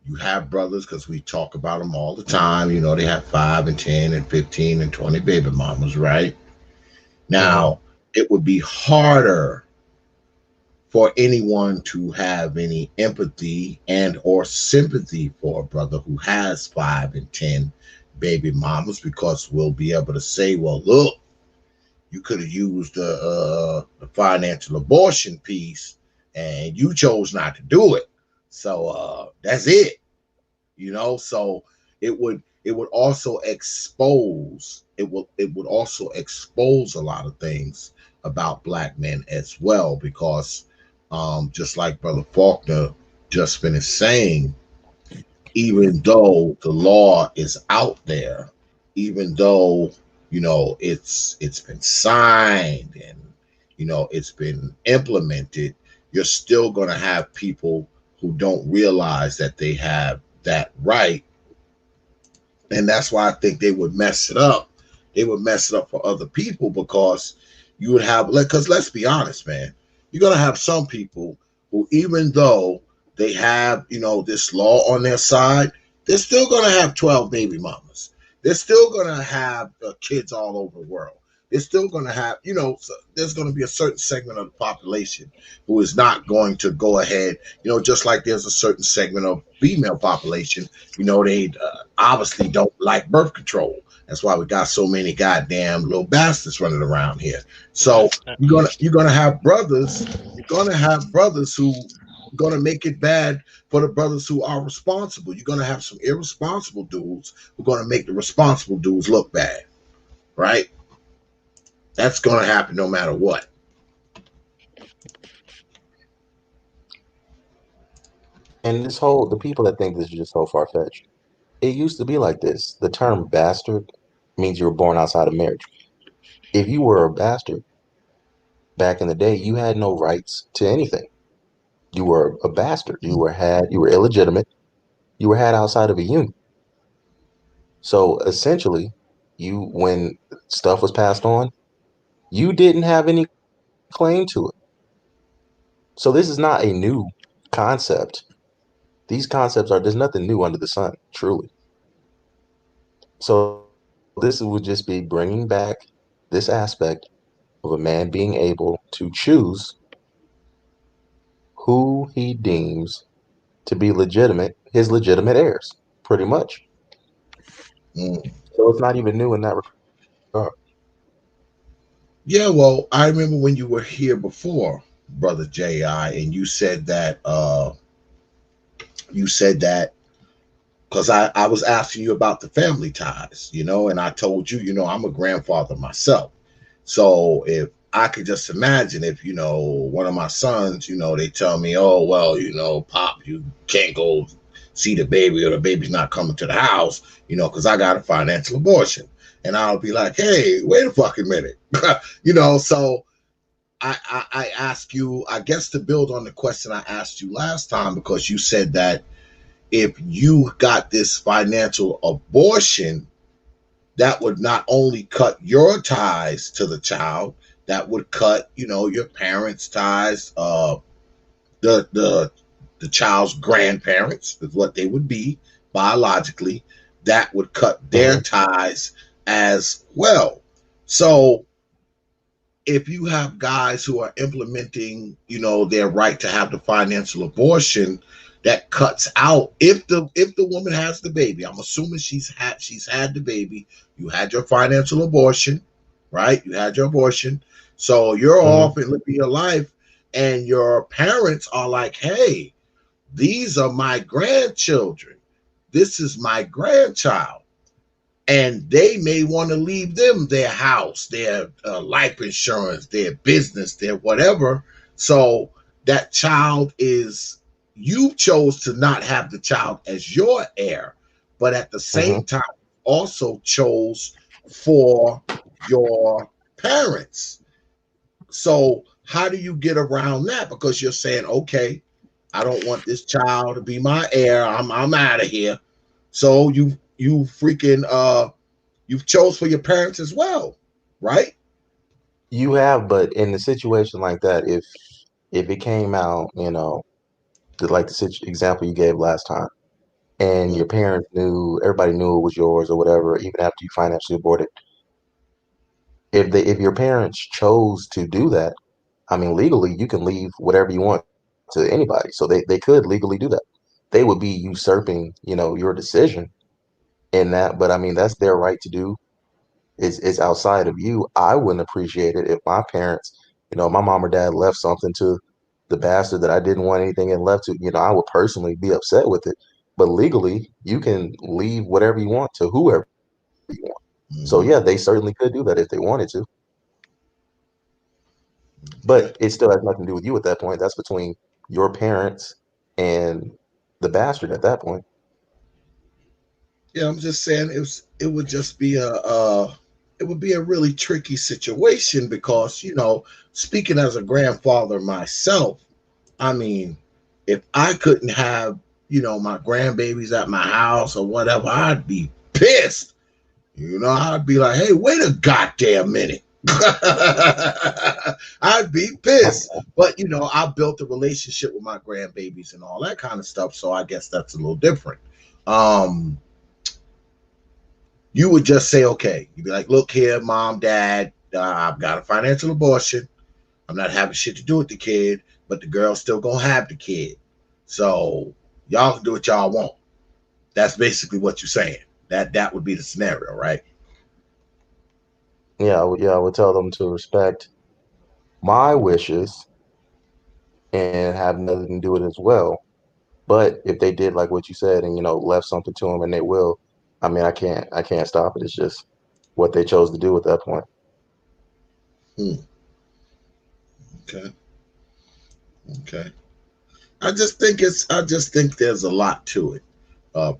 You have brothers because we talk about them all the time. They have 5 and 10 and 15 and 20 baby mamas, right? Hmm. Now it would be harder for anyone to have any empathy and or sympathy for a brother who has 5 and 10 baby mamas, because we'll be able to say, well, look, you could have used the financial abortion piece and you chose not to do it. So that's it. So it would also expose a lot of things about black men as well, because just like Brother Faulkner just finished saying, even though the law is out there, even though it's been signed and it's been implemented, you're still going to have people who don't realize that they have that right. And that's why I think they would mess it up. They would mess it up for other people, because you would have, because let's be honest, man, you're gonna have some people who, even though they have, this law on their side, they're still gonna have 12 baby mamas. They're still gonna have kids all over the world. They're still gonna have, so there's gonna be a certain segment of the population who is not going to go ahead, just like there's a certain segment of female population, they obviously don't like birth control. That's why we got so many goddamn little bastards running around here. So you're gonna have brothers. You're gonna have brothers who are gonna make it bad for the brothers who are responsible. You're gonna have some irresponsible dudes who are gonna make the responsible dudes look bad, right? That's gonna happen no matter what. And the people that think this is just so far-fetched, it used to be like this. The term bastard means you were born outside of marriage. If you were a bastard back in the day, you had no rights to anything. You were a bastard. You were illegitimate. You were had outside of a union. So essentially, when stuff was passed on, you didn't have any claim to it. So this is not a new concept. These concepts there's nothing new under the sun, truly. So this would just be bringing back this aspect of a man being able to choose who he deems to be his legitimate heirs, pretty much. Mm. So it's not even new in that regard. Yeah, well, I remember when you were here before, Brother J.I, and you said that because I was asking you about the family ties, and I told you, I'm a grandfather myself. So if I could just imagine if, one of my sons, they tell me, oh, well, Pop, you can't go see the baby, or the baby's not coming to the house, because I got a financial abortion. And I'll be like, hey, wait a fucking minute. So I ask you, I guess, to build on the question I asked you last time, because you said that if you got this financial abortion, that would not only cut your ties to the child, that would cut, your parents' ties, the the the child's grandparents is what they would be biologically. That would cut their Mhm. ties as well. So if you have guys who are implementing, their right to have the financial abortion, that cuts out if the woman has the baby. I'm assuming she's had the baby. You had your financial abortion, right? You had your abortion, so you're Mhm. off and living your life, and your parents are like, "Hey, these are my grandchildren. This is my grandchild." And they may want to leave them their house, their life insurance, their business, their whatever. So that child is, you chose to not have the child as your heir, but at the same Mhm. time also chose for your parents. So how do you get around that? Because you're saying, okay, I don't want this child to be my heir. I'm out of here. So you freaking you've chose for your parents as well, right? You have, but in a situation like that, if it came out, like the example you gave last time, and Mm, your parents knew, everybody knew it was yours or whatever, even after you financially aborted, if your parents chose to do that, I mean, legally, you can leave whatever you want to anybody. So they could legally do that. They would be usurping, your decision in that. But I mean, that's their right to do. It's outside of you. I wouldn't appreciate it if my parents, my mom or dad left something to the bastard that I didn't want anything and left to, I would personally be upset with it. But legally, you can leave whatever you want to whoever you want. So mm-hmm. yeah, they certainly could do that if they wanted to. Okay. But it still has nothing to do with you at that point. That's between your parents and the bastard at that point. Yeah, I'm just saying it would just be it would be a really tricky situation because, speaking as a grandfather myself, I mean, if I couldn't have, my grandbabies at my house or whatever, I'd be pissed. I'd be like, hey, wait a goddamn minute. I'd be pissed. But, I built a relationship with my grandbabies and all that kind of stuff. So I guess that's a little different. Um, you would just say, okay, you'd be like, look here, mom, dad, I've got a financial abortion. I'm not having shit to do with the kid, but the girl's still going to have the kid. So y'all can do what y'all want. That's basically what you're saying. That would be the scenario, right? Yeah, I would tell them to respect my wishes and have nothing to do with it as well. But if they did like what you said and left something to them and they will, I mean, I can't stop it. It's just what they chose to do at that point. Hmm. Okay. Okay. I just think there's a lot to it,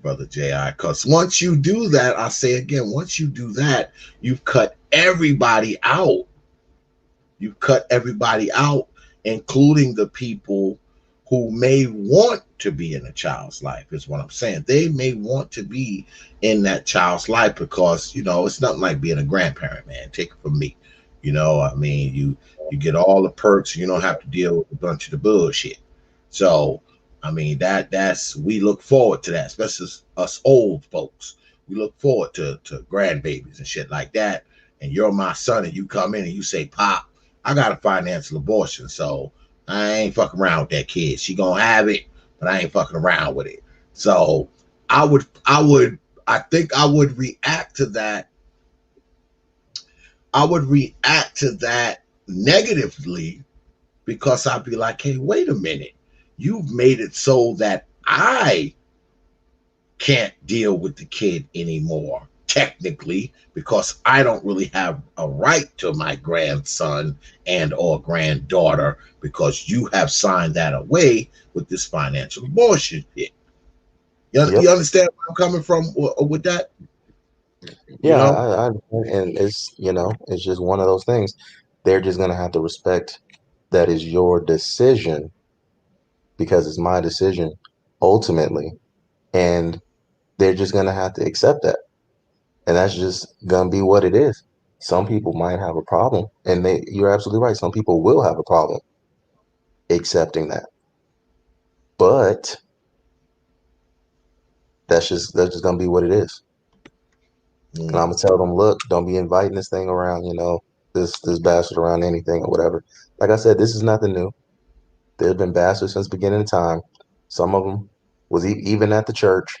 brother J.I. Because once you do that, I say again, once you do that, you've cut everybody out. You cut everybody out, including the people who may want to be in a child's life, is what I'm saying. They may want to be in that child's life because, it's nothing like being a grandparent, man. Take it from me. I mean, you get all the perks, you don't have to deal with a bunch of the bullshit. So, I mean, that's we look forward to that, especially us old folks. We look forward to grandbabies and shit like that. And you're my son, and you come in and you say, Pop, I got a financial abortion, so I ain't fucking around with that kid. She gonna have it, but I ain't fucking around with it. So I think I would react to that. I would react to that negatively because I'd be like, hey, wait a minute. You've made it so that I can't deal with the kid anymore, technically, because I don't really have a right to my grandson and or granddaughter because you have signed that away with this financial abortion shit. You Yep. understand where I'm coming from with that? You Yeah, know? I understand. And it's just one of those things. They're just gonna have to respect that is your decision because it's my decision ultimately. And they're just gonna have to accept that. And that's just gonna be what it is. Some people might have a problem, and you're absolutely right. Some people will have a problem accepting that. But that's just gonna be what it is. And I'm gonna tell them, look, don't be inviting this thing around, this bastard around anything or whatever. Like I said, this is nothing new. There's been bastards since the beginning of time. Some of them was even at the church.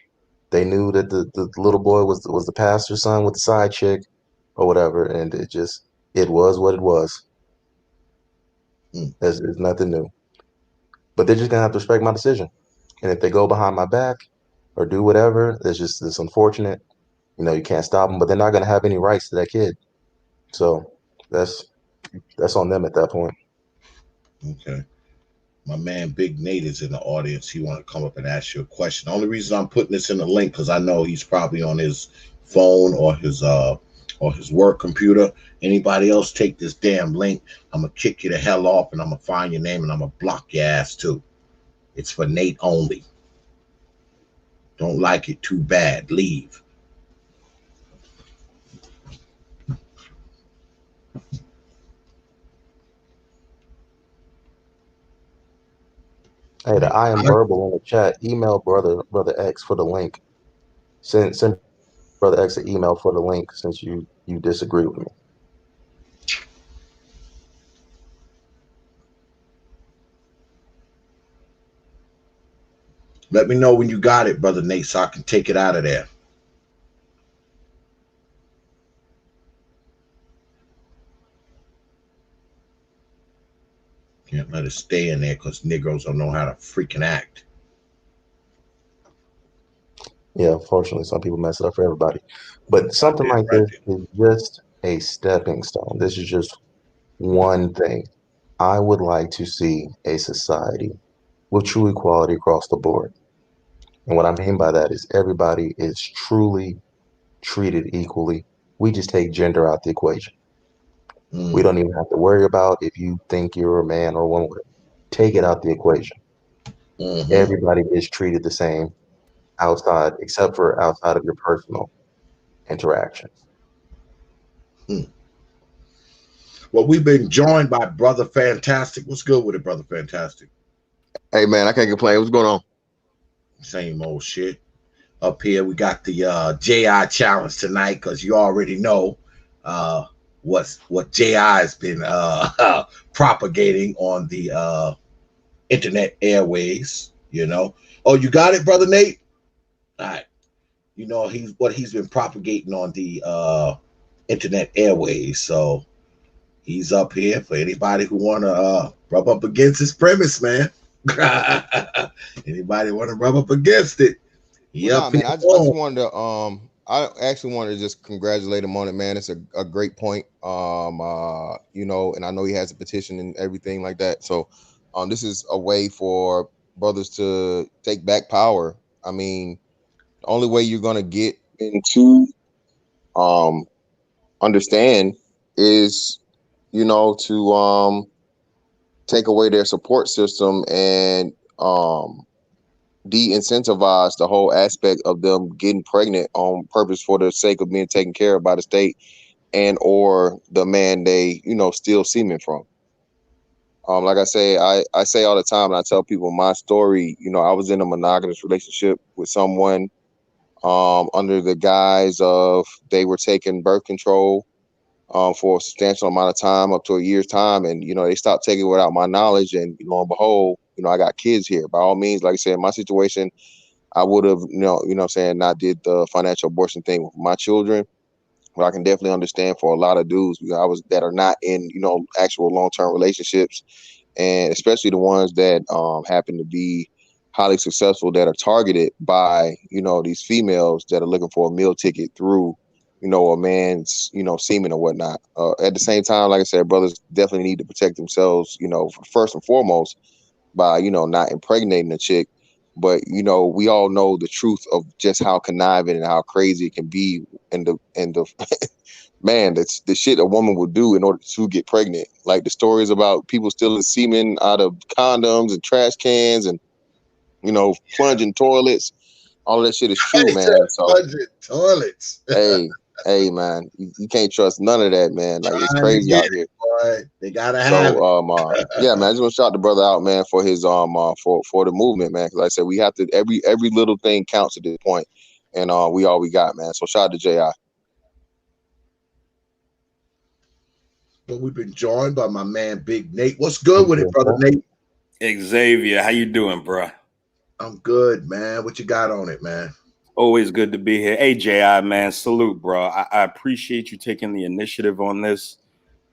They knew that the little boy was the pastor's son with the side chick or whatever, and it was what it was. It's nothing new. But they're just gonna have to respect my decision. And if they go behind my back or do whatever, it's unfortunate. You can't stop them, but they're not gonna have any rights to that kid. So that's on them at that point. Okay. My man Big Nate is in the audience. He want to come up and ask you a question. The only reason I'm putting this in the link because I know he's probably on his phone or his work computer. Anybody else take this damn link, I'm gonna kick you the hell off and I'm gonna find your name and I'm gonna block your ass too. It's for Nate only. Don't like it, too bad. Leave. Hey, the I am verbal in the chat. Email brother X for the link. Send brother X an email for the link since you disagree with me. Let me know when you got it, Brother Nate, so I can take it out of there. Can't let it stay in there because Negroes don't know how to freaking act. Yeah, unfortunately, some people mess it up for everybody. But something like this is just a stepping stone. This is just one thing. I would like to see a society with true equality across the board. And what I mean by that is everybody is truly treated equally. We just take gender out the equation. We don't even have to worry about if you think you're a man or a woman. Take it out the equation. Everybody is treated the same except for outside of your personal interactions. Well, we've been joined by Brother Fantastic. What's good with it, Brother Fantastic? Hey, man, I can't complain. What's going on? Same old shit. Up here, we got the J.I. challenge tonight because you already know what J.I. has been propagating on the internet airways. Oh, you got it, Brother Nate? All right. He's been propagating on the internet airways. So he's up here for anybody who want to rub up against his premise, man. Anybody want to rub up against it? Well, man, I just wanted to I actually wanted to just congratulate him on it, man. It's a great point. And I know he has a petition and everything like that. So this is a way for brothers to take back power. I mean, the only way you're gonna get into understand is, to take away their support system and de-incentivize the whole aspect of them getting pregnant on purpose for the sake of being taken care of by the state and or the man they steal semen from. Like I say all the time, and I tell people my story. I was in a monogamous relationship with someone under the guise of they were taking birth control for a substantial amount of time, up to a year's time, and they stopped taking it without my knowledge, and lo and behold, I got kids here. By all means, like I said, in my situation, I would have, not did the financial abortion thing with my children. But I can definitely understand for a lot of dudes that are not in, actual long-term relationships, and especially the ones that happen to be highly successful that are targeted by, these females that are looking for a meal ticket through, a man's, semen or whatnot. At the same time, like I said, brothers definitely need to protect themselves, first and foremost by, not impregnating a chick. But, we all know the truth of just how conniving and how crazy it can be and the man, that's the shit a woman will do in order to get pregnant. Like the stories about people stealing semen out of condoms and trash cans and, plunging toilets. All of that shit is true, man. So plunging toilets. hey, Hey man, you can't trust none of that, man. Like it's Trying to crazy get out it, here. boy. They gotta have So yeah, man, I just want to shout the brother out, man, for his for the movement, man. Because like I said, we have to every little thing counts at this point, and we all we got, man. So shout out to J.I. But we've been joined by my man Big Nate. What's good with it, brother Nate? Xavier, how you doing, bro? I'm good, man. What you got on it, man? Always good to be here. Hey, J.I, man, salute, bro. I appreciate you taking the initiative on this.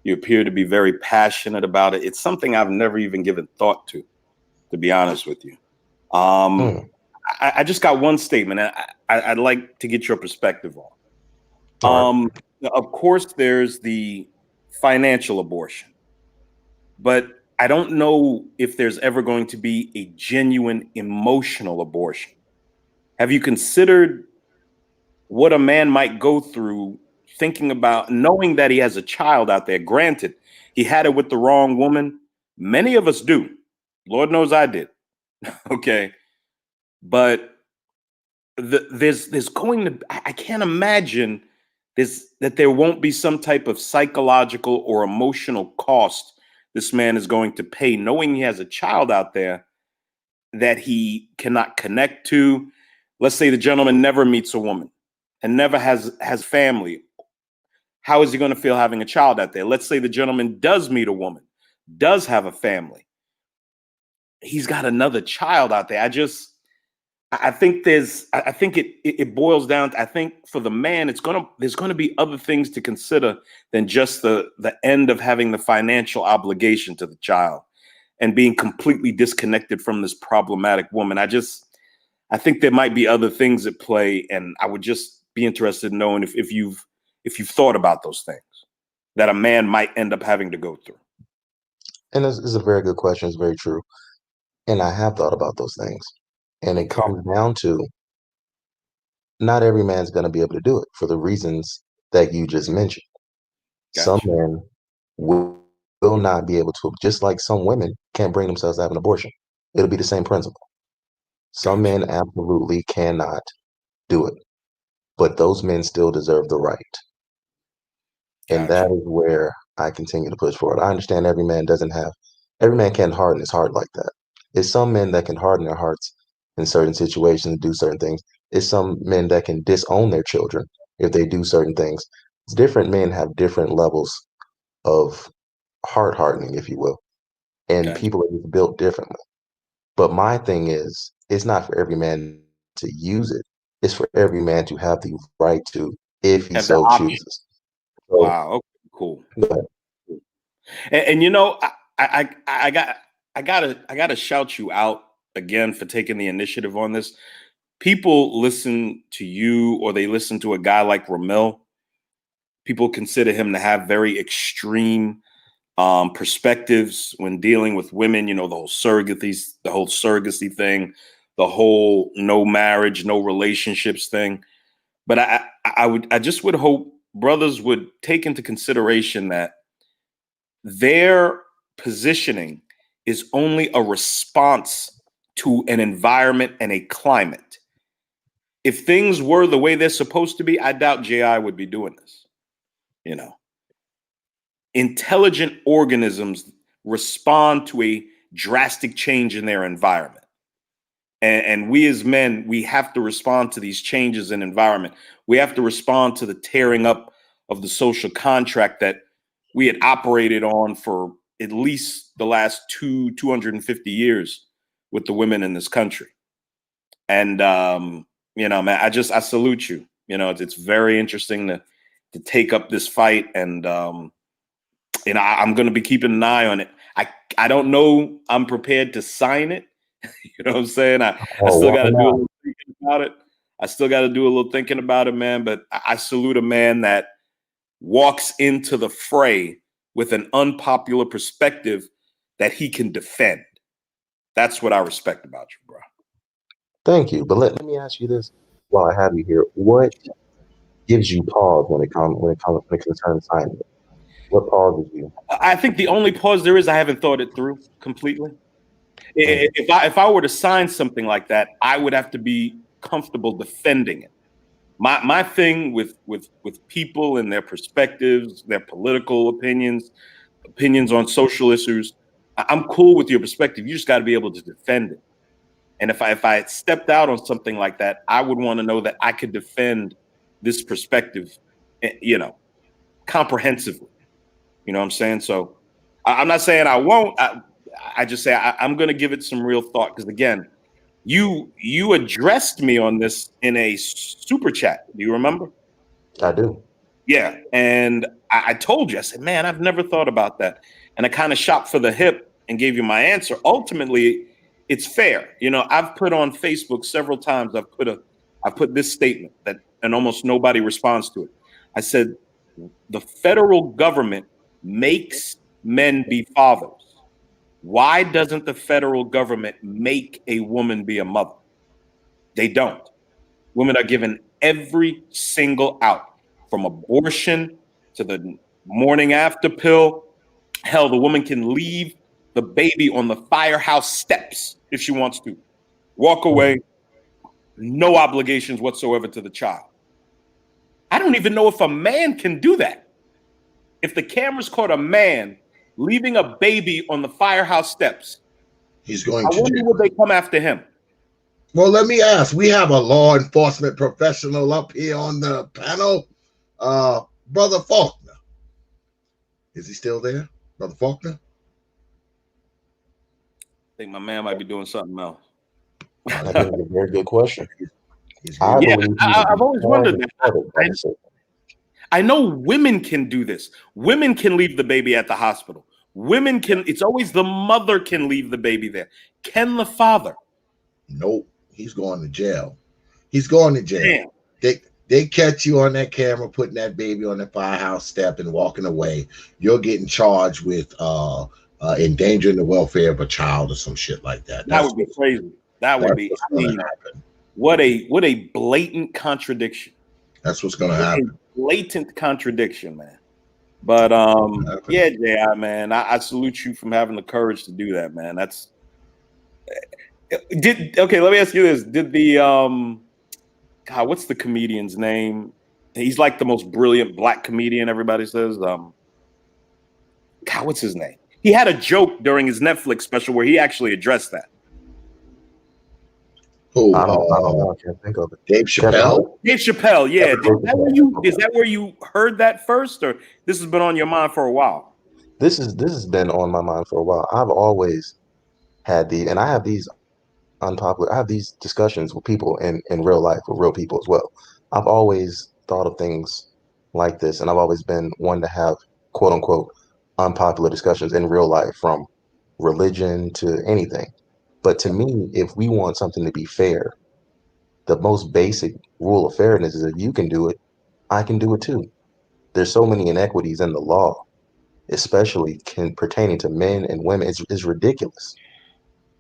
You appear to be very passionate about it. It's something I've never even given thought to be honest with you. I just got one statement. I'd like to get your perspective on. Of course, there's the financial abortion, but I don't know if there's ever going to be a genuine emotional abortion. Have you considered what a man might go through thinking about knowing that he has a child out there? Granted, he had it with the wrong woman. Many of us do. Lord knows I did. Okay. But there's going to, I can't imagine that there won't be some type of psychological or emotional cost this man is going to pay, knowing he has a child out there that he cannot connect to. Let's say the gentleman never meets a woman and never has family. How is he going to feel having a child out there? Let's say the gentleman does meet a woman, does have a family. He's got another child out there. I think it boils down to, I think for the man, there's gonna be other things to consider than just the end of having the financial obligation to the child and being completely disconnected from this problematic woman. I think there might be other things at play, and I would just be interested in knowing if you've thought about those things that a man might end up having to go through. And this is a very good question. It's very true. And I have thought about those things. And it comes down to not every man's going to be able to do it for the reasons that you just mentioned. Some men will not be able to, just like some women can't bring themselves to have an abortion. It'll be the same principle. Some men absolutely cannot do it, but those men still deserve the right. And that is where I continue to push forward. I understand every man can't harden his heart like that. It's some men that can harden their hearts in certain situations and do certain things. It's some men that can disown their children if they do certain things. Different men have different levels of heart hardening, if you will. And people are just built differently. But my thing is, it's not for every man to use it. It's for every man to have the right to, if he so chooses. So, wow. Okay, cool. And you know, I gotta shout you out again for taking the initiative on this. People listen to you, or they listen to a guy like Ramil. People consider him to have very extreme perspectives when dealing with women. You know, the whole surrogacy thing, the whole no marriage, no relationships thing. But I just would hope brothers would take into consideration that their positioning is only a response to an environment and a climate. If things were the way they're supposed to be, I doubt J.I would be doing this. You know, intelligent organisms respond to a drastic change in their environment. And we as men, we have to respond to these changes in environment. We have to respond to the tearing up of the social contract that we had operated on for at least the last 250 years with the women in this country. And, you know, man, I salute you. You know, it's very interesting to take up this fight. And, you know, I'm going to be keeping an eye on it. I don't know. I'm prepared to sign it. You know what I'm saying? I still got to do a little thinking about it. I still got to do a little thinking about it, man. But I salute a man that walks into the fray with an unpopular perspective that he can defend. That's what I respect about you, bro. Thank you. But let me ask you this while I have you here. What gives you pause when it concerns signing it? What pauses you? I think the only pause there is, I haven't thought it through completely. If I were to sign something like that, I would have to be comfortable defending it. My thing with people and their perspectives, their political opinions on social issues, I'm cool with your perspective. You just got to be able to defend it. And if I stepped out on something like that, I would want to know that I could defend this perspective, comprehensively. You know what I'm saying? So I'm not saying I won't. I just say I'm going to give it some real thought, because again, you addressed me on this in a super chat. Do you remember? I do. Yeah, and I told you, I said, man, I've never thought about that, and I kind of shot for the hip and gave you my answer. Ultimately, it's fair. I've put on Facebook several times. I've put this statement and almost nobody responds to it. I said, the federal government makes men be fathers. Why doesn't the federal government make a woman be a mother? They don't. Women are given every single out, from abortion to the morning after pill. Hell, the woman can leave the baby on the firehouse steps if she wants to. Walk away, no obligations whatsoever to the child. I don't even know if a man can do that. If the cameras caught a man leaving a baby on the firehouse steps, he's going I to wonder jail. would they come after him? Well, let me ask. We have a law enforcement professional up here on the panel, Brother Faulkner. Is he still there, Brother Faulkner? I think my man might be doing something else. That's a very good question. I've always wondered that. I know women can do this. Women can leave the baby at the hospital. Women can, it's always the mother can leave the baby there. Can the father? Nope. He's going to jail. He's going to jail. Damn. They catch you on that camera putting that baby on the firehouse step and walking away. You're getting charged with endangering the welfare of a child or some shit like that. That would be crazy. That would be, I mean, what a blatant contradiction. That's what's going to happen. Blatant contradiction, man. But yeah, J.I., man, I salute you from having the courage to do that, man. That's okay. Let me ask you this: did the God, what's the comedian's name? He's like the most brilliant black comedian. Everybody says, God, what's his name? He had a joke during his Netflix special where he actually addressed that. Who? I don't know. I can't think of it. Dave Chappelle. Dave Chappelle. Yeah. Is that where you heard that first, or this has been on your mind for a while? This has been on my mind for a while. I've always had and I have these unpopular. I have these discussions with people in real life, with real people as well. I've always thought of things like this, and I've always been one to have quote unquote unpopular discussions in real life, from religion to anything. But to me, if we want something to be fair, the most basic rule of fairness is if you can do it, I can do it too. There's so many inequities in the law, especially pertaining to men and women. It's ridiculous.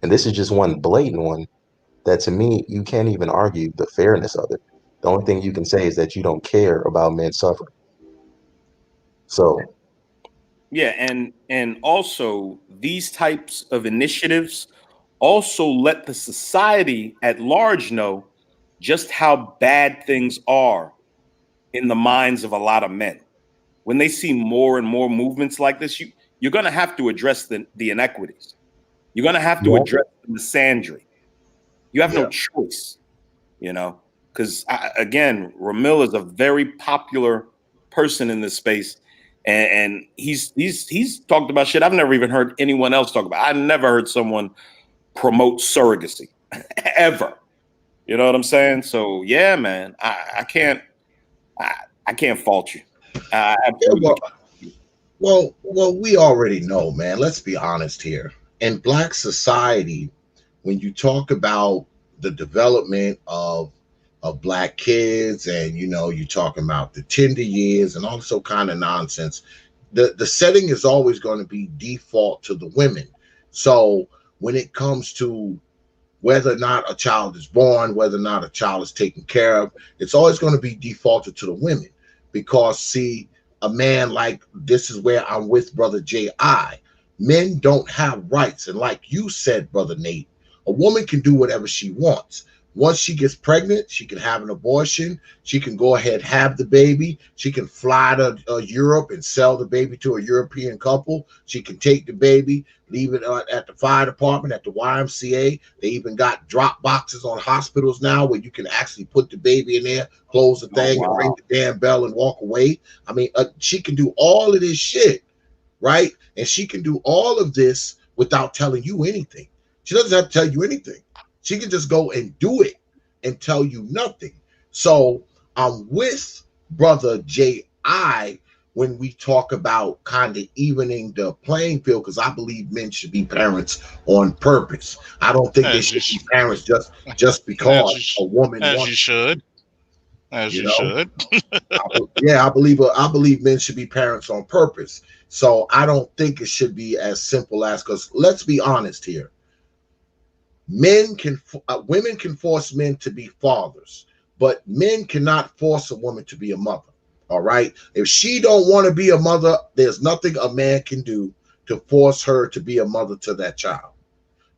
And this is just one blatant one that, to me, you can't even argue the fairness of it. The only thing you can say is that you don't care about men suffering. So yeah, and also these types of initiatives also let the society at large know just how bad things are in the minds of a lot of men. When they see more and more movements like this, you're going to have to address the inequities. You're going to have to address the misandry. You have no choice, because again, Ramil is a very popular person in this space, and he's talked about shit I've never even heard anyone else talk about. I never heard someone promote surrogacy ever. You know what I'm saying? So yeah, man, I can't fault you. Well, we already know, man. Let's be honest here. In Black society, when you talk about the development of Black kids, and you're talking about the tender years and also kind of nonsense, the setting is always going to be default to the women. So when it comes to whether or not a child is born, whether or not a child is taken care of, it's always going to be defaulted to the women. Because, see, a man, like, this is where I'm with Brother J.I. Men don't have rights. And like you said, Brother Nate, a woman can do whatever she wants. Once she gets pregnant, she can have an abortion. She can go ahead, have the baby. She can fly to Europe and sell the baby to a European couple. She can take the baby, leave it at the fire department, at the YMCA. They even got drop boxes on hospitals now where you can actually put the baby in there, close the thing, and ring the damn bell and walk away. I mean, she can do all of this shit, right? And she can do all of this without telling you anything. She doesn't have to tell you anything. She can just go and do it and tell you nothing. So I'm with Brother J.I. when we talk about kind of evening the playing field, because I believe men should be parents on purpose. I don't think they should be parents just because a woman wants. As you should. As you should. I believe men should be parents on purpose. So I don't think it should be as simple as, because let's be honest here. Women can force men to be fathers, but men cannot force a woman to be a mother. All right. If she don't want to be a mother, there's nothing a man can do to force her to be a mother to that child.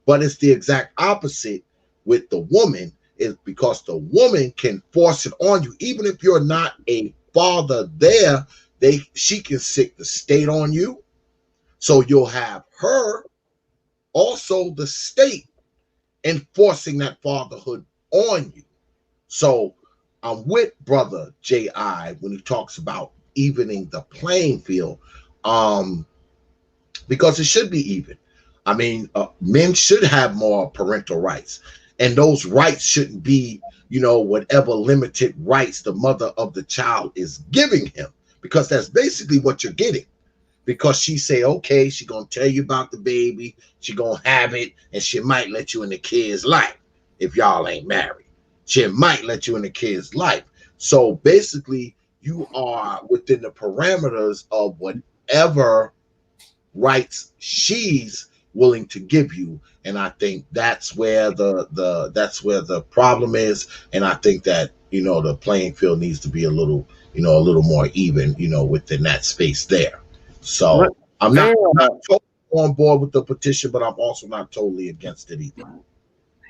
But it's the exact opposite with the woman, is because the woman can force it on you. Even if you're not a father there, she can sick the state on you. So you'll have her, also the state, enforcing that fatherhood on you. So I'm with Brother J.I. when he talks about evening the playing field, because it should be even. I mean, men should have more parental rights, and those rights shouldn't be, whatever limited rights the mother of the child is giving him, because that's basically what you're getting. Because she say, okay, she gonna tell you about the baby, she gonna have it, and she might let you in the kid's life. If y'all ain't married, she might let you in the kid's life. So basically, you are within the parameters of whatever rights she's willing to give you. And I think that's where the problem is. And I think that the playing field needs to be a little more even, within that space there. So I'm not totally on board with the petition, but I'm also not totally against it either.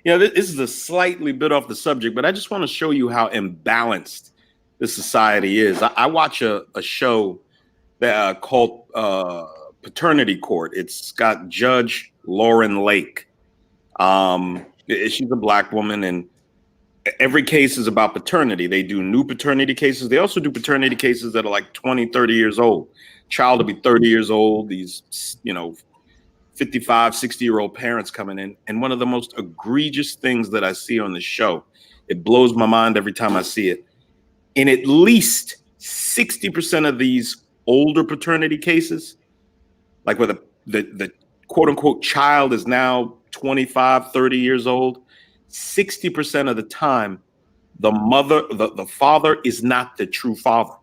Yeah, this is a slightly bit off the subject, but I just want to show you how imbalanced this society is. I watch a show that called Paternity Court. It's got Judge Lauren Lake. She's a Black woman, and every case is about paternity. They do new paternity cases. They also do paternity cases that are like 20, 30 years old. Child will be 30 years old. These, 55, 60-year-old parents coming in. And one of the most egregious things that I see on the show, it blows my mind every time I see it. In at least 60% of these older paternity cases, like where the quote unquote child is now 25, 30 years old, 60% of the time, the father is not the true father.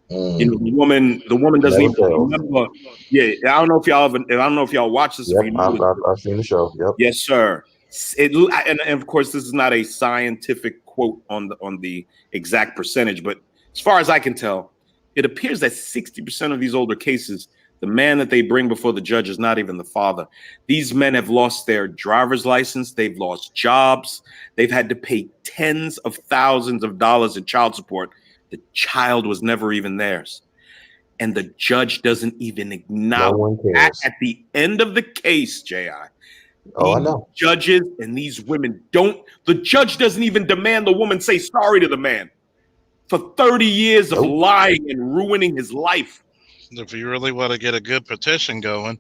The woman doesn't even remember. Yeah, I don't know if y'all watch this. Yep, I've seen the show. Yep. Yes, sir. And of course, this is not a scientific quote on the exact percentage, but as far as I can tell, it appears that 60% of these older cases, the man that they bring before the judge is not even the father. These men have lost their driver's license. They've lost jobs. They've had to pay tens of thousands of dollars in child support. The child was never even theirs. And the judge doesn't even acknowledge that at the end of the case, J.I. Oh, I know. Judges and these women the judge doesn't even demand the woman say sorry to the man for 30 years of lying and ruining his life. If you really want to get a good petition going,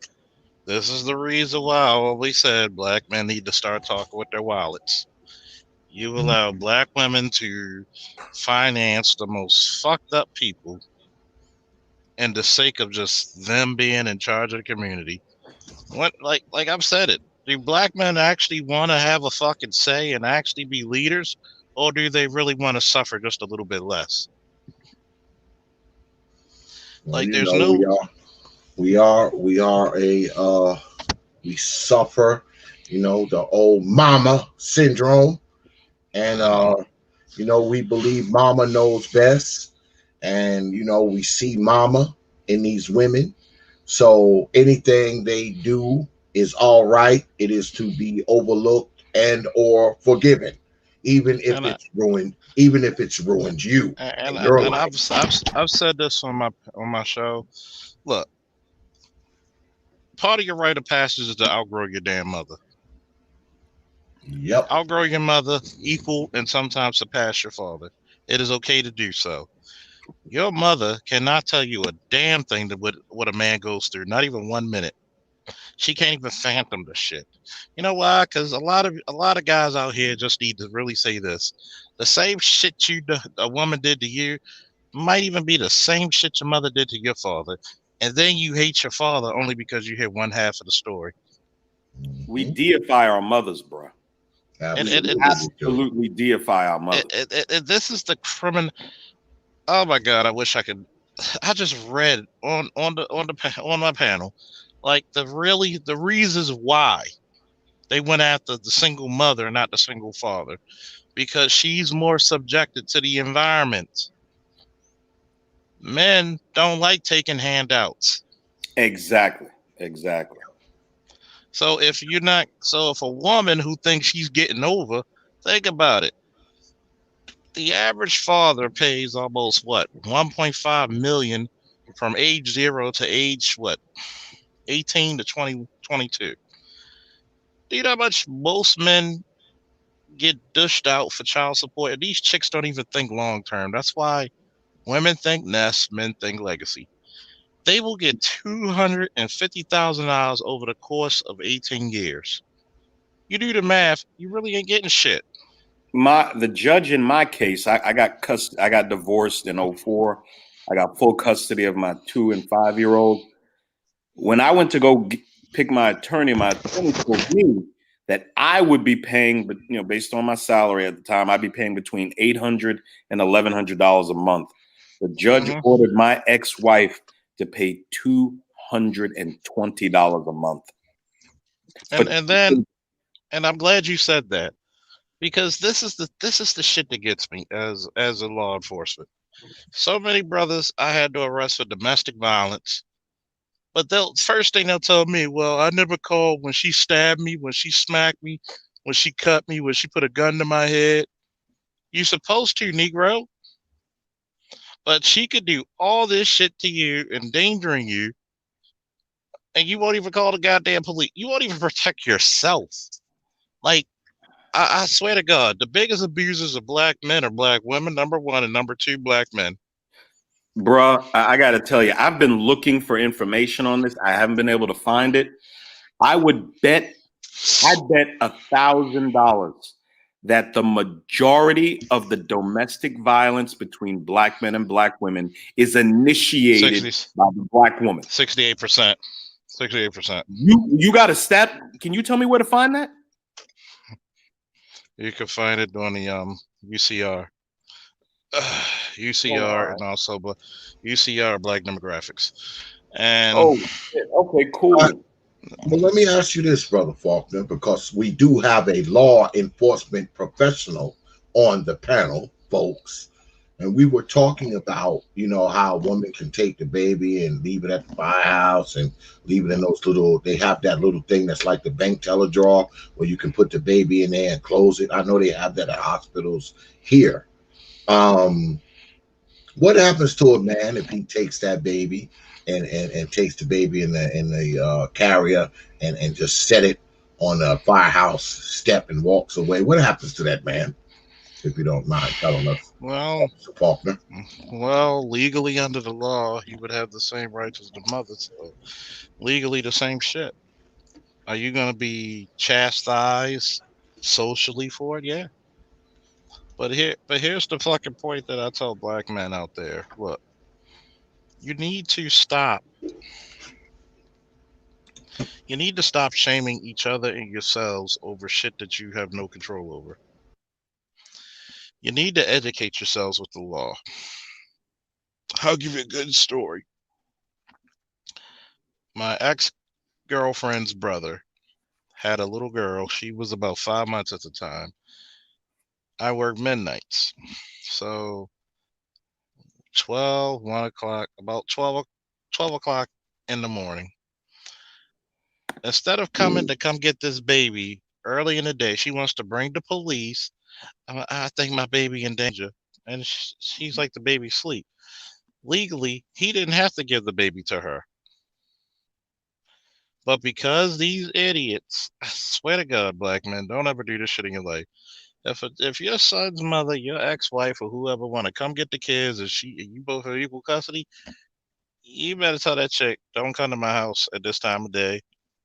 this is the reason why I always said Black men need to start talking with their wallets. You allow Black women to finance the most fucked up people in the sake of just them being in charge of the community. What, like I've said it, do Black men actually want to have a fucking say and actually be leaders, or do they really want to suffer just a little bit less? Well, there's no. We suffer, the old mama syndrome. And, we believe mama knows best. And, we see mama in these women. So anything they do is all right. It is to be overlooked and or forgiven. even if And I, it's ruined you and and your and life. I've said this on my show. Look, part of your rite of passage is to outgrow your damn mother. Yep. Outgrow your mother, equal and sometimes surpass your father. It is okay to do so. Your mother cannot tell you a damn thing that what a man goes through, not even 1 minute. She can't even phantom the shit. You know why? Because a lot of guys out here just need to really say this: the same shit a woman did to you might even be the same shit your mother did to your father, and then you hate your father only because you hear one half of the story. We Mhm. deify our mothers, bro. We And Absolutely, this we do. absolutely deify our mothers. this is the criminal. Oh my god! I wish I could. I just read on my panel, like the reasons why they went after the single mother, not the single father, because she's more subjected to the environment. Men don't like taking handouts. Exactly. Exactly. So if a woman who thinks she's getting over, think about it. The average father pays almost what 1.5 million from age 0 to age what 18 to 22. Do you know how much most men get dished out for child support? And these chicks don't even think long term. That's why women think nest, men think legacy. They will get $250,000 over the course of 18 years. You do the math, you really ain't getting shit. The judge in my case, I got divorced in '04. I got full custody of my 2 and 5 year old. When I went to go pick my attorney told me that I would be paying, but based on my salary at the time, I'd be paying between $800 and $1,100 a month. The judge hmm ordered my ex-wife to pay $220 a month. For And then and I'm glad you said that because this is the shit that gets me as a law enforcement. So many brothers I had to arrest for domestic violence, but they'll first thing they'll tell me, well, I never called when she stabbed me, when she smacked me, when she cut me, when she put a gun to my head. You supposed to, Negro, but she could do all this shit to you, endangering you, and you won't even call the goddamn police. You won't even protect yourself. Like, I swear to God, the biggest abusers of black men are black women, number one, and number two, black men. Bruh, I got to tell you, I've been looking for information on this. I haven't been able to find it. I would bet, I bet $1,000 that the majority of the domestic violence between black men and black women is initiated 60, by the black woman. 68%. 68%. You got a stat? Can you tell me where to find that? You can find it on the UCR. Oh, all UCR right. and also UCR Black Demographics. And Oh, shit. Okay, Uh, cool. but let me ask you this, Brother Faulkner, because we do have a law enforcement professional on the panel, folks. And we were talking about, how a woman can take the baby and leave it at the firehouse and leave it in those they have that little thing that's like the bank teller drawer where you can put the baby in there and close it. I know they have that at hospitals here. Um, what happens to a man if he takes that baby and takes the baby in the carrier and just set it on a firehouse step and walks away? What happens to that man? If you don't mind telling us, well, Officer Faulkner. legally under the law, he would have the same rights as the mother. So legally, the same shit. Are you gonna be chastised socially for it? Yeah. But here's the fucking point that I tell black men out there. Look, you need to stop. You need to stop shaming each other and yourselves over shit that you have no control over. You need to educate yourselves with the law. I'll give you a good story. My ex girlfriend's brother had a little girl. She was about 5 months at the time. I worked midnights. So 12, 1 o'clock, about 12 o'clock in the morning. Instead of coming to come get this baby early in the day, she wants to bring the police I think my baby in danger. And she's like, the baby sleep. Legally, he didn't have to give the baby to her. But because these idiots, I swear to God, black men, don't ever do this shit in your life. If your son's mother, your ex-wife, or whoever want to come get the kids, and you both have equal custody, you better tell that chick, don't come to my house at this time of day.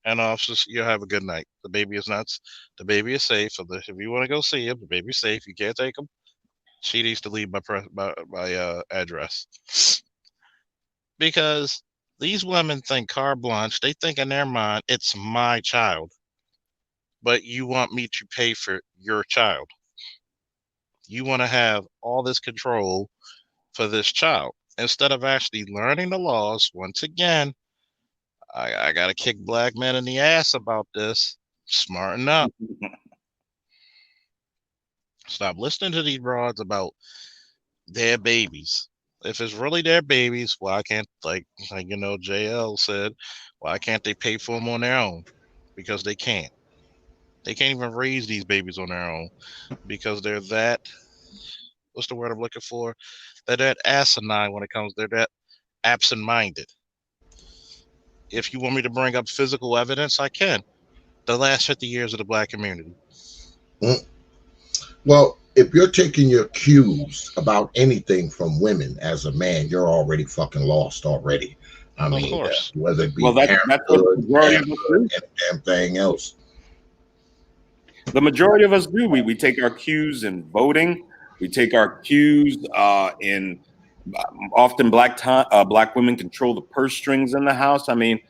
And officers, you'll have a good night. The baby is nuts. The baby is safe. So if you want to go see him, the baby's safe. You can't take him. She needs to leave my address. Because these women think carte blanche. They think in their mind, it's my child. But you want me to pay for your child. You want to have all this control for this child. Instead of actually learning the laws, once again, I got to kick black men in the ass about this. Smarten up. Stop listening to these broads about their babies. If it's really their babies, why can't, like JL said, why can't they pay for them on their own? Because they can't. They can't even raise these babies on their own because they're that, what's the word I'm looking for? They're that asinine when it comes, they're that absent-minded. If you want me to bring up physical evidence, I can. The last 50 years of the black community. Well, if you're taking your cues about anything from women as a man, you're already fucking lost already. I mean, whether it be that's what the majority of us do. And damn thing else. The majority of us do. We take our cues in voting. We take our cues in often black women control the purse strings in the house. I mean,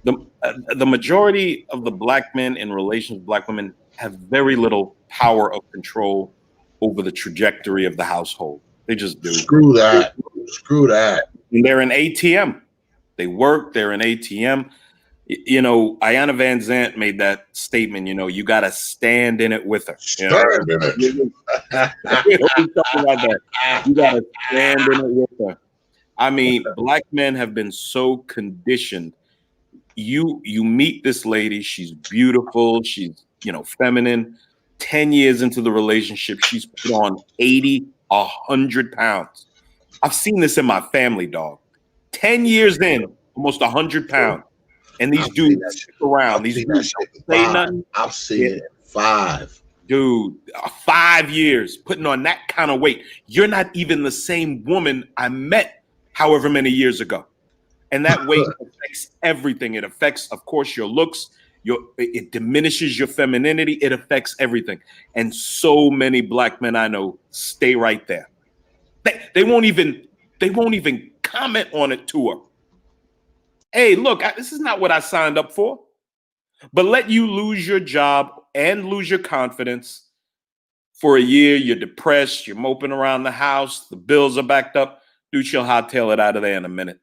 the majority of the black men in relations with black women have very little power of control over the trajectory of the household. They just do. Screw that. Screw that. And they're an ATM. They work. They're an ATM. Ayanna Van Zant made that statement, you got to stand in it with her. Stand in it. You got to stand in it with her. I mean, black men have been so conditioned. You meet this lady, she's beautiful, she's, feminine. 10 years into the relationship, she's put on 80, 100 pounds. I've seen this in my family, dog. 10 years in, almost 100 pounds. And these dudes stick around. These dudes don't say nothing. I've seen it 5. Dude, 5 years putting on that kind of weight. You're not even the same woman I met however many years ago. And that weight affects everything. It affects, of course, your looks. It diminishes your femininity. It affects everything. And so many black men I know stay right there. They won't even comment on it to her. Hey, look, this is not what I signed up for. But let you lose your job and lose your confidence for a year. You're depressed. You're moping around the house. The bills are backed up. Dude, she'll hightail it out of there in a minute.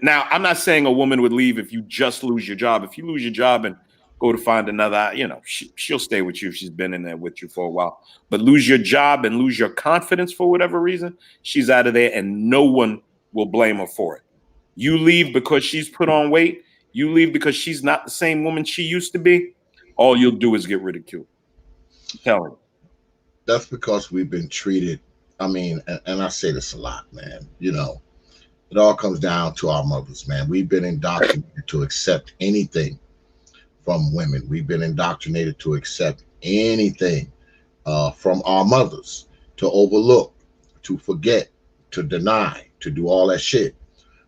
Now, I'm not saying a woman would leave if you just lose your job. If you lose your job and go to find another, she'll stay with you if she's been in there with you for a while. But lose your job and lose your confidence for whatever reason, she's out of there and no one will blame her for it. You leave because she's put on weight. You leave because she's not the same woman she used to be. All you'll do is get ridiculed. I'm telling you. That's because we've been treated. I mean, and I say this a lot, man. It all comes down to our mothers, man. We've been indoctrinated to accept anything from women. We've been indoctrinated to accept anything from our mothers, to overlook, to forget, to deny, to do all that shit.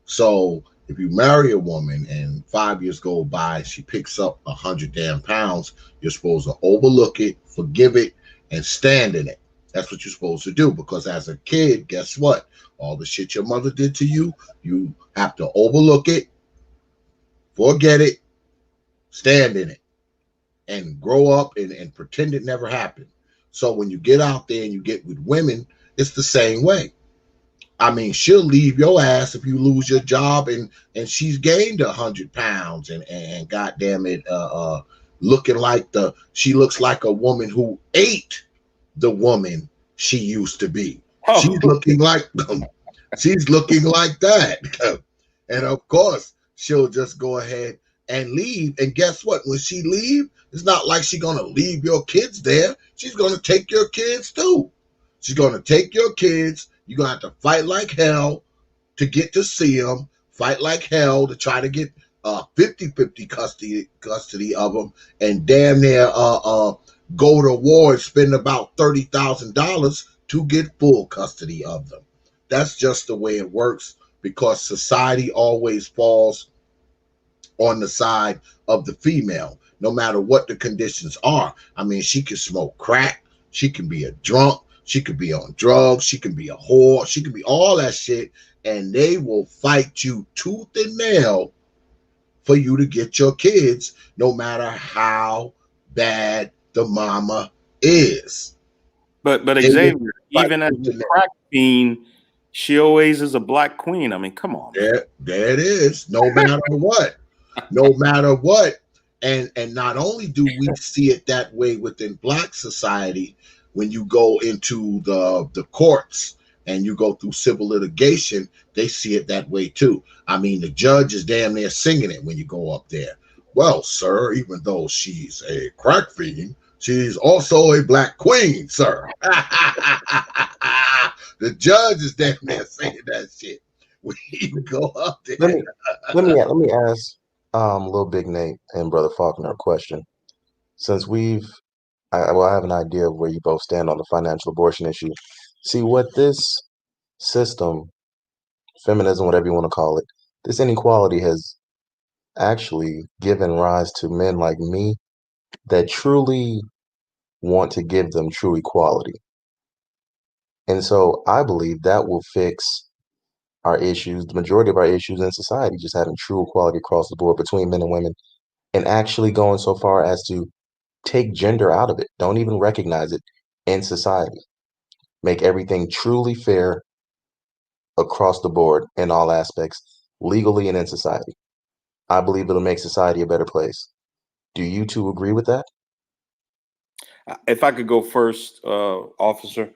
So if you marry a woman and 5 years go by, she picks up 100 damn pounds, you're supposed to overlook it, forgive it, and stand in it. That's what you're supposed to do, because as a kid, guess what? All the shit your mother did to you, you have to overlook it, forget it, stand in it, and grow up and pretend it never happened. So when you get out there and you get with women, it's the same way. I mean, she'll leave your ass if you lose your job and she's gained 100 pounds and goddamn it, looking like she looks like a woman who ate the woman she used to be. Oh. She's looking like that. And of course, she'll just go ahead and leave. And guess what? When she leave, it's not like she's gonna leave your kids there. She's gonna take your kids too. She's gonna take your kids. You're gonna have to fight like hell to get to see them, fight like hell to try to get 50-50 custody of them, and damn near go to war and spend about $30,000 to get full custody of them. That's just the way it works, because society always falls on the side of the female, no matter what the conditions are. I mean, she can smoke crack, she can be a drunk, she could be on drugs, she can be a whore, she can be all that shit, and they will fight you tooth and nail for you to get your kids, no matter how bad the mama is. But They will Xavier, fight even as tooth a and nail. crack fiend, she always is a black queen. I mean, come on. There it is. No matter what. No matter what. And not only do we see it that way within black society, when you go into the courts and you go through civil litigation, they see it that way too. I mean, the judge is damn near singing it when you go up there. Well, sir, even though she's a crack fiend, she's also a black queen, sir. The judge is damn near saying that shit when you go up there. Let me ask Lil Big Nate and Brother Faulkner a question. Since I have an idea of where you both stand on the financial abortion issue. See what this system, feminism, whatever you want to call it, this inequality has actually given rise to men like me that truly want to give them true equality. And so I believe that will fix our issues, the majority of our issues in society, just having true equality across the board between men and women, and actually going so far as to take gender out of it. Don't even recognize it in society. Make everything truly fair across the board in all aspects, legally and in society. I believe it'll make society a better place. Do you two agree with that? If I could go first, officer.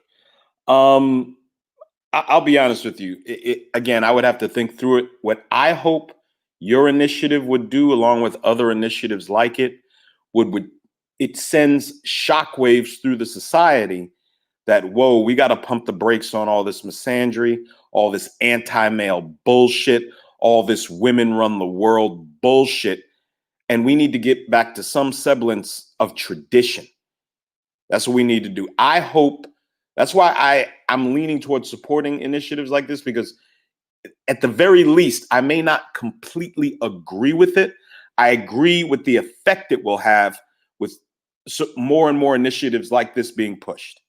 Um, I'll be honest with you. Again, I would have to think through it. What I hope your initiative would do, along with other initiatives like it, would it sends shockwaves through the society that, whoa, we got to pump the brakes on all this misandry, all this anti-male bullshit, all this women run the world bullshit, and we need to get back to some semblance of tradition. That's what we need to do. I hope that's why I'm leaning towards supporting initiatives like this, because at the very least, I may not completely agree with it. I agree with the effect it will have with more and more initiatives like this being pushed.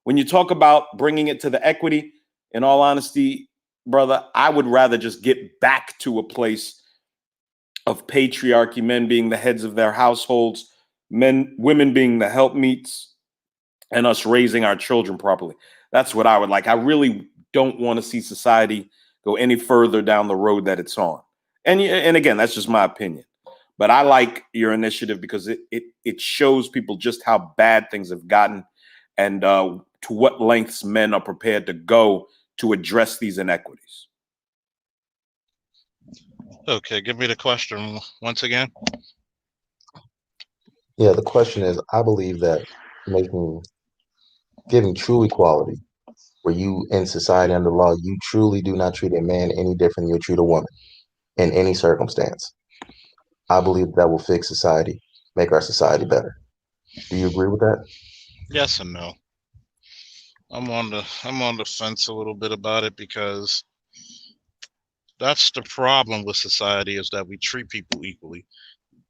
When you talk about bringing it to the equity, in all honesty, brother, I would rather just get back to a place of patriarchy, men being the heads of their households, women being the helpmeets, and us raising our children properly. That's what I would like. I really don't want to see society go any further down the road that it's on. And again, that's just my opinion. But I like your initiative because it shows people just how bad things have gotten, and to what lengths men are prepared to go to address these inequities. Okay, give me the question once again. Yeah, the question is, I believe that giving true equality, where you in society under law, you truly do not treat a man any different than you treat a woman in any circumstance. I believe that will fix society, make our society better. Do you agree with that? Yes and no. I'm on the fence a little bit about it, because that's the problem with society, is that we treat people equally.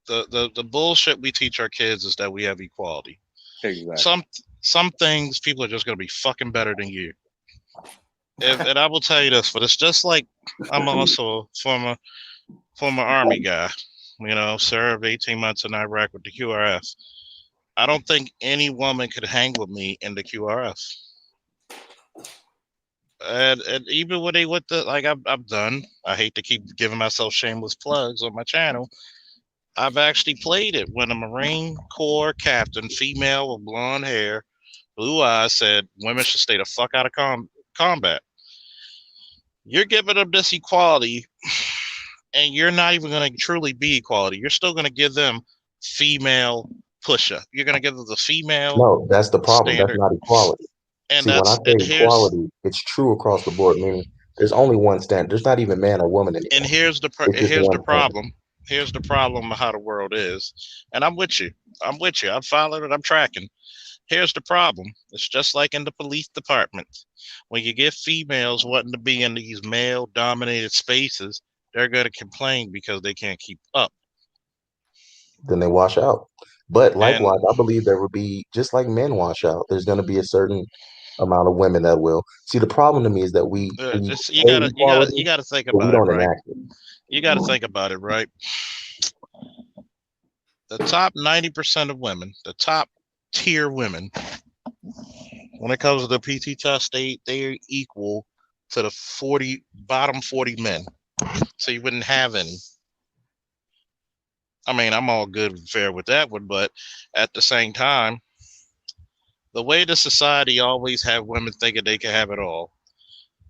The bullshit we teach our kids is that we have equality. Exactly. Some things people are just gonna be fucking better than you. And I will tell you this, but it's just like, I'm also a former Army guy. Served 18 months in Iraq with the QRF. I don't think any woman could hang with me in the QRF. And even when they went to, like, I've done, I hate to keep giving myself shameless plugs on my channel, I've actually played it when a Marine Corps captain, female with blonde hair, blue eyes, said women should stay the fuck out of combat. You're giving them this equality, and you're not even going to truly be equality. You're still going to give them female push-up. You're going to give them the female No, that's the problem. That's standard, not equality. and See, when I that's say and here's equality, it's true across the board, meaning there's only one standard. There's not even man or woman and anymore. here's the It's just here's the one standard. problem. Here's the problem of how the world is, and I'm with you. I'm with you. I'm following it. I'm tracking. Here's the problem. It's just like in the police department. When you get females wanting to be in these male dominated spaces, they're going to complain because they can't keep up. Then they wash out. But And likewise, I believe there will be, just like men wash out, there's going to be a certain amount of women that will. See, the problem to me is that we it's, say you equality, gotta think but we about it, don't right? enact it. You gotta think about it, right? The top 90% of women, the top tier women, when it comes to the PT test, they're equal to the bottom 40 men. So you wouldn't have any. I mean, I'm all good and fair with that one, but at the same time, the way the society always have women thinking they can have it all,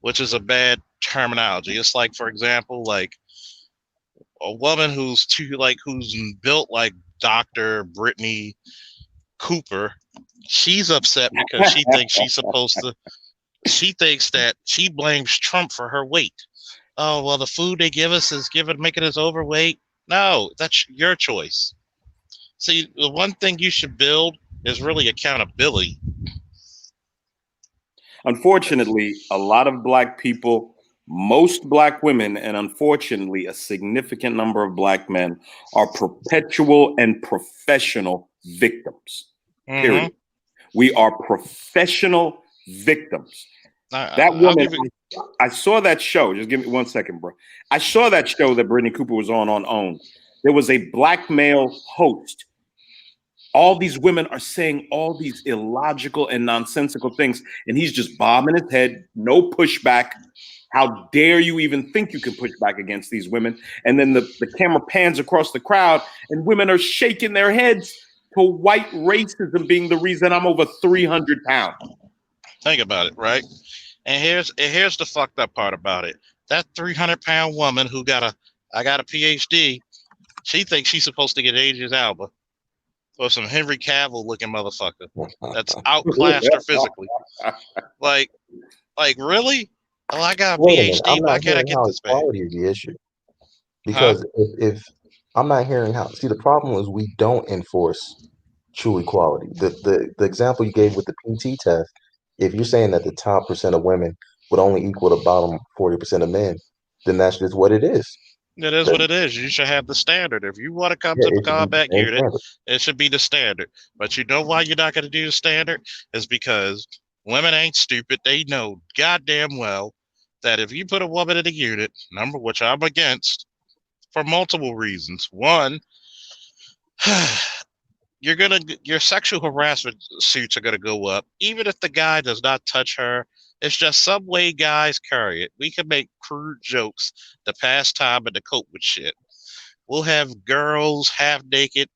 which is a bad terminology. It's like, for example, like a woman who's built like Dr. Brittany Cooper. She's upset because she thinks she's supposed to. She thinks that she blames Trump for her weight. Oh well, the food they give us is making us overweight. No, that's your choice. See, the one thing you should build is really accountability. Unfortunately, a lot of black people, most black women, and unfortunately, a significant number of black men are perpetual and professional victims. Period. We are professional victims. That woman, I saw that show. Just give me 1 second, bro. I saw that show that Brittany Cooper was on OWN. There was a black male host. All these women are saying all these illogical and nonsensical things, and he's just bobbing his head, no pushback. How dare you even think you can push back against these women? And then the camera pans across the crowd, and women are shaking their heads to white racism being the reason I'm over 300 pounds. Think about it, right? And here's the fucked up part about it. That 300-pound woman who got a PhD, she thinks she's supposed to get Idris Elba or some Henry Cavill looking motherfucker that's outclassed her physically. Like really? Oh, I got a Wait a minute. PhD. I'm Why not can't I hearing get how this man? equality is the issue. Because if I'm not hearing how, see, the problem is we don't enforce true equality. The example you gave with the PT test, if you're saying that the top percent of women would only equal the bottom 40% of men, then that's just what it is. It is what it is. You should have the standard. If you want to come Yeah, to the it should be the combat same unit, standard. it should be the standard. But you know why you're not going to do the standard? Is because women ain't stupid. They know goddamn well that if you put a woman in a unit, which I'm against for multiple reasons. One, your sexual harassment suits are gonna go up, even if the guy does not touch her. It's just some way guys carry it. We can make crude jokes to pass time and to cope with shit. We'll have girls half naked,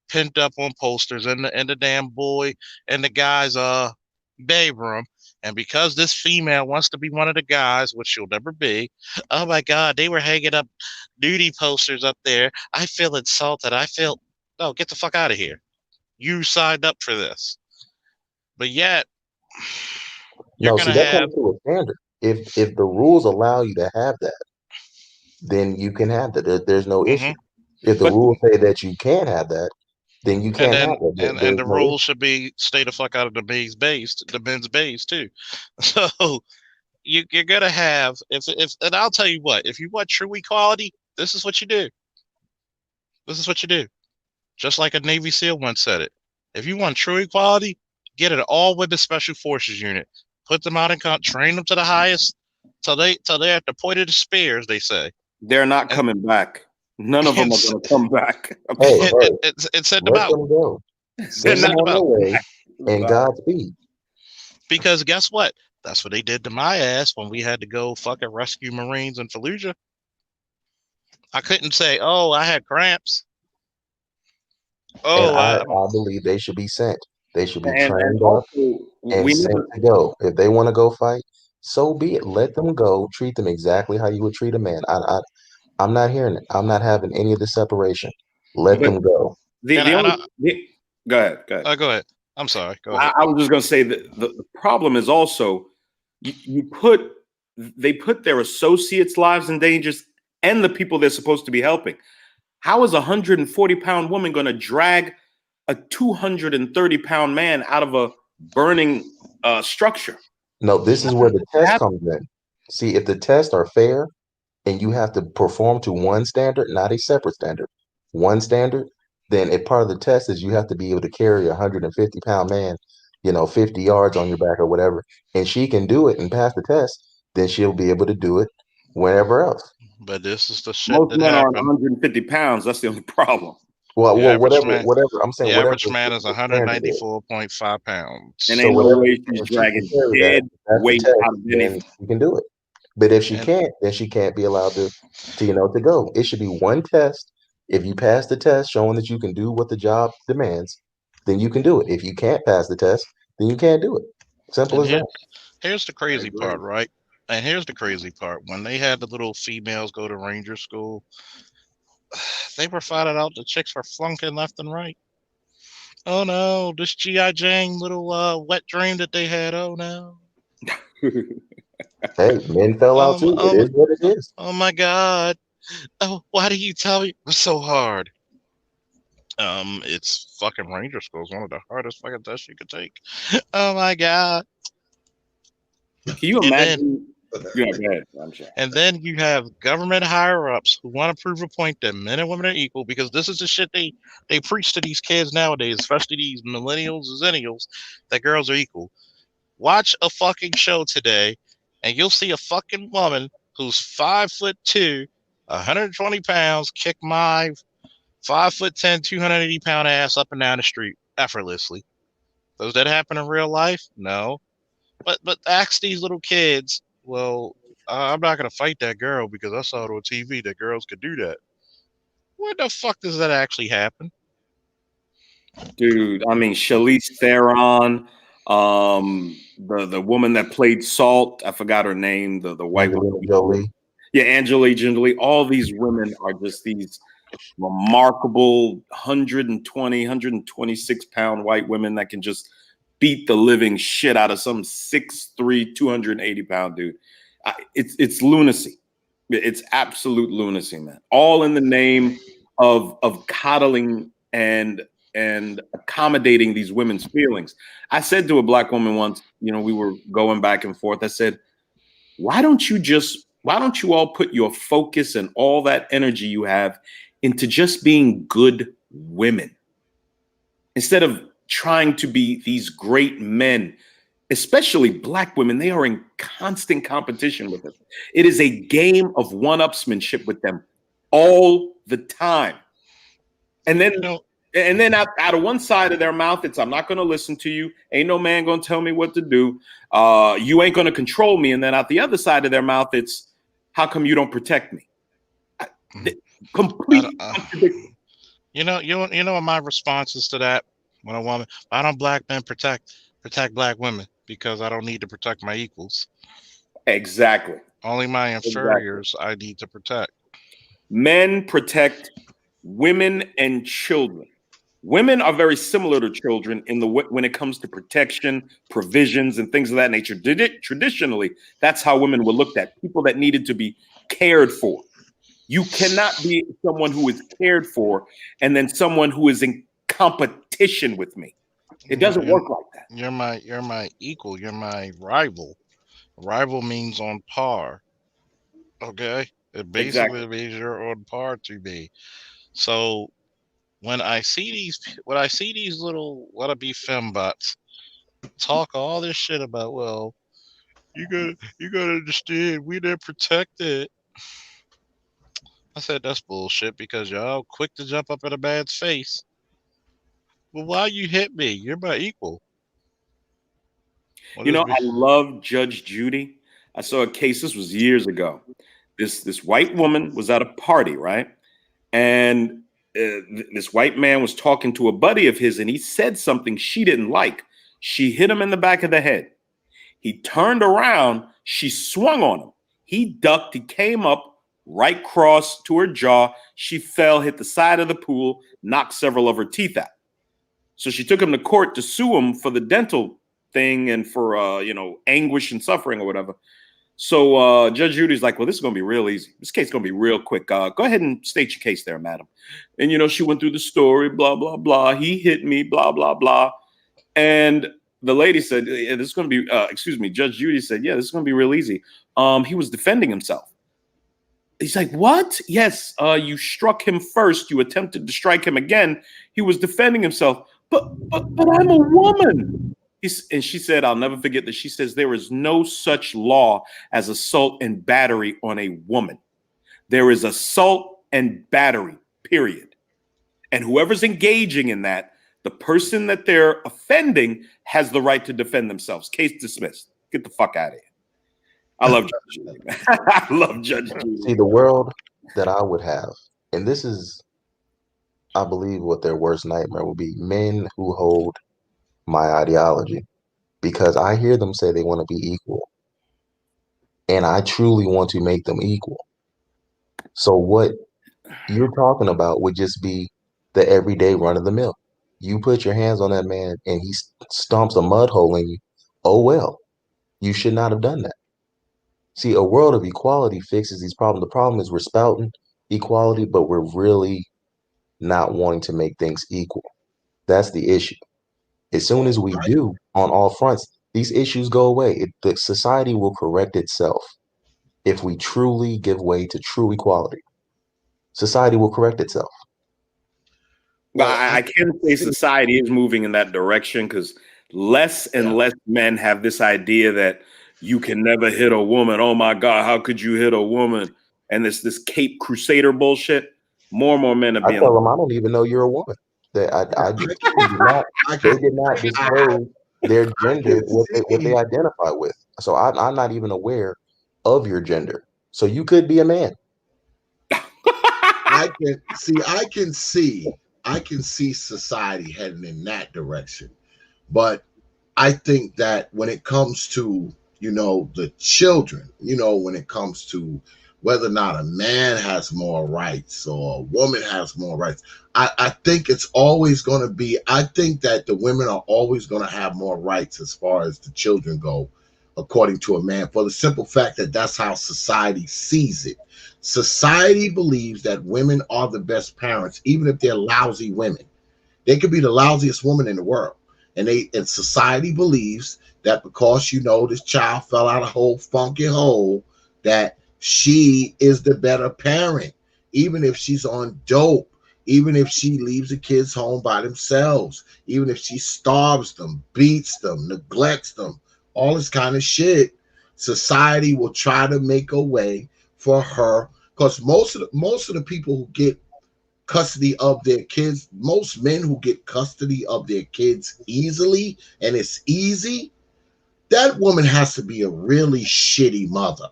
pinned up on posters in the damn boy and the guy's bedroom. And because this female wants to be one of the guys, which she'll never be, oh my God, they were hanging up nudie posters up there. I feel insulted. No, get the fuck out of here. You signed up for this. But yet, you're No, going see, to that have. comes to a standard. If the rules allow you to have that, then you can have that. There's no issue. If the But rules say that you can't have that, then you And can't have then it. and There's the no issue. rules should be stay the fuck out of the men's base too. So you're gonna have if and I'll tell you what, if you want true equality, this is what you do. This is what you do. Just like a Navy SEAL once said it. If you want true equality, get an all women special forces unit. Put them out and train them to the highest till they're at the point of the spears, they say. they're not coming back. None of them are going to come back. Hey, and send them let out. them go. Send them on their way, and Godspeed. Because guess what? That's what they did to my ass when we had to go fucking rescue Marines in Fallujah. I couldn't say, "Oh, I had cramps." And Oh, I believe they should be sent. They should be And trained up also, and we sent never. to go. If they want to go fight, so be it. Let them go. Treat them exactly how you would treat a man. I'm not hearing it. I'm not having any of the separation. Let But them go. the only go ahead, go ahead. Go ahead. I'm sorry. Go ahead. I was just going to say that the problem is also they put their associates' lives in danger and the people they're supposed to be helping. How is a 140-pound woman going to drag a 230-pound man out of a burning structure? No, this is where the test comes in. See, if the tests are fair and you have to perform to one standard, not a separate standard, one standard, then a part of the test is you have to be able to carry a 150-pound man, 50 yards on your back or whatever, and she can do it and pass the test, then she'll be able to do it wherever else. But this is the shit Most that men are happened. 150 pounds. That's the only problem. Well, The average whatever, man, whatever. I'm saying the whatever average man is the standard is. 194.5 pounds. And So ain't no whatever, way she's if she can dragging carry that, dead that's the weight test, out of then anything. she can do it. But if she And- can't, then she can't be allowed to to go. It should be one test. If you pass the test showing that you can do what the job demands, then you can do it. If you can't pass the test, then you can't do it. Simple And as that. here's the crazy part, right? And here's the crazy part. When they had the little females go to ranger school, they were finding out the chicks were flunking left and right. Oh no, this G.I. Jane little wet dream that they had. Oh no. Hey, men fell out too. It is what it is. Oh my God. Oh, why do you tell me it was so hard? It's fucking ranger school. It's one of the hardest fucking tests you could take. Oh my God. Can you And imagine? Yeah, go ahead. I'm sure. And then you have government higher ups who want to prove a point that men and women are equal, because this is the shit they preach to these kids nowadays, especially these millennials and zennials, that girls are equal. Watch a fucking show today, and you'll see a fucking woman who's 5'2", 120 pounds, kick my 5'10", 280-pound ass up and down the street effortlessly. Does that happen in real life? No. But ask these little kids. Well, I'm not gonna fight that girl because I saw it on TV that girls could do that. Where the fuck does that actually happen? Dude, I mean, Charlize Theron, the woman that played Salt, I forgot her name, the white Angelina woman. Jolie. Yeah, Angelina Jolie. All these women are just these remarkable 120, 126-pound white women that can just beat the living shit out of some 6'3", 280-pound dude. It's lunacy. It's absolute lunacy, man. All in the name of coddling and accommodating these women's feelings. I said to a black woman once, we were going back and forth. I said, why don't you all put your focus and all that energy you have into just being good women instead of trying to be these great men, especially black women? They are in constant competition with us. It is a game of one-upsmanship with them all the time. And then out of one side of their mouth, it's, I'm not going to listen to you. Ain't no man going to tell me what to do. You ain't going to control me. And then out the other side of their mouth, it's, how come you don't protect me? Complete contradiction. You know what my response is to that? When a woman, why don't black men protect black women? Because I don't need to protect my equals. Exactly. Only my inferiors I need to protect. Men protect women and children. Women are very similar to children when it comes to protection, provisions, and things of that nature. Traditionally, that's how women were looked at, people that needed to be cared for. You cannot be someone who is cared for and then someone who is in competition with me. It doesn't work like that. You're my equal. You're my rival. Rival means on par. Okay? It basically means you're on par to me. So when I see these little wannabe fembots talk all this shit about, well, you gotta understand, we didn't protect it. I said that's bullshit because y'all quick to jump up in a man's face. Well, why you hit me? You're my equal. I love Judge Judy. I saw a case, this was years ago. This white woman was at a party, right? And this white man was talking to a buddy of his, and he said something she didn't like. She hit him in the back of the head. He turned around. She swung on him. He ducked. He came up, right cross to her jaw. She fell, hit the side of the pool, knocked several of her teeth out. So she took him to court to sue him for the dental thing and for anguish and suffering or whatever. So Judge Judy's like, well, this is going to be real easy. This case is going to be real quick. Go ahead and state your case there, madam. And, she went through the story, blah, blah, blah. He hit me, blah, blah, blah. And the lady said, yeah, this is going to be, Judge Judy said, yeah, this is going to be real easy. He was defending himself. He's like, what? Yes, you struck him first. You attempted to strike him again. He was defending himself. But I'm a woman. And she said, I'll never forget that. She says, there is no such law as assault and battery on a woman. There is assault and battery, period. And whoever's engaging in that, the person that they're offending has the right to defend themselves. Case dismissed. Get the fuck out of here. I love Judge Judy. I love Judge Judy. See, the world that I would have, and this is, I believe, what their worst nightmare would be, men who hold my ideology, because I hear them say they want to be equal, and I truly want to make them equal. So what you're talking about would just be the everyday run of the mill. You put your hands on that man and he stomps a mud hole in you. Oh, well, you should not have done that. See, a world of equality fixes these problems. The problem is we're spouting equality, but we're really not wanting to make things equal. That's the issue. As soon as we do on all fronts, these issues go away. The society will correct itself if we truly give way to true equality. Society will correct itself. Well, I can say society is moving in that direction because less and less men have this idea that you can never hit a woman. Oh my God, how could you hit a woman? And this Cape Crusader bullshit. More and more men are being. I tell them I don't even know you're a woman. They did not disclose their gender, what they identify with. So I'm not even aware of your gender. So you could be a man. I can see society heading in that direction. But I think that when it comes to, the children, when it comes to whether or not a man has more rights or a woman has more rights, I think it's always going to be, I think that the women are always going to have more rights as far as the children go, according to a man, for the simple fact that that's how society sees it. Society believes that women are the best parents, even if they're lousy women. They could be the lousiest woman in the world. And society believes that because, this child fell out a whole funky hole, that she is the better parent, even if she's on dope, even if she leaves the kids home by themselves, even if she starves them, beats them, neglects them, all this kind of shit. Society will try to make a way for her, because most of the people who get custody of their kids, most men who get custody of their kids easily, and it's easy, that woman has to be a really shitty mother.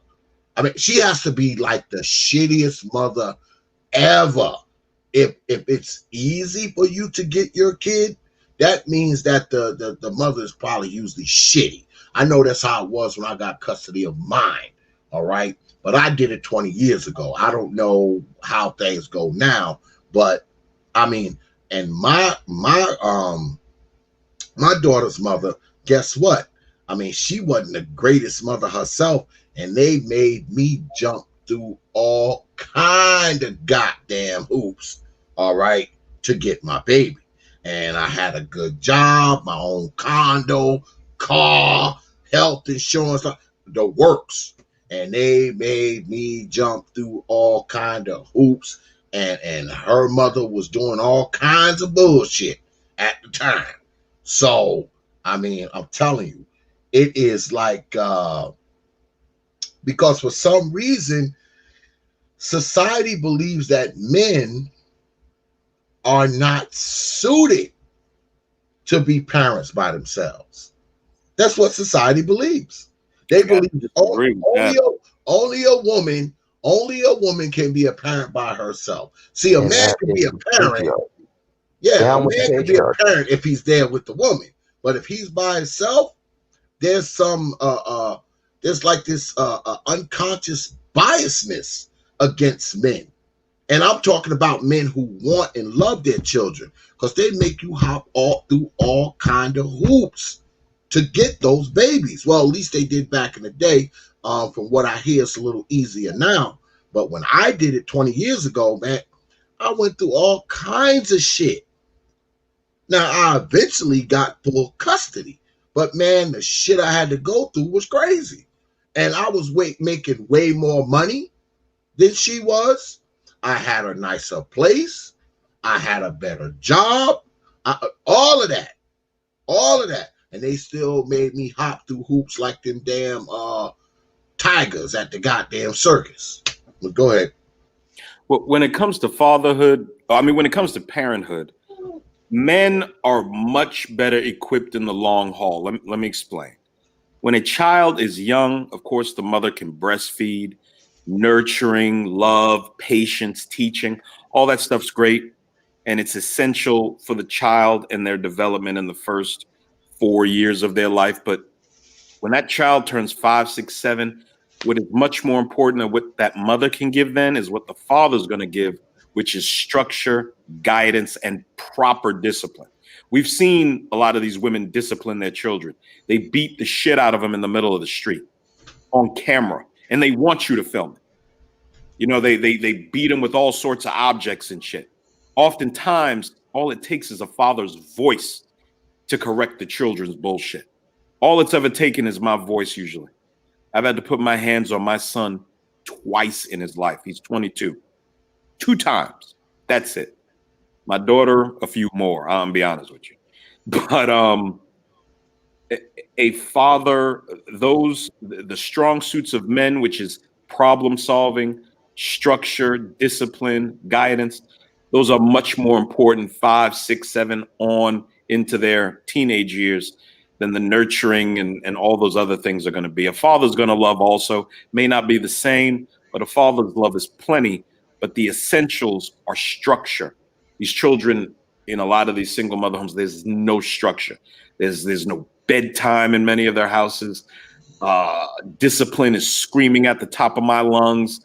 I mean, she has to be like the shittiest mother ever. If it's easy for you to get your kid, that means that the mother is probably usually shitty. I know that's how it was when I got custody of mine. All right. But I did it 20 years ago. I don't know how things go now, but I mean, and my daughter's mother, guess what? I mean, she wasn't the greatest mother herself, and they made me jump through all kind of goddamn hoops, all right, to get my baby. And I had a good job, my own condo, car, health insurance, the works. And they made me jump through all kind of hoops. And her mother was doing all kinds of bullshit at the time. So, I mean, I'm telling you, it is like, because for some reason, society believes that men are not suited to be parents by themselves. That's what society believes. They believe only a woman can be a parent by herself. See, a man can be a parent. Yeah, a man can be a parent if he's there with the woman. But if he's by himself, there's some there's like this unconscious biasness against men. And I'm talking about men who want and love their children, because they make you hop all through all kind of hoops to get those babies. Well, at least they did back in the day. From what I hear, it's a little easier now. But when I did it 20 years ago, man, I went through all kinds of shit. Now, I eventually got full custody. But man, the shit I had to go through was crazy. And I was making way more money than she was. I had a nicer place. I had a better job. All of that. And they still made me hop through hoops like them damn tigers at the goddamn circus. But go ahead. Well, when it comes to fatherhood, when it comes to parenthood, men are much better equipped in the long haul. Let me explain. When a child is young, of course, the mother can breastfeed, nurturing, love, patience, teaching, all that stuff's great. And it's essential for the child and their development in the first 4 years of their life. But when that child turns 5, 6, 7, what is much more important than what that mother can give then is what the father's going to give, which is structure, guidance, and proper discipline. We've seen a lot of these women discipline their children. They beat the shit out of them in the middle of the street on camera, and they want you to film it. You know, they beat them with all sorts of objects and shit. Oftentimes, all it takes is a father's voice to correct the children's bullshit. All it's ever taken is my voice usually. I've had to put my hands on my son twice in his life. He's 22. 2 times. That's it. My daughter, a few more. I'm gonna be honest with you. But a father, the strong suits of men, which is problem solving, structure, discipline, guidance, those are much more important 5, 6, 7 on into their teenage years than the nurturing and all those other things are going to be. A father's going to love also, may not be the same, but a father's love is plenty. But the essentials are structure. These children in a lot of these single mother homes, there's no structure. There's no bedtime in many of their houses. Discipline is screaming at the top of my lungs.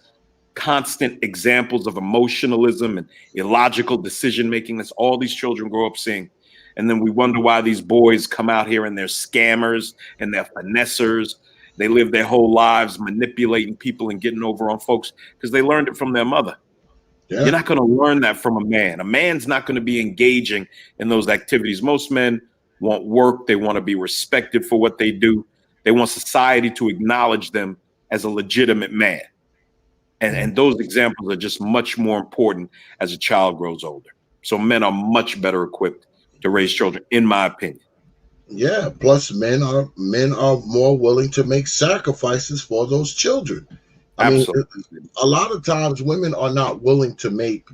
Constant examples of emotionalism and illogical decision making. That's all these children grow up seeing. And then we wonder why these boys come out here and they're scammers and they're finessers. They live their whole lives manipulating people and getting over on folks because they learned it from their mother. Yeah. You're not going to learn that from a man. A man's not going to be engaging in those activities. Most men want work. They want to be respected for what they do. They want society to acknowledge them as a legitimate man. And those examples are just much more important as a child grows older. So men are much better equipped to raise children, in my opinion. Yeah, plus men are more willing to make sacrifices for those children. I mean, a lot of times women are not willing to make.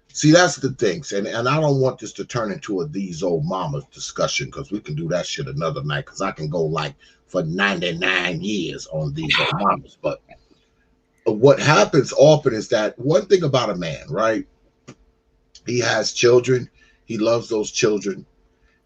See, that's the thing. And I don't want this to turn into a these old mamas discussion, because we can do that shit another night, because I can go like for 99 years on these old mamas. But what happens often is that one thing about a man, right? He has children. He loves those children.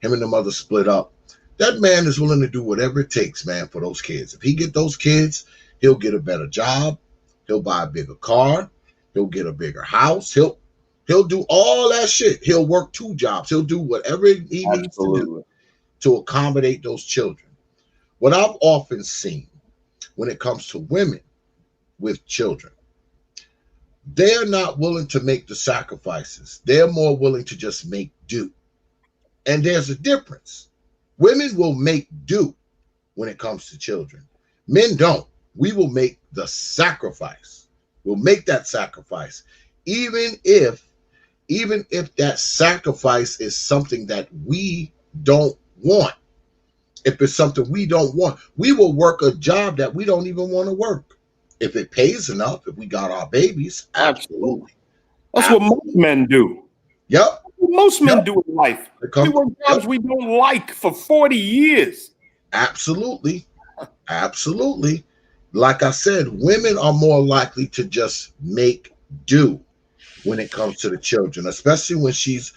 Him and the mother split up. That man is willing to do whatever it takes, man, for those kids. If he get those kids, he'll get a better job. He'll buy a bigger car. He'll get a bigger house. He'll do all that shit. He'll work 2 jobs. He'll do whatever he needs to do to accommodate those children. What I've often seen when it comes to women with children, they're not willing to make the sacrifices. They're more willing to just make do. And there's a difference. Women will make do when it comes to children. Men don't. We will make the sacrifice. We'll make that sacrifice. Even if that sacrifice is something that we don't want. If it's something we don't want, we will work a job that we don't even want to work. If it pays enough, if we got our babies, absolutely. That's what most men do. Yep. Most men do in life. We work jobs we don't like for 40 years. Absolutely. Absolutely. Like I said, women are more likely to just make do when it comes to the children, especially when she's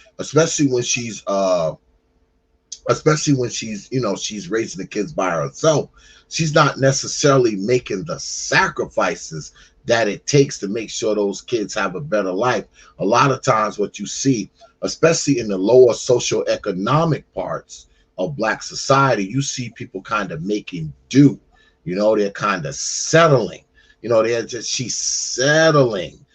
especially when she's, she's raising the kids by herself. She's not necessarily making the sacrifices that it takes to make sure those kids have a better life. A lot of times what you see, especially in the lower socioeconomic parts of black society, you see people kind of making do. They're kind of settling. She's settling,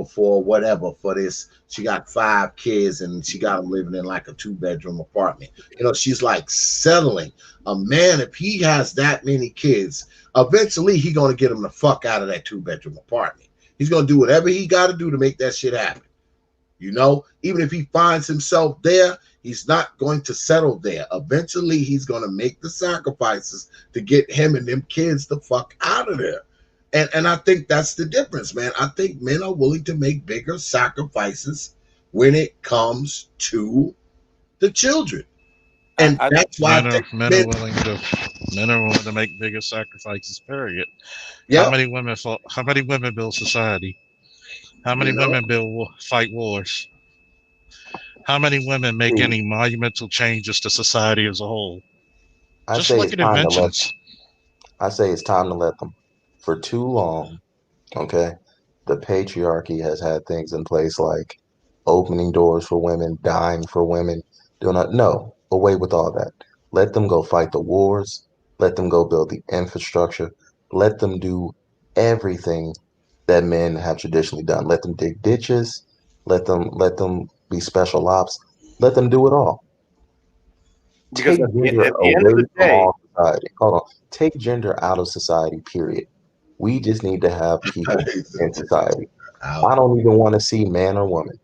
for whatever, for this. She got 5 kids and she got them living in like a 2-bedroom apartment. She's like settling. A man, if he has that many kids, eventually he gonna get him the fuck out of that 2-bedroom apartment. He's gonna do whatever he got to do to make that shit happen. Even if he finds himself there, he's not going to settle there. Eventually, he's gonna make the sacrifices to get him and them kids the fuck out of there. And I think that's the difference, man. I think men are willing to make bigger sacrifices when it comes to the children. And that's why I think men are willing to make bigger sacrifices. Period. Yep. How many women build society? How many women fight wars? How many women make any monumental changes to society as a whole? Just look at inventions. I say it's time to let them. For too long, okay, the patriarchy has had things in place like opening doors for women, dying for women. No, away with all that. Let them go fight the wars. Let them go build the infrastructure. Let them do everything that men have traditionally done. Let them dig ditches. Let them be special ops. Let them do it all. Because Take gender at the end of away the from day, all society. Hold on. Take gender out of society, period. We just need to have people in society. I don't even want to see man or woman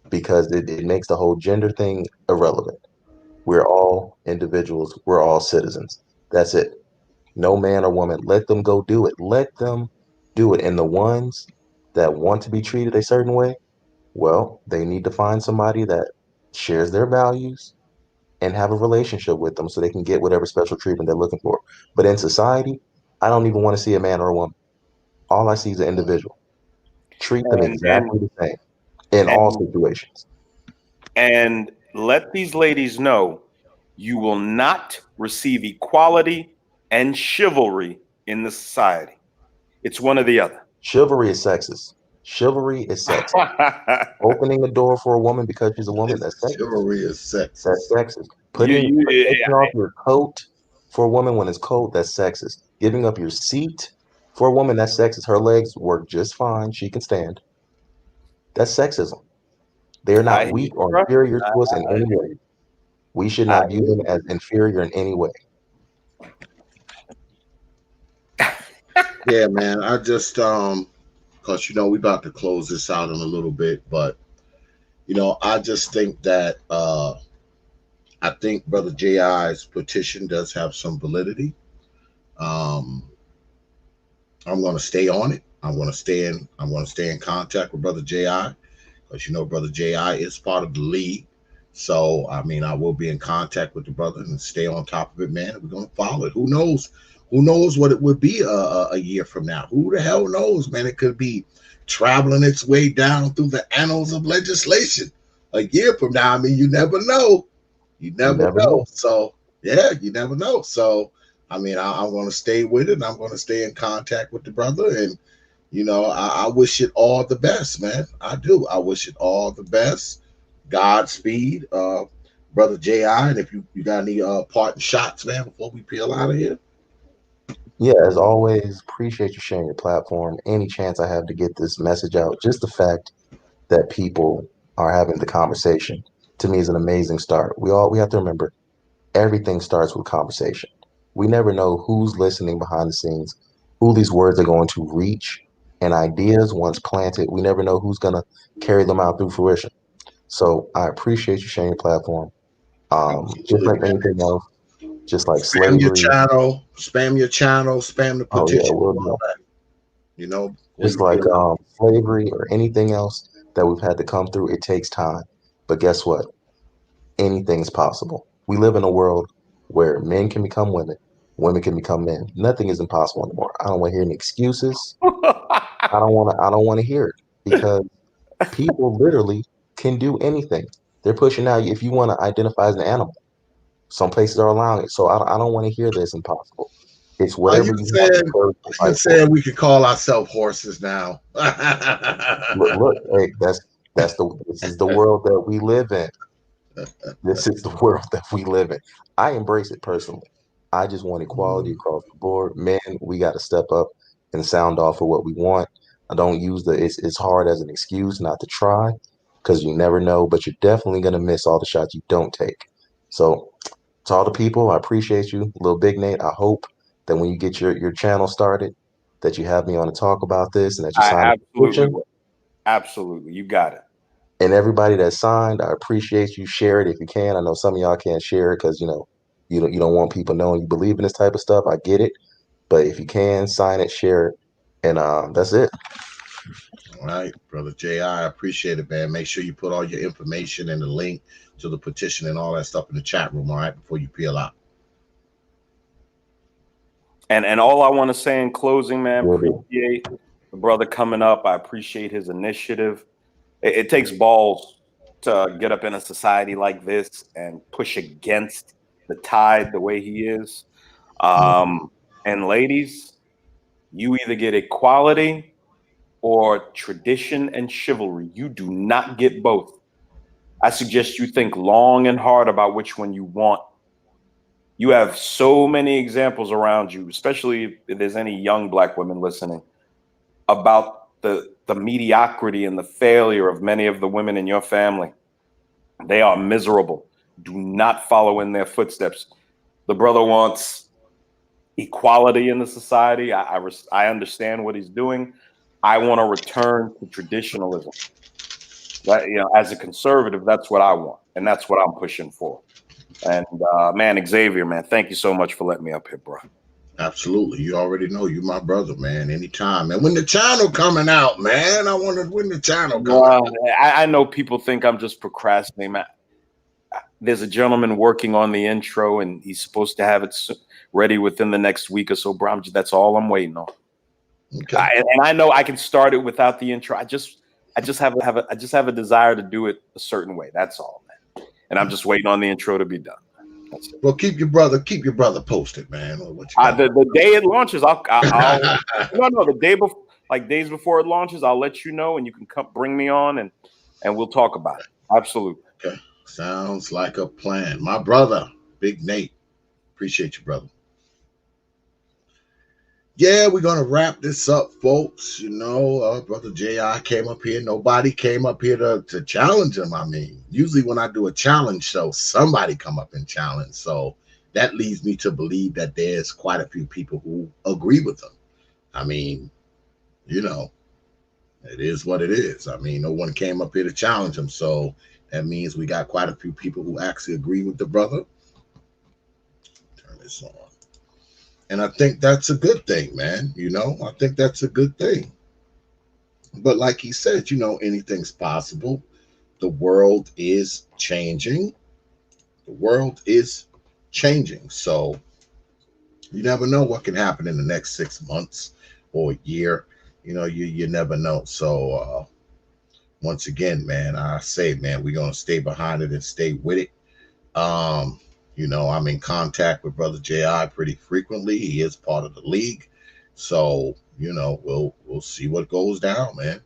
because it makes the whole gender thing irrelevant. We're all individuals. We're all citizens. That's it. No man or woman. Let them go do it. Let them do it. And the ones that want to be treated a certain way, well, they need to find somebody that shares their values and have a relationship with them so they can get whatever special treatment they're looking for. But in society, I don't even want to see a man or a woman. All I see is an individual. Treat them and and exactly the same in all and situations. and let these ladies know you will not receive equality and chivalry in the society. It's one or the other. Chivalry is sexist. Chivalry is sexist. Opening a door for a woman because she's a woman, that's sexist. chivalry is That's sexist. sexist. you, Taking off your coat for a woman when it's cold, that's sexist. Giving up your seat for a woman, that's sexist. Her legs work just fine. She can stand. That's sexism. They're I not hear you, weak or bro. inferior to us in any way. We should I not view them as inferior in any way. Yeah, man. I just because we about to close this out in a little bit, but I just think that I think Brother J.I.'s petition does have some validity. Um, I'm going to stay on it. I'm going to stay in contact with Brother J.I. because Brother J.I. is part of the league. So I mean, I will be in contact with the brother and stay on top of it, man. We're going to follow it. Who knows? Who knows what it would be a year from now? Who the hell knows, man? It could be traveling its way down through the annals of legislation a year from now. I mean, you never know. You You never never know. know. So yeah, you never know. So I mean, I'm going to stay with it. And I'm going to stay in contact with the brother, and I wish it all the best, man. I do. I wish it all the best. Godspeed, Brother J.I. And if you got any parting shots, man, before we peel out of here. Yeah, as always, appreciate you sharing your platform. Any chance I have to get this message out, just the fact that people are having the conversation to me is an amazing start. We have to remember everything starts with conversation. We never know who's listening behind the scenes, who these words are going to reach, and ideas once planted, we never know who's going to carry them out through fruition. So I appreciate you sharing your platform. Just Absolutely, like man. anything else, just like Spam your slavery. channel, spam the Oh yeah, petition, we'll all do. that. Before Just you like peel out. slavery or anything else that we've had to come through, it takes time. But guess what? Anything's possible. We live in a world where men can become women can become men. Nothing is impossible anymore. I don't want to hear any excuses. I don't want to hear it because people literally can do anything. They're pushing out if you want to identify as an animal. Some places are allowing it. So I don't want to hear this impossible. It's Are whatever you you have the saying? courage to Are you fight for. saying we could call ourselves horses now? Look, hey, this is the world that we live in. This is the world that we live in. I embrace it personally. I just want equality across the board. Men, we got to step up and sound off for what we want. I don't use it's hard as an excuse not to try because you never know, but you're definitely going to miss all the shots you don't take. So, to all the people, I appreciate you. Little Big Nate, I hope that when you get your channel started, that you have me on to talk about this and that you I sign a absolutely petition. will. Absolutely. You got it. And everybody that signed, I appreciate you. Share it if you can. I know some of y'all can't share it because you don't want people knowing you believe in this type of stuff. I get it, but if you can, sign it, share it, and that's it. All right, Brother J.I, I appreciate it, man. Make sure you put all your information and the link to the petition and all that stuff in the chat room, all right, before you peel out. And all I want to say in closing, man, Yeah, appreciate the brother coming up. I appreciate his initiative. It takes balls to get up in a society like this and push against the tide the way he is. And ladies, you either get equality or tradition and chivalry. You do not get both. I suggest you think long and hard about which one you want. You have so many examples around you, especially if there's any young Black women listening, about the mediocrity and the failure of many of the women in your family. They are miserable. Do not follow in their footsteps. The brother wants equality in the society. I understand what he's doing. I want to return to traditionalism. That, as a conservative, that's what I want, and that's what I'm pushing for. And man, Xavier, man, thank you so much for letting me up here, bro. Absolutely. You already know you my brother, man. Anytime. And when the channel coming out, man, I wondered when the channel coming out. I know people think I'm just procrastinating. There's a gentleman working on the intro, and he's supposed to have it ready within the next week or so, bro. That's all I'm waiting on. Okay. And I know I can start it without the intro. I just have a desire to do it a certain way. That's all, man. And I'm just waiting on the intro to be done. Well, keep your brother posted, man. The day it launches, I'll the day before, like days before it launches, I'll let you know, and you can come bring me on, and we'll talk about it. Absolutely. Okay, sounds like a plan, my brother, Big Nate. Appreciate you, brother. Yeah, we're gonna wrap this up, folks. Brother J.I came up here. Nobody came up here to challenge him. I mean, usually when I do a challenge show, somebody come up and challenge. So that leads me to believe that there's quite a few people who agree with him. I mean, it is what it is. I mean, no one came up here to challenge him. So that means we got quite a few people who actually agree with the brother. Turn this on. And I think that's a good thing, man. I think that's a good thing. But like he said, anything's possible. The world is changing. The world is changing. So you never know what can happen in the next 6 months or a year. You never know. So once again, man, I say, man, we're going to stay behind it and stay with it. I'm in contact with Brother J.I pretty frequently. He is part of the league. So, we'll see what goes down, man.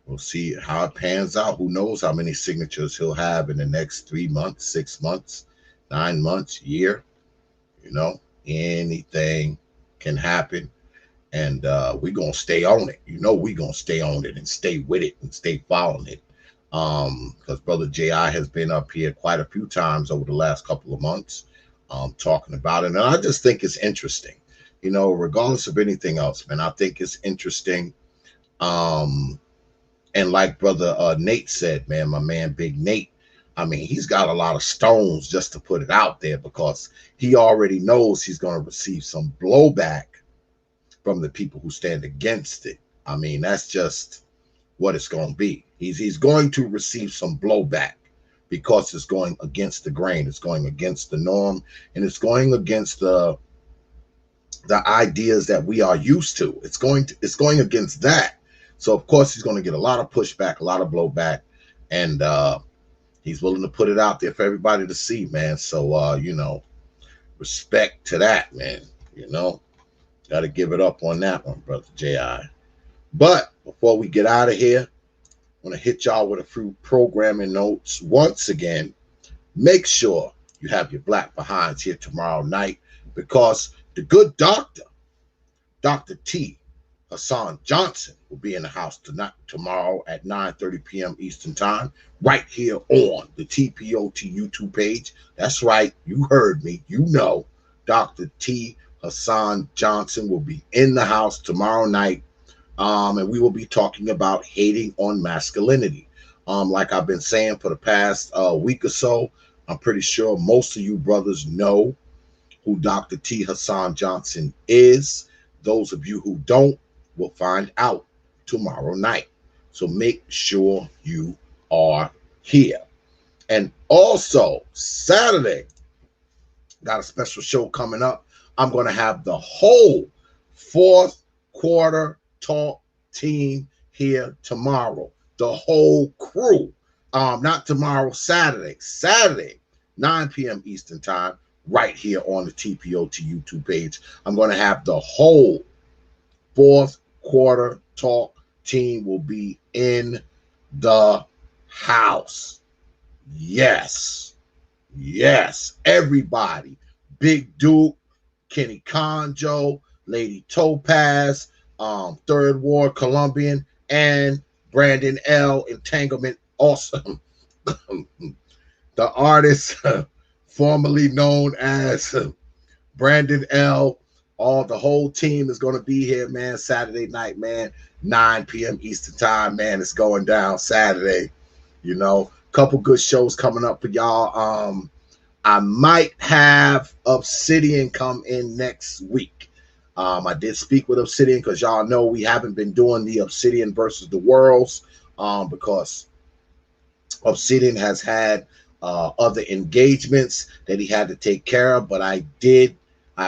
We'll see how it pans out. Who knows how many signatures he'll have in the next 3 months, 6 months, 9 months, year. Anything can happen. And we're going to stay on it. We're going to stay on it and stay with it and stay following it. Because Brother J.I has been up here quite a few times over the last couple of months talking about it. And I just think it's interesting, regardless of anything else, man. I think it's interesting. And like Brother Nate said, man, my man, Big Nate, I mean, he's got a lot of stones just to put it out there because he already knows he's going to receive some blowback from the people who stand against it. I mean, that's just what it's going to be. He's going to receive some blowback because it's going against the grain. It's going against the norm, and it's going against the ideas that we are used to. It's going against that. So of course he's going to get a lot of pushback, a lot of blowback, and He's willing to put it out there for everybody to see, man. So, you know, respect to that, man. You know, got to give it up on that one, Brother J.I. But before we get out of here, I want to hit y'all with a few programming notes. Once again, make sure you have your black behinds here tomorrow night, because the good doctor, Dr. T. Hassan Johnson, will be in the house tonight, tomorrow at 9:30 p.m. Eastern Time, right here on the T.P.O.T YouTube page. That's right, you heard me. You know, Dr. T. Hassan Johnson will be in the house tomorrow night, and we will be talking about hating on masculinity. Like I've been saying for the past week or so, I'm pretty sure most of you brothers know who Dr. T. Hassan Johnson is. Those of you who don't will find out tomorrow night. So make sure you are here. And also, Saturday, got a special show coming up. I'm going to have the whole fourth quarter talk team here tomorrow. The whole crew. Not tomorrow, Saturday. Saturday, 9 p.m. Eastern Time, right here on the T.P.O.T YouTube page. I'm going to have the whole fourth quarter talk team will be in the house. Yes. Yes. Everybody. Big Duke, Kenny Conjo, Lady Topaz, Third Ward Colombian, and Brandon L. Entanglement. Awesome. The artist formerly known as Brandon L. The whole team is going to be here, man. Saturday night, man. 9 p.m. Eastern Time, man. It's going down Saturday. You know, couple good shows coming up for y'all. I might have Obsidian come in next week. I did speak with Obsidian because y'all know we haven't been doing the Obsidian versus the Worlds because Obsidian has had other engagements that he had to take care of, but I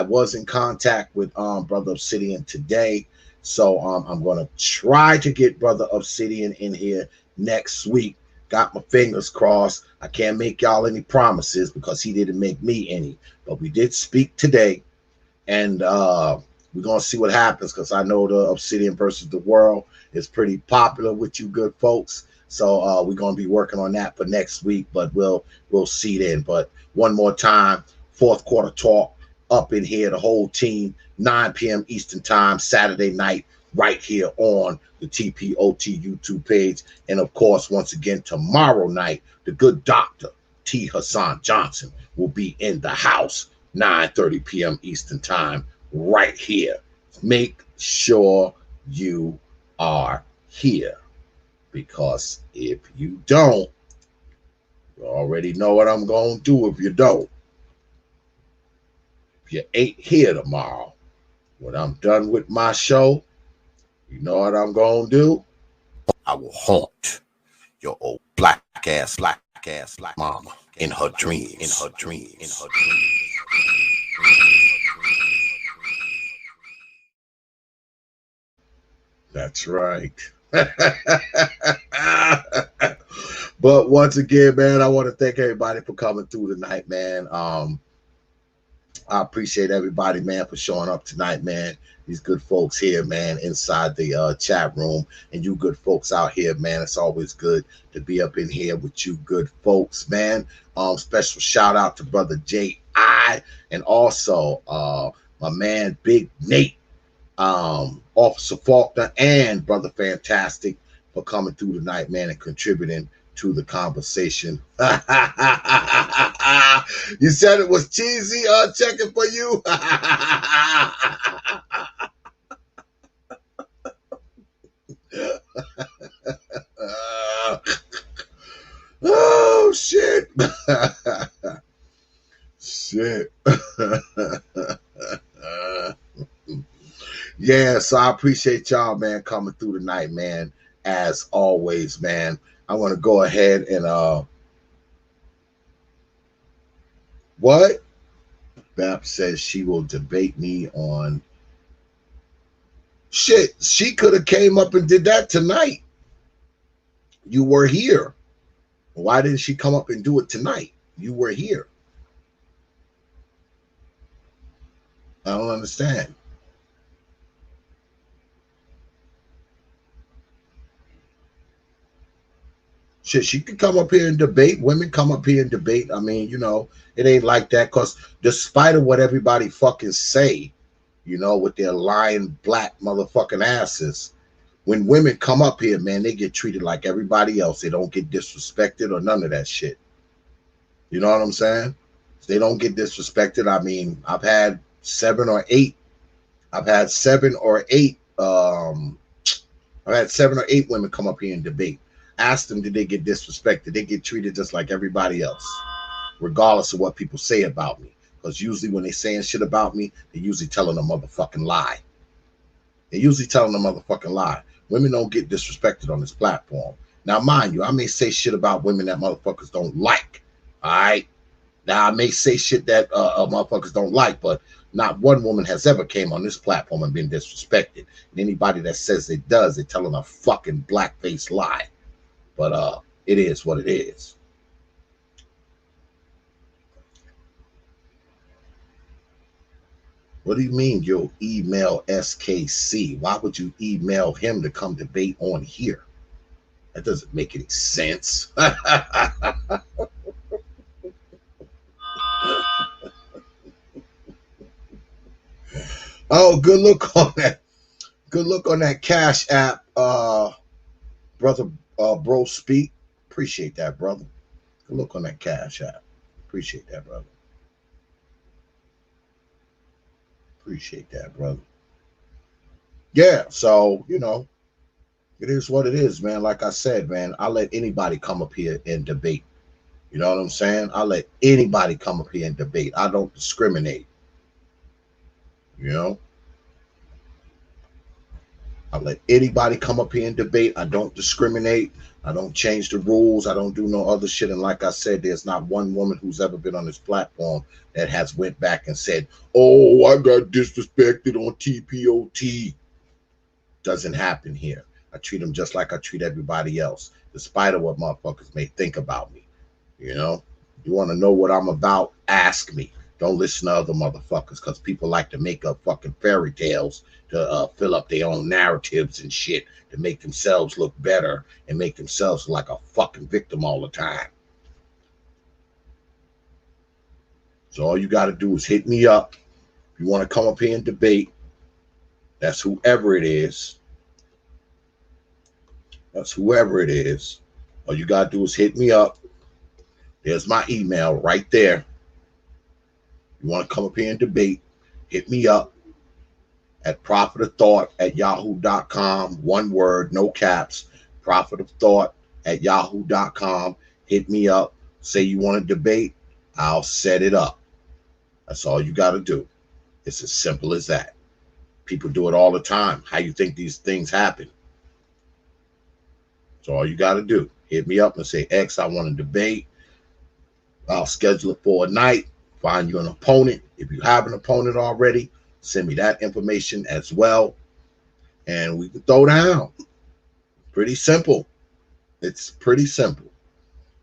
was in contact with Brother Obsidian today, so I'm going to try to get Brother Obsidian in here next week. Got my fingers crossed. I can't make y'all any promises because he didn't make me any, but we did speak today, and we're going to see what happens because I know the Obsidian versus the World is pretty popular with you good folks. So we're going to be working on that for next week, but we'll see then. But one more time, fourth quarter talk up in here, the whole team, 9 p.m. Eastern Time, Saturday night, right here on the T.P.O.T YouTube page. And of course, once again, tomorrow night, the good doctor, T. Hassan Johnson, will be in the house, 9:30 p.m. Eastern Time, right here. Make sure you are here, because if you don't, you already know what I'm going to do if you don't. If you ain't here tomorrow, when I'm done with my show, you know what I'm going to do? I will haunt your old black ass mama in her dreams. That's right. But once again, man, I want to thank everybody for coming through tonight, man. I appreciate everybody, man, for showing up tonight, man. These good folks here, man, inside the chat room, and you good folks out here, man. It's always good to be up in here with you good folks, man. Special shout out to Brother J.I. and also my man Big Nate, Officer Faulkner, and Brother Fantastic for coming through tonight, man, and contributing to the conversation. You said it was cheesy, checking for you. Oh shit. Shit. Yeah, so I appreciate y'all, man, coming through tonight, man. As always, man. I want to go ahead and what? Bap says she will debate me on shit. She could have came up and did that tonight. You were here. Why didn't she come up and do it tonight? You were here. I don't understand. Shit, she could come up here and debate. Women come up here and debate. I mean, you know, it ain't like that, because despite of what everybody fucking say, you know, with their lying black motherfucking asses, when women come up here, man, they get treated like everybody else. They don't get disrespected or none of that shit. You know what I'm saying? They don't get disrespected. I mean, I've had seven or eight women come up here and debate. Ask them, did they get disrespected? They get treated just like everybody else, regardless of what people say about me. Because usually when they saying shit about me, they're usually telling a motherfucking lie. Women don't get disrespected on this platform. Now, mind you, I may say shit about women that motherfuckers don't like. All right? Now, I may say shit that motherfuckers don't like, but not one woman has ever came on this platform and been disrespected. And anybody that says it does, they're telling a fucking black-faced lie. But it is what it is. What do you mean you'll email SKC? Why would you email him to come debate on here? That doesn't make any sense. Oh, good look on that. Good look on that Cash App, brother. Bro, speak. Appreciate that, brother. Good look on that Cash App. Appreciate that, brother. Appreciate that, brother. Yeah, so you know, it is what it is, man. Like I said, man, I let anybody come up here and debate. You know what I'm saying? I let anybody come up here and debate. I don't discriminate. You know? I let anybody come up here and debate. I don't discriminate. I don't change the rules. I don't do no other shit. And like I said, there's not one woman who's ever been on this platform that has went back and said, oh, I got disrespected on T.P.O.T. Doesn't happen here. I treat them just like I treat everybody else, despite of what motherfuckers may think about me. You know? You want to know what I'm about? Ask me. Don't listen to other motherfuckers, because people like to make up fucking fairy tales to fill up their own narratives and shit to make themselves look better and make themselves like a fucking victim all the time. So all you got to do is hit me up. If you want to come up here and debate, that's whoever it is. All you got to do is hit me up. There's my email right there. You want to come up here and debate, hit me up at prophetofthought@yahoo.com. One word, no caps. Prophetofthought@yahoo.com. Hit me up. Say you want to debate. I'll set it up. That's all you got to do. It's as simple as that. People do it all the time. How you think these things happen? So all you got to do, hit me up and say, X, I want to debate. I'll schedule it for a night. Find you an opponent. If you have an opponent already, send me that information as well, and we can throw down. Pretty simple. It's pretty simple.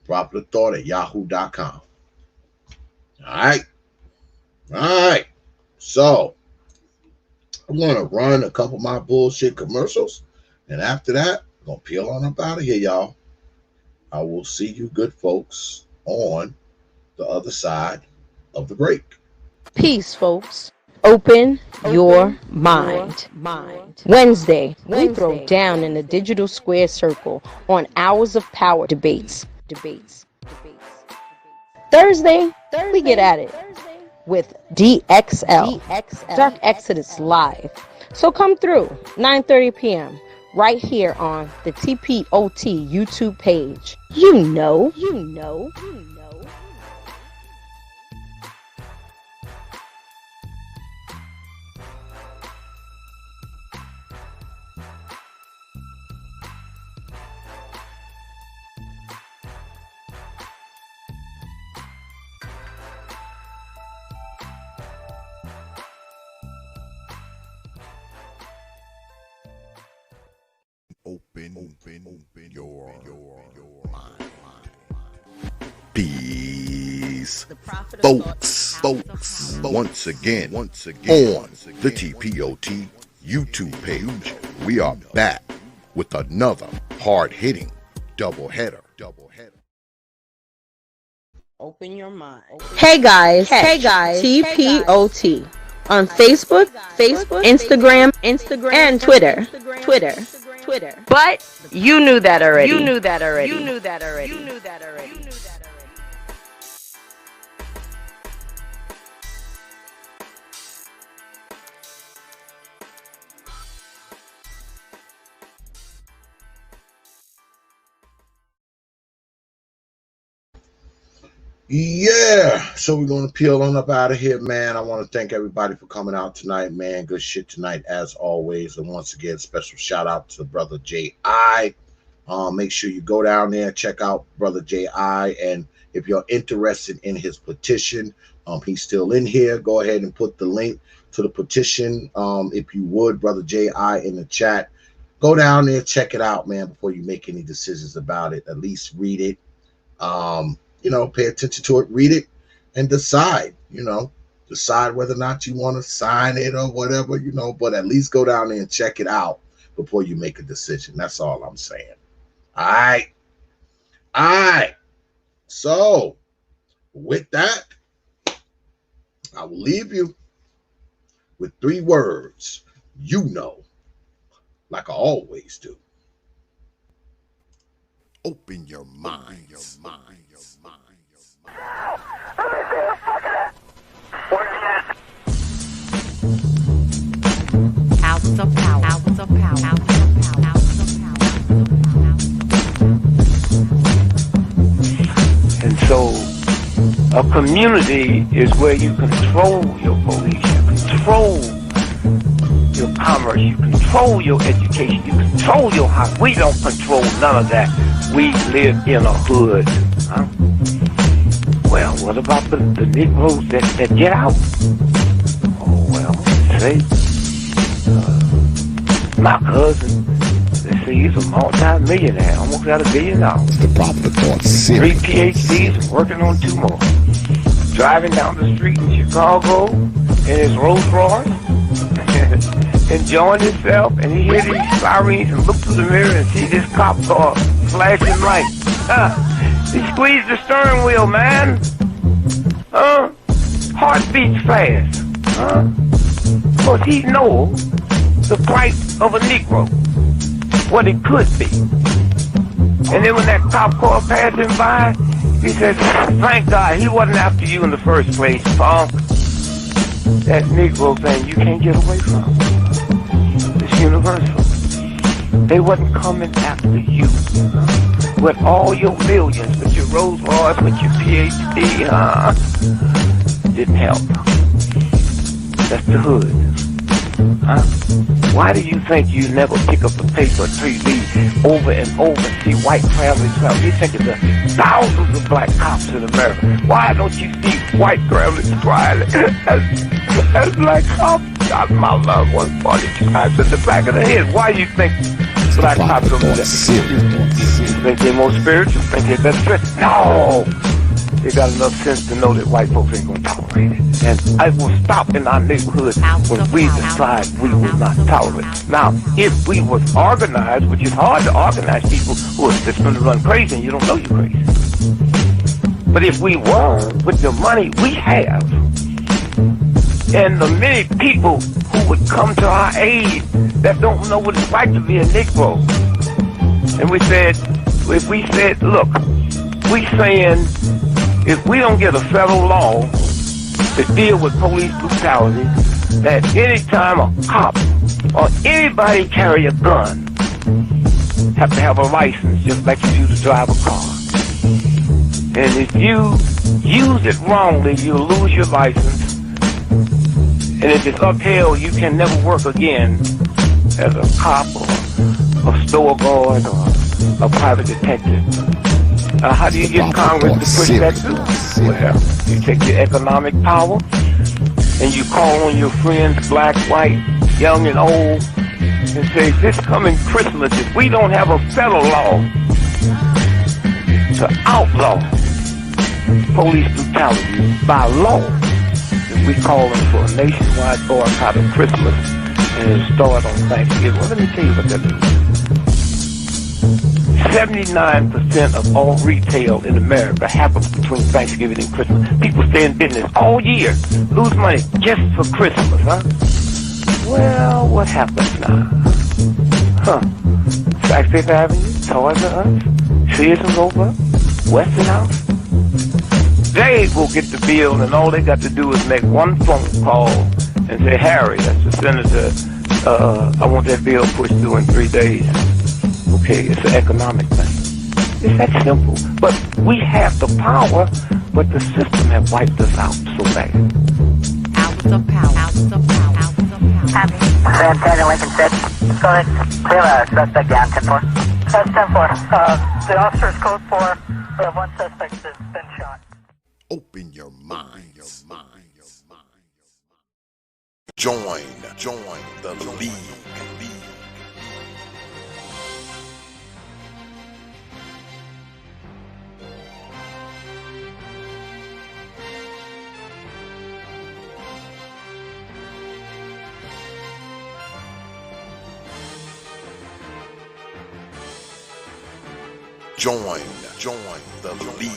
prophetofthought@yahoo.com. All right. So I'm gonna run a couple of my bullshit commercials, and after that, I'm gonna peel on up out of here, y'all. I will see you good folks on the other side of the break. Peace, folks. Open your mind. Wednesday, we throw down in the digital square circle on Hours of Power debates. Thursday, we get at it with DXL, Dark Exodus Live. So come through, 9:30 p.m., right here on the T.P.O.T YouTube page. You know. Open your mind. Peace, folks. Once again, on the T.P.O.T. YouTube page, we are back with another hard-hitting doubleheader. Open your mind. Hey guys, T.P.O.T. on Facebook, Instagram, and Twitter. But you knew that already. Yeah, so we're going to peel on up out of here, man. I want to thank everybody for coming out tonight, man. Good shit tonight, as always. And once again, special shout out to Brother J.I. Make sure you go down there, check out Brother J.I. And if you're interested in his petition, he's still in here. Go ahead and put the link to the petition, if you would, Brother J.I. in the chat. Go down there, check it out, man, before you make any decisions about it. At least read it. Pay attention to it, read it, and decide whether or not you want to sign it or whatever, but at least go down there and check it out before you make a decision. That's all I'm saying. All right. So with that, I will leave you with 3 words, like I always do. Open your mind. And so a community is where you control your police, you control your commerce, you control your education, you control your house. We don't control none of that. We live in a hood. Huh? Well, what about the Negroes that get out? Oh, well, say, my cousin, they say he's a multi-millionaire, almost got $1 billion. The problem with going 3 PhDs, working on 2 more. Driving down the street in Chicago in his Rolls Royce, enjoying himself, and he hears these sirens and look through the mirror and see this cop car flashing lights. He squeezed the steering wheel, man. Heart beats fast. Because he knows the plight of a Negro, what it could be. And then when that cop car passed him by, he said, thank God he wasn't after you in the first place, punk. That Negro thing you can't get away from. It's universal. They wasn't coming after you. With all your millions, with your Rolls Royce, with your PhD, didn't help. That's the hood. Why do you think you never pick up the paper 3 weeks over and over and see white families travel? You think of the thousands of black cops in America. Why don't you see white families crying as black cops shot my loved one 42 times in the back of the head? Why do you think black cops don't do that? You think they're more spiritual? Think they're better dressed? No! They got enough sense to know that white folks ain't gonna tolerate it. And I will stop in our neighborhood when we decide we will not tolerate it. Now, if we was organized, which is hard to organize people who are just gonna run crazy and you don't know you're crazy. But if we were, with the money we have, and the many people who would come to our aid that don't know what it's like to be a Negro, and we said, if we said, look, we saying, if we don't get a federal law to deal with police brutality, that anytime a cop or anybody carry a gun, have to have a license just like you do to drive a car. And if you use it wrongly, you'll lose your license. And if it's upheld, you can never work again as a cop or a store guard or a private detective. How do you get Congress to push that through? Well, you take your economic power and you call on your friends, black, white, young and old, and say, this coming Christmas, if we don't have a federal law to outlaw police brutality by law. And we calling for a nationwide boycott of Christmas and it start on Thanksgiving. Well, let me tell you what that means. 79% of all retail in America happens between Thanksgiving and Christmas. People stay in business all year, lose money just for Christmas, huh? Well, what happens now? Huh? Sac Fifth Avenue, Toys R Us, Sears and Roebuck, Westinghouse. They will get the bill, and all they got to do is make one phone call and say, Harry, that's the senator, I want that bill pushed through in 3 days. Okay, it's an economic thing. It's that simple. But we have the power, but the system has wiped us out so bad. Hours of power. Hours of power. Hours of power. Copy. San Lincoln 6. Go ahead. We have a suspect down, 10-4. That's 10-4. The officer's code 4. We have one suspect that's been shot. Open your mind. Join the league. Join the league.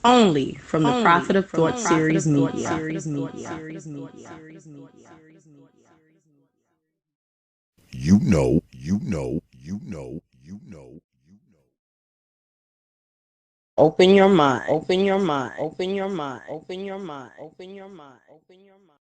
Only from the Prophet of Thought series media. You know. Open your mind. Open your mind. Open your mind. Open your mind. Open your mind. Open your mind.